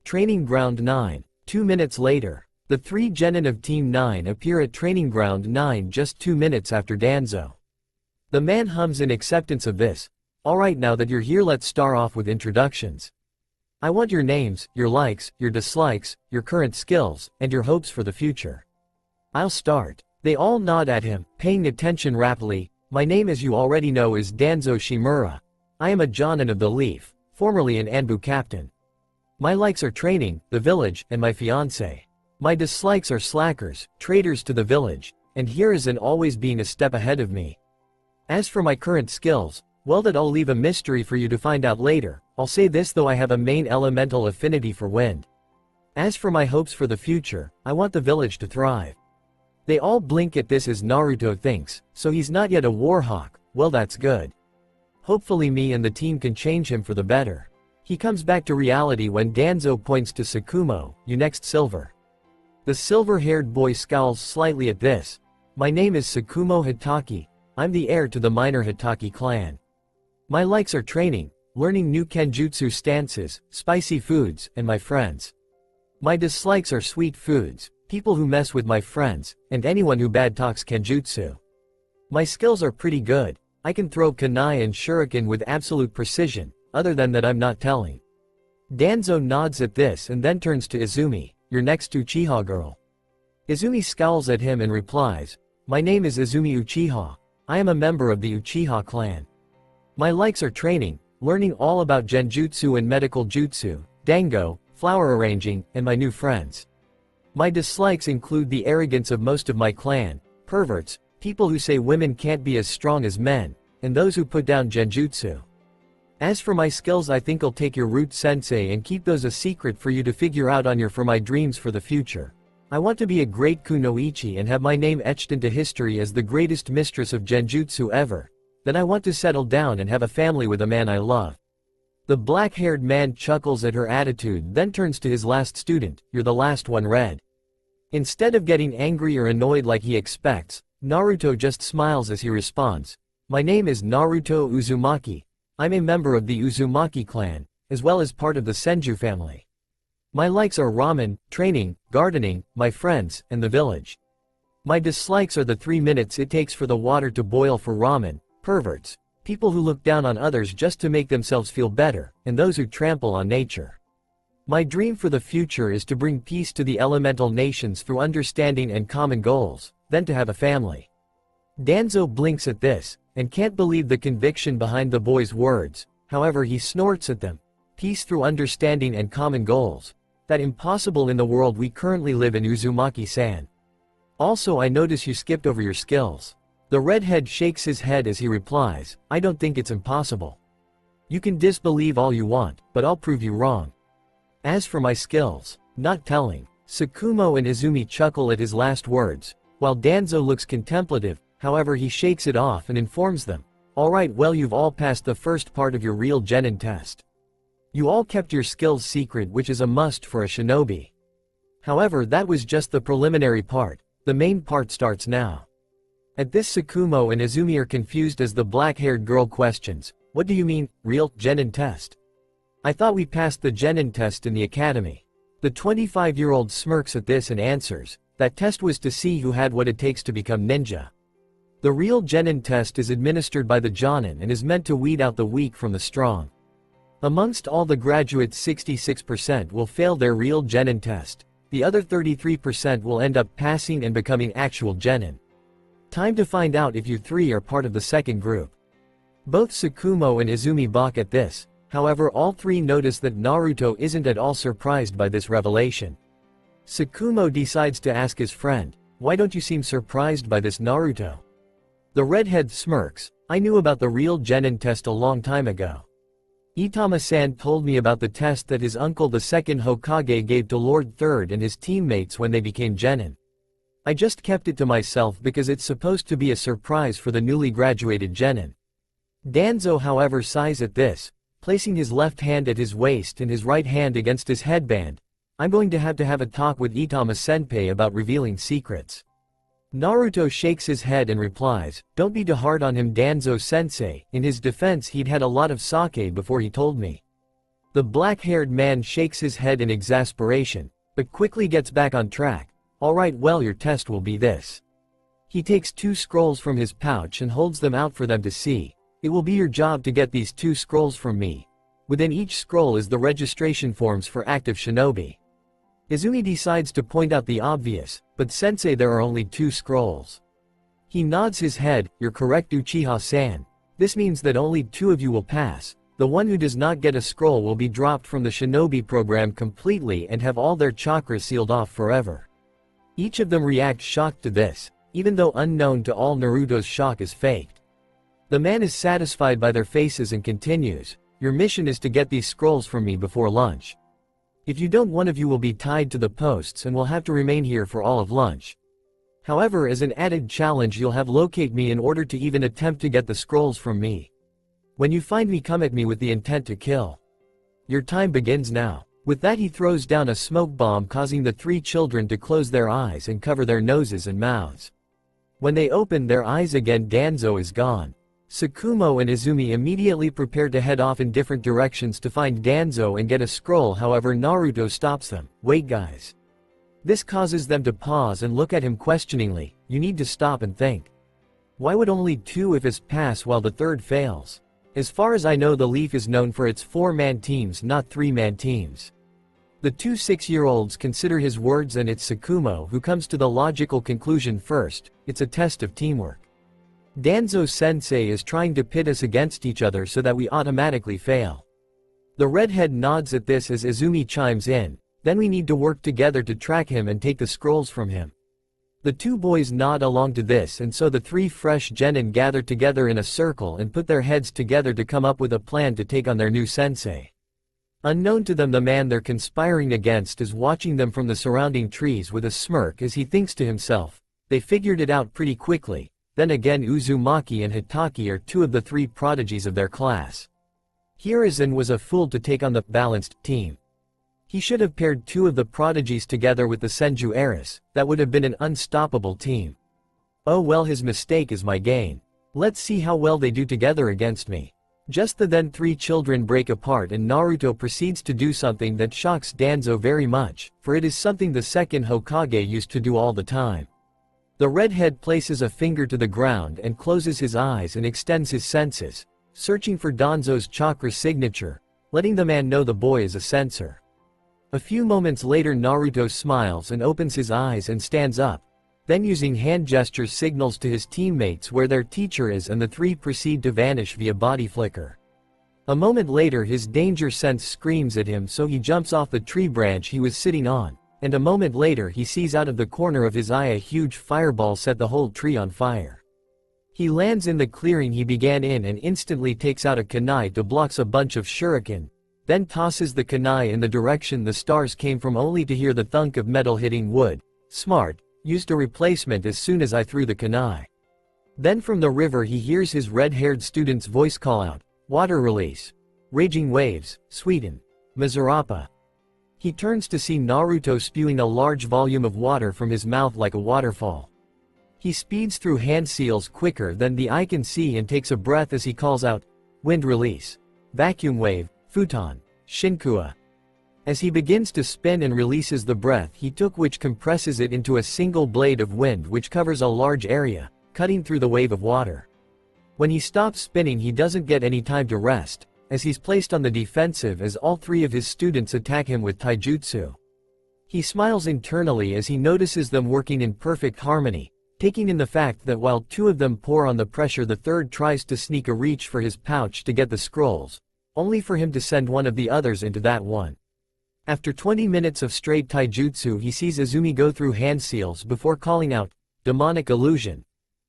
Training Ground 9. 2 minutes later. The 3 genin of Team 9 appear at Training Ground 9 just 2 minutes after Danzo. The man hums in acceptance of this. Alright, now that you're here, let's start off with introductions. I want your names, your likes, your dislikes, your current skills, and your hopes for the future. I'll start. They all nod at him, paying attention rapidly. My name, as you already know, is Danzo Shimura. I am a Jonin of the Leaf, formerly an Anbu captain. My likes are training, the village, and my fiancé. My dislikes are slackers, traitors to the village, and Hiruzen always being a step ahead of me. As for my current skills, well, that I'll leave a mystery for you to find out later. I'll say this though, I have a main elemental affinity for wind. As for my hopes for the future, I want the village to thrive. They all blink at this as Naruto thinks, so he's not yet a warhawk. Well, that's good. Hopefully me and the team can change him for the better. He comes back to reality when Danzo points to Tsukumo. You next, Silver. The silver-haired boy scowls slightly at this. My name is Tsukumo Hitaki. I'm the heir to the minor Hitaki clan. My likes are training, learning new kenjutsu stances, spicy foods, and my friends. My dislikes are sweet foods, people who mess with my friends, and anyone who bad talks kenjutsu. My skills are pretty good. I can throw kunai and shuriken with absolute precision. Other than that, I'm not telling. Danzo nods at this and then turns to Izumi. Your next, Uchiha girl. Izumi scowls at him and replies, my name is Izumi Uchiha. I am a member of the Uchiha clan. My likes are training, learning all about genjutsu and medical jutsu, dango, flower arranging, and my new friends. My dislikes include the arrogance of most of my clan, perverts, people who say women can't be as strong as men, and those who put down genjutsu. As for my skills, I think I'll take your root sensei and keep those a secret for you to figure out on your for my dreams for the future. I want to be a great kunoichi and have my name etched into history as the greatest mistress of genjutsu ever. Then I want to settle down and have a family with a man I love. The black-haired man chuckles at her attitude, then turns to his last student. You're the last one, Red. Instead of getting angry or annoyed like he expects, Naruto just smiles as he responds. My name is Naruto Uzumaki. I'm a member of the Uzumaki clan, as well as part of the Senju family. My likes are ramen, training, gardening, my friends, and the village. My dislikes are the 3 minutes it takes for the water to boil for ramen, perverts, people who look down on others just to make themselves feel better, and those who trample on nature. My dream for the future is to bring peace to the elemental nations through understanding and common goals, then to have a family. Danzo blinks at this, and can't believe the conviction behind the boy's words, however he snorts at them. Peace through understanding and common goals. That impossible in the world we currently live in, Uzumaki-san. Also, I notice you skipped over your skills. The redhead shakes his head as he replies, I don't think it's impossible. You can disbelieve all you want, but I'll prove you wrong. As for my skills, not telling. Tsukumo and Izumi chuckle at his last words, while Danzo looks contemplative, however he shakes it off and informs them, alright, well, you've all passed the first part of your real genin test. You all kept your skills secret, which is a must for a shinobi. However, that was just the preliminary part. The main part starts now. At this, Tsukumo and Izumi are confused as the black-haired girl questions, what do you mean, real genin test? I thought we passed the genin test in the academy. The 25-year-old smirks at this and answers, that test was to see who had what it takes to become ninja. The real genin test is administered by the Yonnin and is meant to weed out the weak from the strong. Amongst all the graduates, 66% will fail their real genin test. The other 33% will end up passing and becoming actual genin. Time to find out if you three are part of the second group. Both Tsukumo and Izumi balk at this, however all three notice that Naruto isn't at all surprised by this revelation. Tsukumo decides to ask his friend, why don't you seem surprised by this, Naruto? The redhead smirks, I knew about the real genin test a long time ago. Itama-san told me about the test that his uncle the second Hokage gave to Lord Third and his teammates when they became genin. I just kept it to myself because it's supposed to be a surprise for the newly graduated genin. Danzo however sighs at this, placing his left hand at his waist and his right hand against his headband. I'm going to have a talk with Itama-senpai about revealing secrets. Naruto shakes his head and replies, don't be too hard on him, Danzo-sensei. In his defense, he'd had a lot of sake before he told me. The black-haired man shakes his head in exasperation, but quickly gets back on track. Alright, well, your test will be this. He takes 2 scrolls from his pouch and holds them out for them to see. It will be your job to get these 2 scrolls from me. Within each scroll is the registration forms for active shinobi. Izumi decides to point out the obvious, but sensei, there are only 2 scrolls. He nods his head, you're correct, Uchiha-san. This means that only 2 of you will pass. The one who does not get a scroll will be dropped from the shinobi program completely and have all their chakras sealed off forever. Each of them react shocked to this, even though unknown to all Naruto's shock is faked. The man is satisfied by their faces and continues, your mission is to get these scrolls from me before lunch. If you don't, one of you will be tied to the posts and will have to remain here for all of lunch. However, as an added challenge, you'll have locate me in order to even attempt to get the scrolls from me. When you find me, come at me with the intent to kill. Your time begins now. With that, he throws down a smoke bomb, causing the 3 children to close their eyes and cover their noses and mouths. When they open their eyes again, Danzo is gone. Tsukumo and Izumi immediately prepare to head off in different directions to find Danzo and get a scroll, however Naruto stops them. Wait guys. This causes them to pause and look at him questioningly, you need to stop and think. Why would only 2 of us pass while the third fails? As far as I know, the Leaf is known for its 4-man teams, not 3-man teams. The 2 6-year-olds consider his words and it's Tsukumo who comes to the logical conclusion first, it's a test of teamwork. Danzo-sensei is trying to pit us against each other so that we automatically fail. The redhead nods at this as Izumi chimes in, then we need to work together to track him and take the scrolls from him. The 2 boys nod along to this, and so the 3 fresh genin gather together in a circle and put their heads together to come up with a plan to take on their new sensei. Unknown to them, the man they're conspiring against is watching them from the surrounding trees with a smirk as he thinks to himself, they figured it out pretty quickly. Then again, Uzumaki and Hitaki are 2 of the 3 prodigies of their class. Hiruzen was a fool to take on the balanced team. He should have paired 2 of the prodigies together with the Senju heiress, that would have been an unstoppable team. Oh well, his mistake is my gain. Let's see how well they do together against me. Just then 3 children break apart and Naruto proceeds to do something that shocks Danzo very much, for it is something the second Hokage used to do all the time. The redhead places a finger to the ground and closes his eyes and extends his senses, searching for Danzo's chakra signature, letting the man know the boy is a sensor. A few moments later Naruto smiles and opens his eyes and stands up, then using hand gestures signals to his teammates where their teacher is and the three proceed to vanish via body flicker. A moment later his danger sense screams at him, so he jumps off the tree branch he was sitting on, and a moment later he sees out of the corner of his eye a huge fireball set the whole tree on fire. He lands in the clearing he began in and instantly takes out a kunai to block a bunch of shuriken, then tosses the kunai in the direction the stars came from only to hear the thunk of metal hitting wood. Smart, used a replacement as soon as I threw the kunai. Then from the river he hears his red-haired student's voice call out, "Water release. Raging waves, Sweden. Miserapa." He turns to see Naruto spewing a large volume of water from his mouth like a waterfall. He speeds through hand seals quicker than the eye can see and takes a breath as he calls out, "Wind release. Vacuum wave, futon, shinkua." As he begins to spin and releases the breath he took, which compresses it into a single blade of wind which covers a large area, cutting through the wave of water. When he stops spinning he doesn't get any time to rest, as he's placed on the defensive as all three of his students attack him with taijutsu. He smiles internally as he notices them working in perfect harmony, taking in the fact that while two of them pour on the pressure the third tries to sneak a reach for his pouch to get the scrolls, only for him to send one of the others into that one. After 20 minutes of straight taijutsu he sees Izumi go through hand seals before calling out, "Demonic illusion.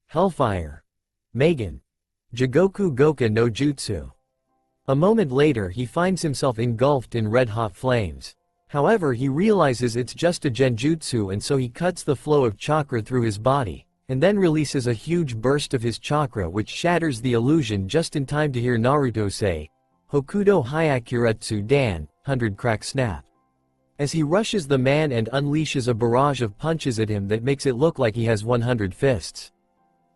Hellfire. Megan. Jigoku Goka no Jutsu." A moment later he finds himself engulfed in red-hot flames. However he realizes it's just a genjutsu and so he cuts the flow of chakra through his body, and then releases a huge burst of his chakra which shatters the illusion just in time to hear Naruto say, "Hokudo Hyakuretsu Dan, 100 crack snap." As he rushes the man and unleashes a barrage of punches at him that makes it look like he has 100 fists.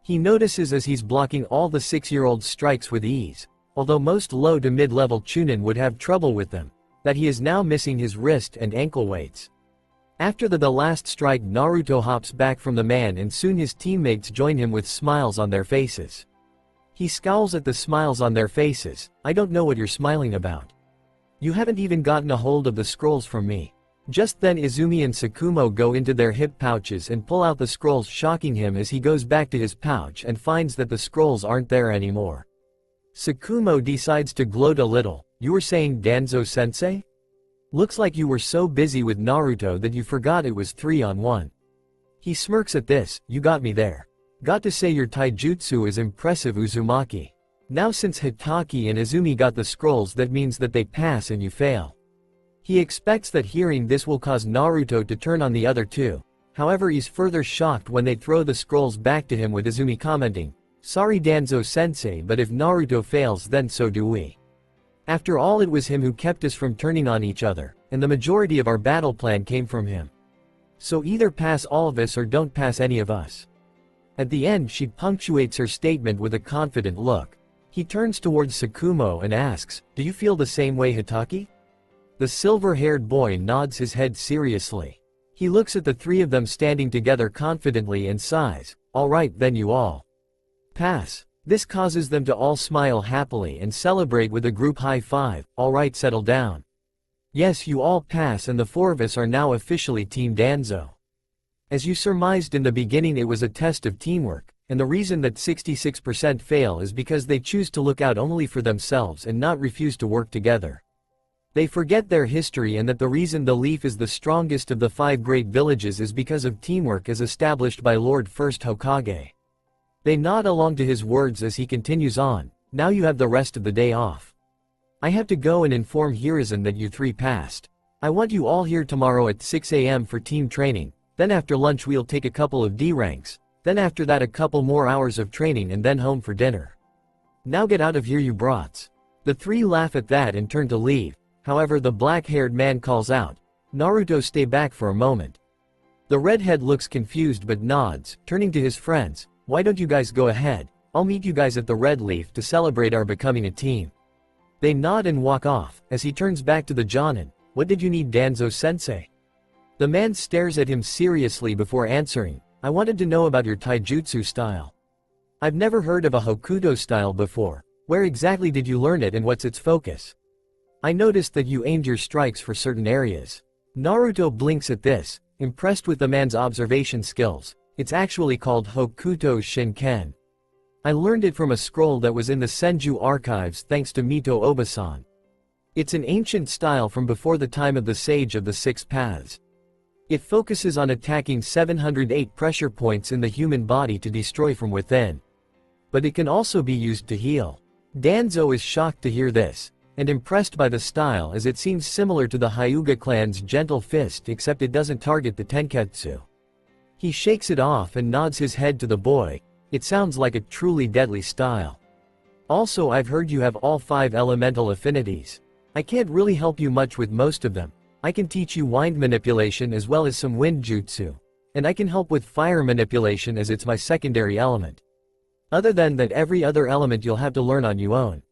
He notices as he's blocking all the 6-year-old strikes with ease, although most low to mid-level chunin would have trouble with them, that he is now missing his wrist and ankle weights. After the last strike Naruto hops back from the man and soon his teammates join him with smiles on their faces. He scowls at the smiles on their faces. "I don't know what you're smiling about. You haven't even gotten a hold of the scrolls from me." Just then Izumi and Sakumo go into their hip pouches and pull out the scrolls, shocking him as he goes back to his pouch and finds that the scrolls aren't there anymore. Sakumo decides to gloat a little. "You were saying Danzo-sensei? Looks like you were so busy with Naruto that you forgot it was 3-on-1. He smirks at this. "You got me there. Got to say your taijutsu is impressive, Uzumaki. Now since Hitaki and Izumi got the scrolls that means that they pass and you fail." He expects that hearing this will cause Naruto to turn on the other two, however he's further shocked when they throw the scrolls back to him with Izumi commenting, "Sorry Danzo-sensei, but if Naruto fails then so do we. After all it was him who kept us from turning on each other, and the majority of our battle plan came from him. So either pass all of us or don't pass any of us." At the end she punctuates her statement with a confident look. He turns towards Sakumo and asks, "Do you feel the same way, Hitaki?" The silver-haired boy nods his head seriously. He looks at the three of them standing together confidently and sighs, "All right then, you all pass." This causes them to all smile happily and celebrate with a group high five. "All right, settle down. Yes, you all pass and the four of us are now officially Team Danzo. As you surmised in the beginning it was a test of teamwork, and the reason that 66% fail is because they choose to look out only for themselves and not refuse to work together. They forget their history and that the reason the Leaf is the strongest of the 5 great villages is because of teamwork as established by Lord First Hokage." They nod along to his words as he continues on, "Now you have the rest of the day off. I have to go and inform Hiruzen that you 3 passed. I want you all here tomorrow at 6 AM for team training, then after lunch we'll take a couple of D ranks, then after that a couple more hours of training and then home for dinner. Now get out of here you brats." The 3 laugh at that and turn to leave. However the black-haired man calls out, "Naruto, stay back for a moment." The redhead looks confused but nods, turning to his friends, "Why don't you guys go ahead? I'll meet you guys at the Red Leaf to celebrate our becoming a team." They nod and walk off. As he turns back to the Jonin, "What did you need Danzo-sensei?" The man stares at him seriously before answering, I wanted to know about your taijutsu style. I've never heard of a Hokuto style before. Where exactly did you learn it and what's its focus? I noticed that you aimed your strikes for certain areas. Naruto blinks at this, impressed with the man's observation skills. It's actually called Hokuto Shinken. I learned it from a scroll that was in the Senju archives thanks to Mito Obasan. It's an ancient style from before the time of the Sage of the Six Paths. It focuses on attacking 708 pressure points in the human body to destroy from within. But it can also be used to heal. Danzo is shocked to hear this, and impressed by the style as it seems similar to the Hyuga clan's Gentle Fist except it doesn't target the Tenketsu. He shakes it off and nods his head to the boy. It sounds like a truly deadly style. Also, I've heard you have all 5 elemental affinities. I can't really help you much with most of them. I can teach you wind manipulation as well as some wind jutsu. And I can help with fire manipulation as it's my secondary element. Other than that, every other element you'll have to learn on your own.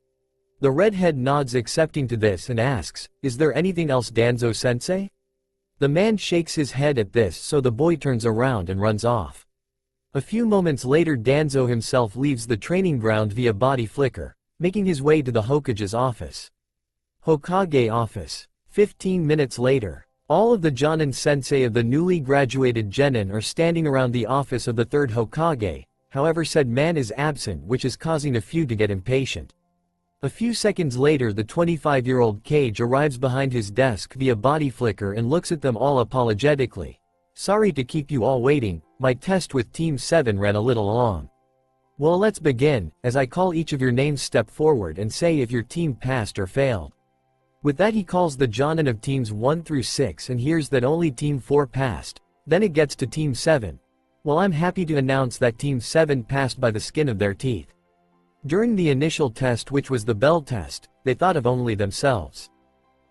The redhead nods accepting to this and asks, is there anything else, Danzo-sensei? The man shakes his head at this, so the boy turns around and runs off. A few moments later, Danzo himself leaves the training ground via body flicker, making his way to the Hokage's office. Hokage office. 15 minutes later. All of the Yonnin sensei of the newly graduated genin are standing around the office of the third Hokage, however said man is absent, which is causing a few to get impatient. A few seconds later, the 25-year-old Kage arrives behind his desk via body flicker and looks at them all apologetically. Sorry to keep you all waiting, my test with Team 7 ran a little long. Well, let's begin. As I call each of your names, step forward and say if your team passed or failed. With that, he calls the Jonin of teams 1 through 6 and hears that only Team 4 passed. Then it gets to Team 7. Well, I'm happy to announce that Team 7 passed by the skin of their teeth. During the initial test, which was the bell test, they thought of only themselves.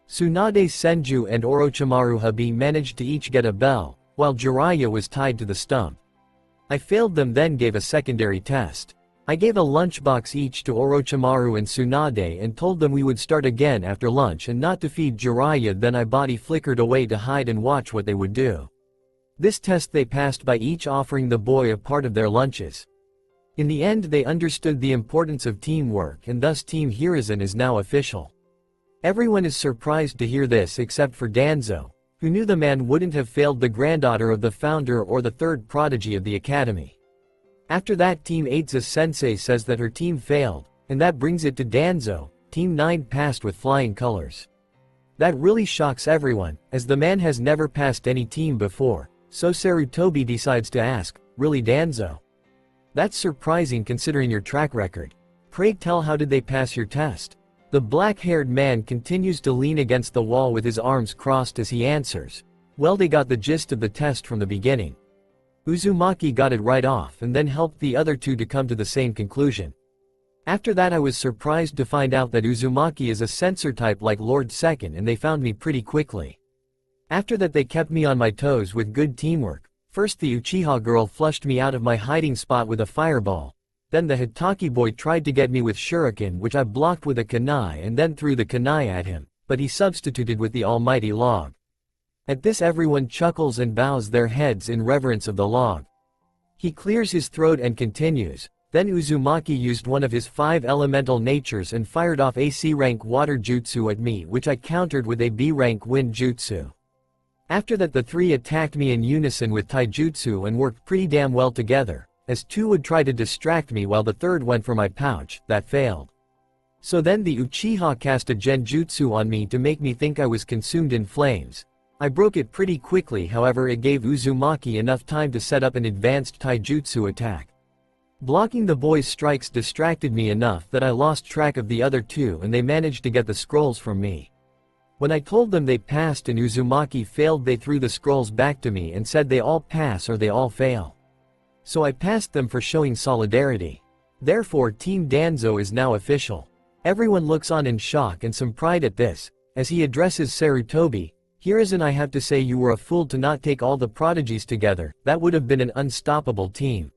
Tsunade Senju and Orochimaru Habi managed to each get a bell, while Jiraiya was tied to the stump. I failed them, then gave a secondary test. I gave a lunchbox each to Orochimaru and Tsunade and told them we would start again after lunch and not to feed Jiraiya. Then I body flickered away to hide and watch what they would do. This test they passed by each offering the boy a part of their lunches. In the end, they understood the importance of teamwork, and thus Team Hiruzen is now official. Everyone is surprised to hear this except for Danzo, who knew the man wouldn't have failed the granddaughter of the founder or the third prodigy of the academy. After that, Team 8's sensei says that her team failed, and that brings it to Danzo. Team 9 passed with flying colors. That really shocks everyone, as the man has never passed any team before, so Sarutobi decides to ask, really, Danzo? That's surprising considering your track record. Pray tell, how did they pass your test? The black-haired man continues to lean against the wall with his arms crossed as he answers, well, they got the gist of the test from the beginning. Uzumaki got it right off and then helped the other two to come to the same conclusion. After that, I was surprised to find out that Uzumaki is a sensor type like Lord Second, and they found me pretty quickly. After that, they kept me on my toes with good teamwork. First, the Uchiha girl flushed me out of my hiding spot with a fireball. Then the Hitaki boy tried to get me with shuriken, which I blocked with a kunai and then threw the kunai at him, but he substituted with the almighty log. At this, everyone chuckles and bows their heads in reverence of the log. He clears his throat and continues. Then Uzumaki used one of his 5 elemental natures and fired off a C-rank water jutsu at me, which I countered with a B-rank wind jutsu. After that, the 3 attacked me in unison with taijutsu and worked pretty damn well together, as 2 would try to distract me while the 3rd went for my pouch. That failed. So then the Uchiha cast a genjutsu on me to make me think I was consumed in flames. I broke it pretty quickly, however it gave Uzumaki enough time to set up an advanced taijutsu attack. Blocking the boys' strikes distracted me enough that I lost track of the other 2 and they managed to get the scrolls from me. When I told them they passed and Uzumaki failed, they threw the scrolls back to me and said they all pass or they all fail. So I passed them for showing solidarity. Therefore, Team Danzo is now official. Everyone looks on in shock and some pride at this. As he addresses Sarutobi, Hiruzen, I have to say you were a fool to not take all the prodigies together. That would have been an unstoppable team.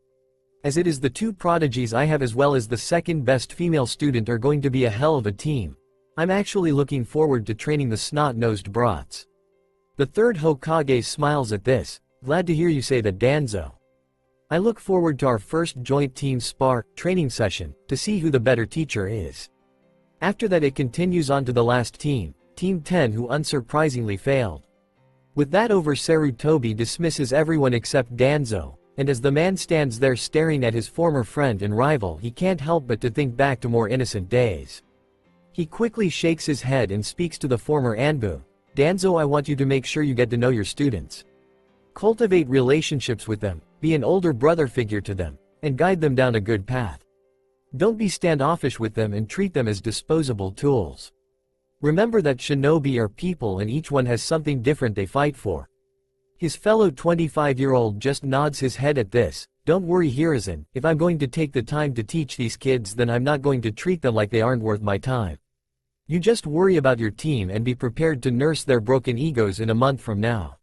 As it is, the 2 prodigies I have as well as the second best female student are going to be a hell of a team. I'm actually looking forward to training the snot-nosed brats. The 3rd Hokage smiles at this. Glad to hear you say that, Danzo. I look forward to our first joint team spar training session to see who the better teacher is. After that it continues on to the last team, Team 10, who unsurprisingly failed. With that over, Sarutobi dismisses everyone except Danzo, and as the man stands there staring at his former friend and rival, he can't help but to think back to more innocent days. He quickly shakes his head and speaks to the former Anbu. Danzo, I want you to make sure you get to know your students. Cultivate relationships with them, be an older brother figure to them, and guide them down a good path. Don't be standoffish with them and treat them as disposable tools. Remember that shinobi are people and each one has something different they fight for. His fellow 25-year-old just nods his head at this. Don't worry, Hiruzen, if I'm going to take the time to teach these kids, then I'm not going to treat them like they aren't worth my time. You just worry about your team and be prepared to nurse their broken egos in a month from now.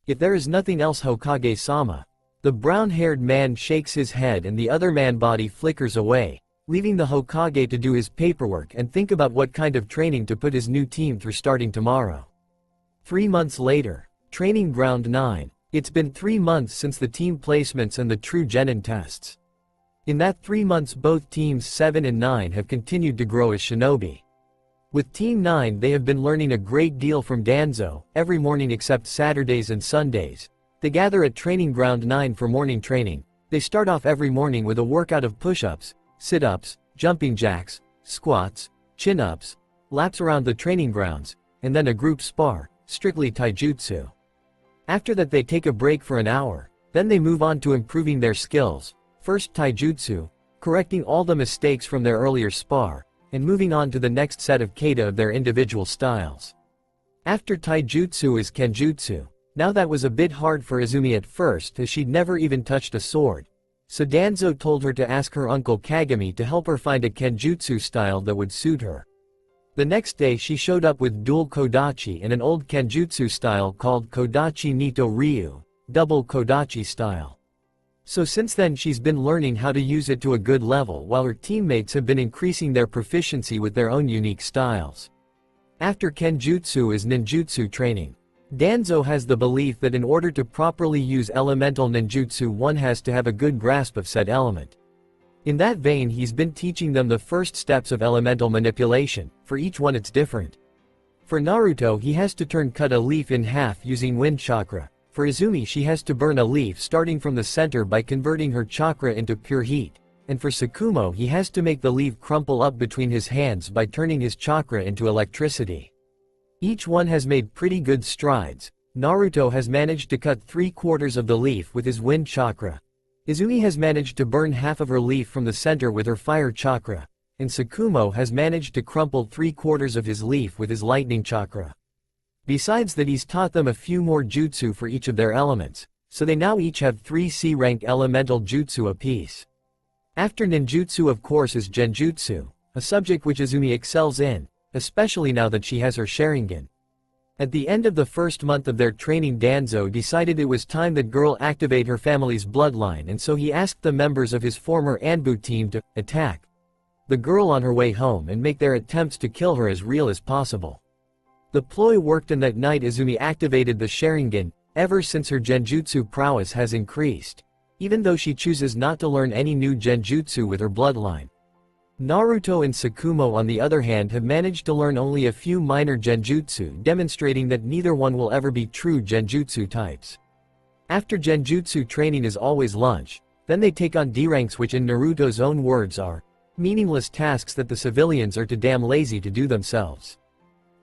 If there is nothing else, Hokage-sama. The brown-haired man shakes his head and the other man body flickers away, leaving the Hokage to do his paperwork and think about what kind of training to put his new team through starting tomorrow. 3 months later. Training Ground 9. It's been 3 months since the team placements and the true Genin tests. In that 3 months both teams 7 and 9 have continued to grow as shinobi. With Team 9 they have been learning a great deal from Danzo. Every morning except Saturdays and Sundays, they gather at Training Ground 9 for morning training. They start off every morning with a workout of push-ups, sit-ups, jumping jacks, squats, chin-ups, laps around the training grounds, and then a group spar, strictly taijutsu. After that they take a break for an hour, then they move on to improving their skills, first taijutsu, correcting all the mistakes from their earlier spar, and moving on to the next set of kata of their individual styles. After taijutsu is kenjutsu. Now that was a bit hard for Izumi at first, as she'd never even touched a sword. So Danzo told her to ask her uncle Kagami to help her find a kenjutsu style that would suit her. The next day she showed up with dual kodachi and an old kenjutsu style called kodachi nito ryu, double kodachi style. So since then she's been learning how to use it to a good level, while her teammates have been increasing their proficiency with their own unique styles. After kenjutsu is ninjutsu training. Danzo has the belief that in order to properly use elemental ninjutsu one has to have a good grasp of said element. In that vein he's been teaching them the first steps of elemental manipulation. For each one it's different. For Naruto he has to cut a leaf in half using wind chakra. For Izumi she has to burn a leaf starting from the center by converting her chakra into pure heat. And for Tsukumo he has to make the leaf crumple up between his hands by turning his chakra into electricity. Each one has made pretty good strides. Naruto has managed to cut 3/4 of the leaf with his wind chakra. Izumi has managed to burn half of her leaf from the center with her fire chakra. And Tsukumo has managed to crumple 3/4 of his leaf with his lightning chakra. Besides that he's taught them a few more jutsu for each of their elements, so they now each have 3 C-rank elemental jutsu apiece. After ninjutsu of course is genjutsu, a subject which Izumi excels in, especially now that she has her Sharingan. At the end of the first month of their training Danzo decided it was time that girl activate her family's bloodline, and so he asked the members of his former Anbu team to attack the girl on her way home and make their attempts to kill her as real as possible. The ploy worked, and that night Izumi activated the Sharingan. Ever since her genjutsu prowess has increased, even though she chooses not to learn any new genjutsu with her bloodline. Naruto and Tsukumo on the other hand have managed to learn only a few minor genjutsu, demonstrating that neither one will ever be true genjutsu types. After genjutsu training is always lunch, then they take on D-ranks, which in Naruto's own words are meaningless tasks that the civilians are too damn lazy to do themselves.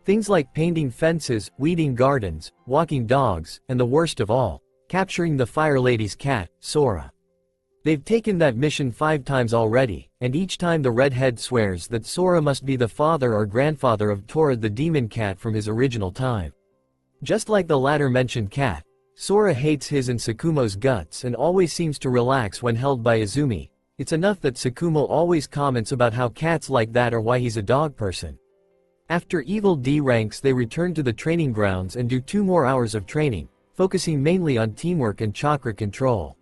Things like painting fences, weeding gardens, walking dogs, and the worst of all, capturing the Fire Lady's cat, Sora. They've taken that mission 5 times already, and each time the redhead swears that Sora must be the father or grandfather of Tora the demon cat from his original time. Just like the latter mentioned cat, Sora hates his and Tsukumo's guts and always seems to relax when held by Izumi. It's enough that Tsukumo always comments about how cats like that are why he's a dog person. After Evil D ranks they return to the training grounds and do 2 more hours of training, focusing mainly on teamwork and chakra control.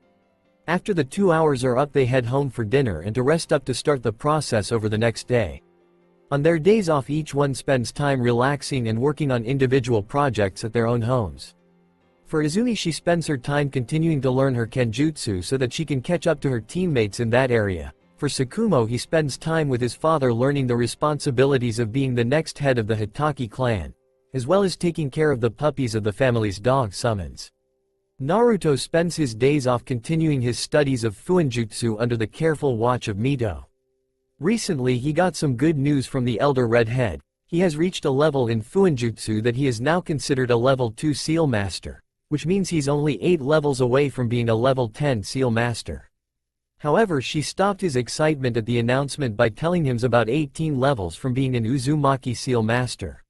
After the 2 hours are up they head home for dinner and to rest up to start the process over the next day. On their days off each one spends time relaxing and working on individual projects at their own homes. For Izumi, she spends her time continuing to learn her kenjutsu so that she can catch up to her teammates in that area. For Tsukumo, he spends time with his father learning the responsibilities of being the next head of the Hitaki clan, as well as taking care of the puppies of the family's dog summons. Naruto spends his days off continuing his studies of Fuinjutsu under the careful watch of Mito. Recently he got some good news from the elder redhead. He has reached a level in Fuinjutsu that he is now considered a level 2 seal master, which means he's only 8 levels away from being a level 10 seal master. However, she stopped his excitement at the announcement by telling him he's about 18 levels from being an Uzumaki seal master,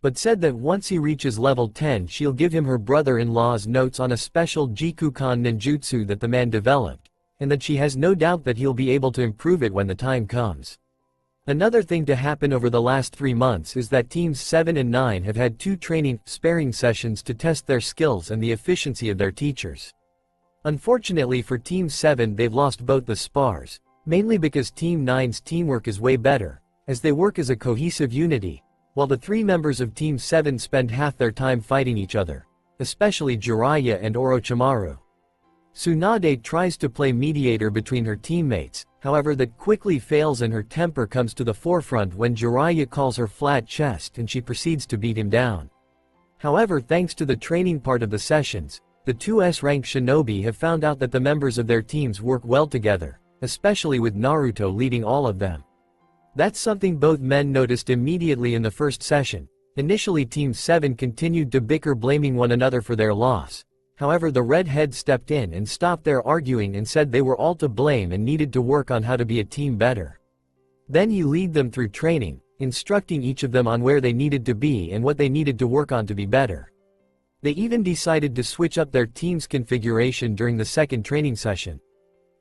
but said that once he reaches level 10 she'll give him her brother-in-law's notes on a special Jikukan ninjutsu that the man developed, and that she has no doubt that he'll be able to improve it when the time comes. Another thing to happen over the last 3 months is that teams 7 and 9 have had 2 sparring sessions to test their skills and the efficiency of their teachers. Unfortunately for Team 7, they've lost both the spars, mainly because Team 9's teamwork is way better, as they work as a cohesive unity, while the 3 members of Team 7 spend half their time fighting each other, especially Jiraiya and Orochimaru. Tsunade tries to play mediator between her teammates, however that quickly fails and her temper comes to the forefront when Jiraiya calls her flat chest and she proceeds to beat him down. However, thanks to the training part of the sessions, the 2 S-rank shinobi have found out that the members of their teams work well together, especially with Naruto leading all of them. That's something both men noticed immediately in the first session. Initially Team 7 continued to bicker, blaming one another for their loss. However, the redhead stepped in and stopped their arguing and said they were all to blame and needed to work on how to be a team better. Then he led them through training, instructing each of them on where they needed to be and what they needed to work on to be better. They even decided to switch up their team's configuration during the second training session.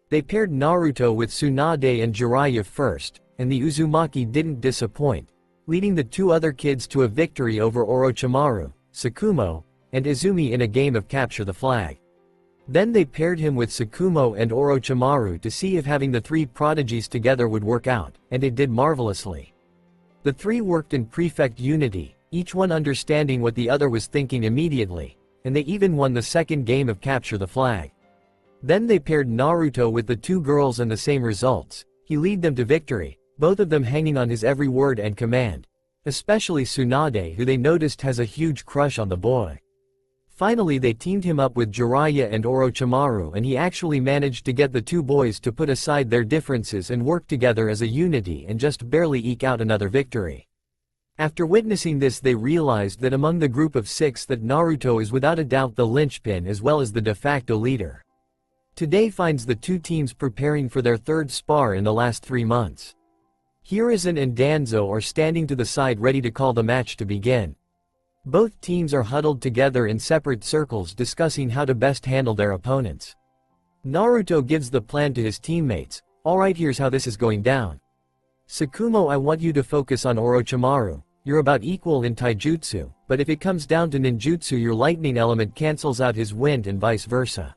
They paired Naruto with Tsunade and Jiraiya first, and the Uzumaki didn't disappoint, leading the 2 other kids to a victory over Orochimaru, Tsukumo, and Izumi in a game of capture the flag. Then they paired him with Tsukumo and Orochimaru to see if having the 3 prodigies together would work out, and it did marvelously. The 3 worked in perfect unity, each one understanding what the other was thinking immediately, and they even won the second game of capture the flag. Then they paired Naruto with the 2 girls and the same results. He led them to victory, both of them hanging on his every word and command, especially Tsunade, who they noticed has a huge crush on the boy. Finally they teamed him up with Jiraiya and Orochimaru, and he actually managed to get the 2 boys to put aside their differences and work together as a unity and just barely eke out another victory. After witnessing this, they realized that among the group of 6 that Naruto is without a doubt the linchpin as well as the de facto leader. Today finds the 2 teams preparing for their 3rd spar in the last 3 months. Hiruzen and Danzo are standing to the side ready to call the match to begin. Both teams are huddled together in separate circles discussing how to best handle their opponents. Naruto gives the plan to his teammates. Alright, here's how this is going down. Tsukumo, I want you to focus on Orochimaru. You're about equal in taijutsu, but if it comes down to ninjutsu your lightning element cancels out his wind and vice versa.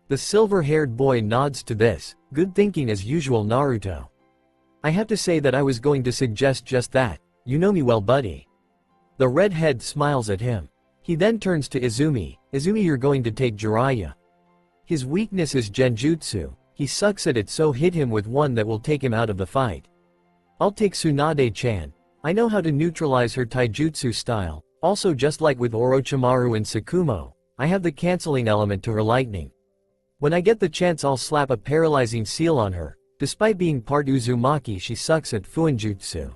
The silver-haired boy nods to this. Good thinking as usual, Naruto. I have to say that I was going to suggest just that. You know me well, buddy. The redhead smiles at him. He then turns to Izumi. Izumi, you're going to take Jiraiya. His weakness is genjutsu. He sucks at it, so hit him with one that will take him out of the fight. I'll take Tsunade-chan. I know how to neutralize her taijutsu style. Also, just like with Orochimaru and Tsukumo, I have the canceling element to her lightning. When I get the chance I'll slap a paralyzing seal on her. Despite being part Uzumaki, she sucks at Fuinjutsu.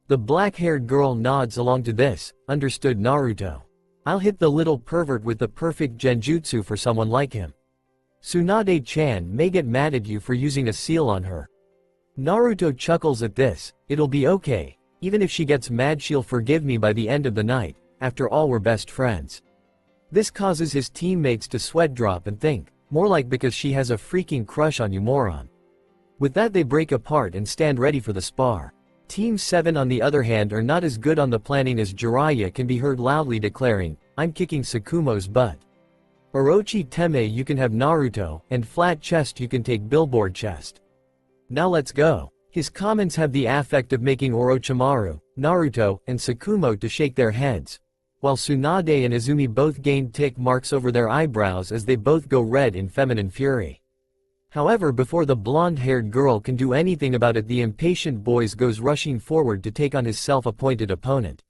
The black-haired girl nods along to this. Understood, Naruto. I'll hit the little pervert with the perfect genjutsu for someone like him. Tsunade-chan may get mad at you for using a seal on her. Naruto chuckles at this. It'll be okay. Even if she gets mad she'll forgive me by the end of the night. After all, we're best friends. This causes his teammates to sweat drop and think, more like because she has a freaking crush on you, moron. With that they break apart and stand ready for the spar. Team 7 on the other hand are not as good on the planning as Jiraiya can be heard loudly declaring, I'm kicking Tsukumo's butt. Orochi Teme, you can have Naruto, and Flat Chest, you can take Billboard Chest. Now let's go. His comments have the affect of making Orochimaru, Naruto, and Tsukumo to shake their heads. while Tsunade and Izumi both gain tick marks over their eyebrows as they both go red in feminine fury. However, before the blonde-haired girl can do anything about it, the impatient boy goes rushing forward to take on his self-appointed opponent.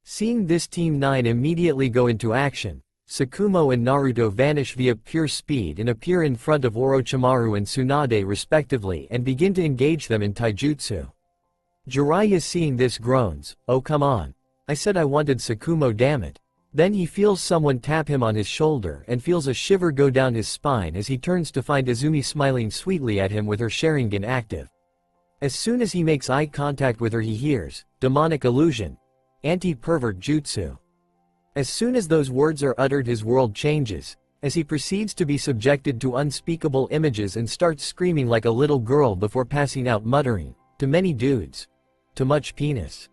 Seeing this, Team 9 immediately go into action. Tsukumo and Naruto vanish via pure speed and appear in front of Orochimaru and Tsunade respectively and begin to engage them in taijutsu. Jiraiya, seeing this, groans, "Oh come on. I said I wanted Tsukumo, damn it." Then he feels someone tap him on his shoulder and feels a shiver go down his spine as he turns to find Izumi smiling sweetly at him with her Sharingan active. As soon as he makes eye contact with her, he hears, "Demonic illusion. Anti-pervert jutsu." As soon as those words are uttered, his world changes, as he proceeds to be subjected to unspeakable images and starts screaming like a little girl before passing out, muttering, "Too many dudes. Too much penis."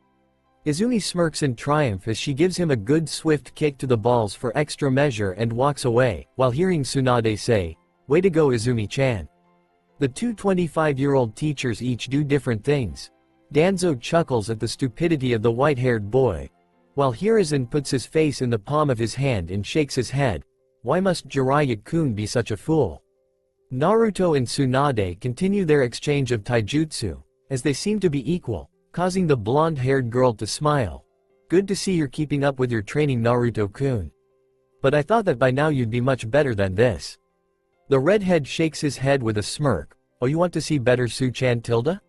Izumi smirks in triumph as she gives him a good swift kick to the balls for extra measure and walks away, while hearing Tsunade say, "Way to go, Izumi-chan." The two 25-year-old teachers each do different things. Danzo chuckles at the stupidity of the white-haired boy, while Hiruzen puts his face in the palm of his hand and shakes his head. Why must Jiraiya-kun be such a fool? Naruto and Tsunade continue their exchange of taijutsu, as they seem to be equal, causing the blonde-haired girl to smile. "Good to see you're keeping up with your training, Naruto-kun. But I thought that by now you'd be much better than this." The redhead shakes his head with a smirk. "Oh, you want to see better, Su-chan tilde?"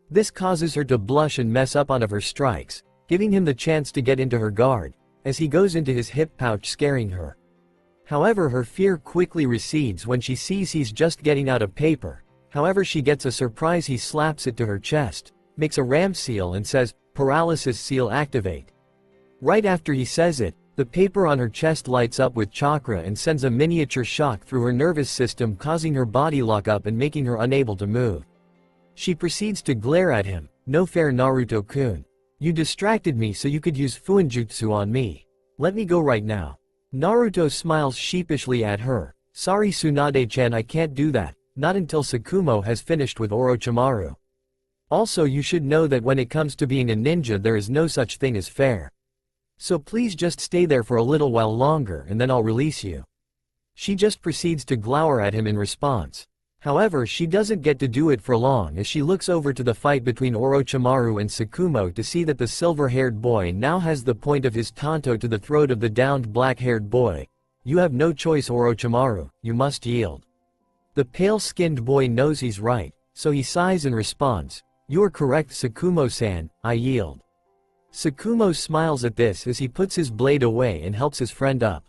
This causes her to blush and mess up one of her strikes, giving him the chance to get into her guard, as he goes into his hip pouch, scaring her. However, her fear quickly recedes when she sees he's just getting out a paper. However, she gets a surprise. He slaps it to her chest, makes a ram seal and says, "Paralysis seal activate." Right after he says it, the paper on her chest lights up with chakra and sends a miniature shock through her nervous system, causing her body lock up and making her unable to move. She proceeds to glare at him. "No fair, Naruto-kun. You distracted me so you could use Fuinjutsu on me. Let me go right now." Naruto smiles sheepishly at her. "Sorry, Tsunade-chan, I can't do that, not until Tsukumo has finished with Orochimaru. Also, you should know that when it comes to being a ninja, there is no such thing as fair. So please just stay there for a little while longer and then I'll release you." She just proceeds to glower at him in response. However, she doesn't get to do it for long as she looks over to the fight between Orochimaru and Tsukumo to see that the silver-haired boy now has the point of his tanto to the throat of the downed black-haired boy. "You have no choice, Orochimaru, you must yield." The pale-skinned boy knows he's right, so he sighs and responds, "You are correct, Tsukumo-san, I yield." Tsukumo smiles at this as he puts his blade away and helps his friend up.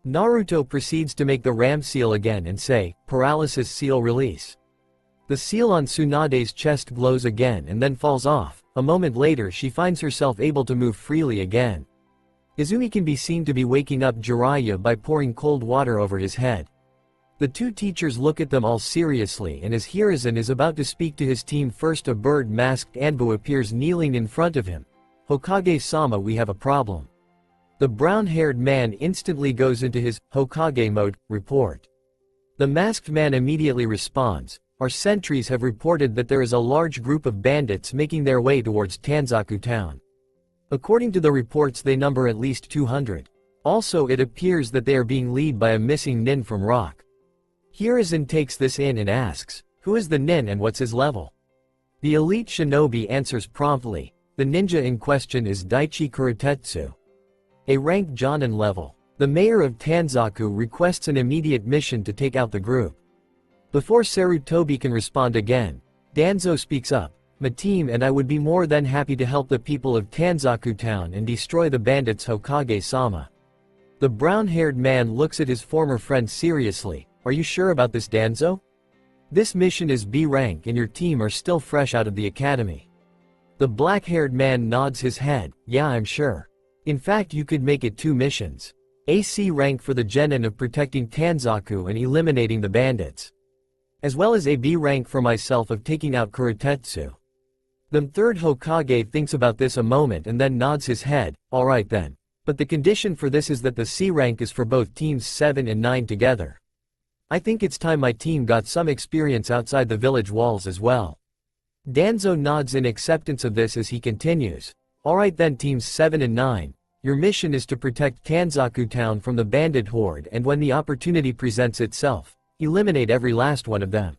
Naruto proceeds to make the ram seal again and say, "Paralysis seal release." The seal on Tsunade's chest glows again and then falls off. A moment later, she finds herself able to move freely again. Izumi can be seen to be waking up Jiraiya by pouring cold water over his head. The two teachers look at them all seriously, and as Hiruzen is about to speak to his team, first a bird-masked Anbu appears kneeling in front of him. "Hokage-sama, we have a problem." The brown-haired man instantly goes into his Hokage mode. "Report." The masked man immediately responds, "Our sentries have reported that there is a large group of bandits making their way towards Tanzaku town. According to the reports, they number at least 200. Also, it appears that they are being led by a missing nin from Rock." Hiruzen takes this in and asks, "Who is the nin and what's his level?" The elite shinobi answers promptly, "The ninja in question is Daichi Kurotetsu. A rank Jonin level. The mayor of Tanzaku requests an immediate mission to take out the group." Before Sarutobi can respond again, Danzo speaks up, "My team and I would be more than happy to help the people of Tanzaku town and destroy the bandits, Hokage-sama." The brown-haired man looks at his former friend seriously. "Are you sure about this, Danzo? This mission is B rank and your team are still fresh out of the academy." The black-haired man nods his head. "Yeah, I'm sure. In fact, you could make it 2 missions. A C rank for the genin of protecting Tanzaku and eliminating the bandits, as well as a B rank for myself of taking out Kurotetsu." The third Hokage thinks about this a moment and then nods his head. "Alright then. But the condition for this is that the C rank is for both teams 7 and 9 together. I think it's time my team got some experience outside the village walls as well." Danzo nods in acceptance of this as he continues, "Alright then, teams 7 and 9. Your mission is to protect Kanzaku Town from the bandit horde, and when the opportunity presents itself, eliminate every last one of them.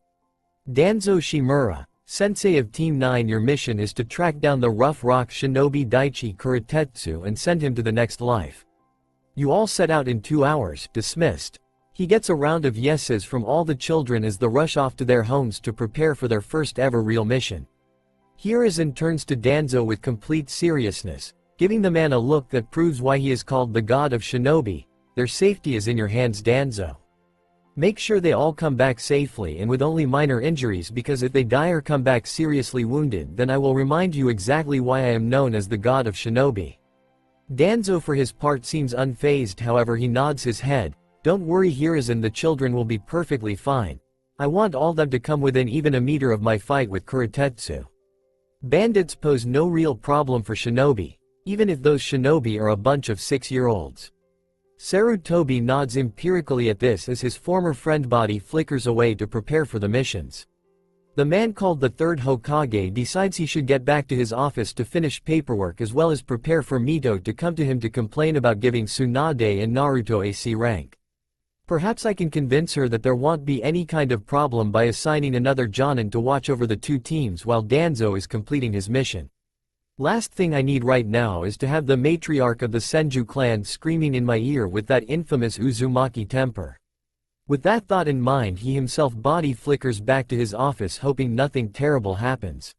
Danzo Shimura, sensei of Team 9. Your mission is to track down the rough rock shinobi Daichi Kuritetsu and send him to the next life. You all set out in 2 hours. Dismissed. He gets a round of yeses from all the children as they rush off to their homes to prepare for their first ever real mission. Hiruzen turns to Danzo with complete seriousness, giving the man a look that proves why he is called the god of shinobi. Their safety is in your hands, Danzo. Make sure they all come back safely and with only minor injuries, because if they die or come back seriously wounded, then I will remind you exactly why I am known as the god of shinobi. Danzo for his part seems unfazed, however he nods his head. Don't worry Hiruzen, the children will be perfectly fine. I want all them to come within even a meter of my fight with Kuritetsu. Bandits pose no real problem for shinobi, even if those shinobi are a bunch of 6-year-olds. Sarutobi nods empirically at this as his former friend body flickers away to prepare for the missions. The man called the third Hokage decides he should get back to his office to finish paperwork as well as prepare for Mito to come to him to complain about giving Tsunade and Naruto a C rank. Perhaps I can convince her that there won't be any kind of problem by assigning another Jonin to watch over the 2 teams while Danzo is completing his mission. Last thing I need right now is to have the matriarch of the Senju clan screaming in my ear with that infamous Uzumaki temper. With that thought in mind, he himself body flickers back to his office hoping nothing terrible happens.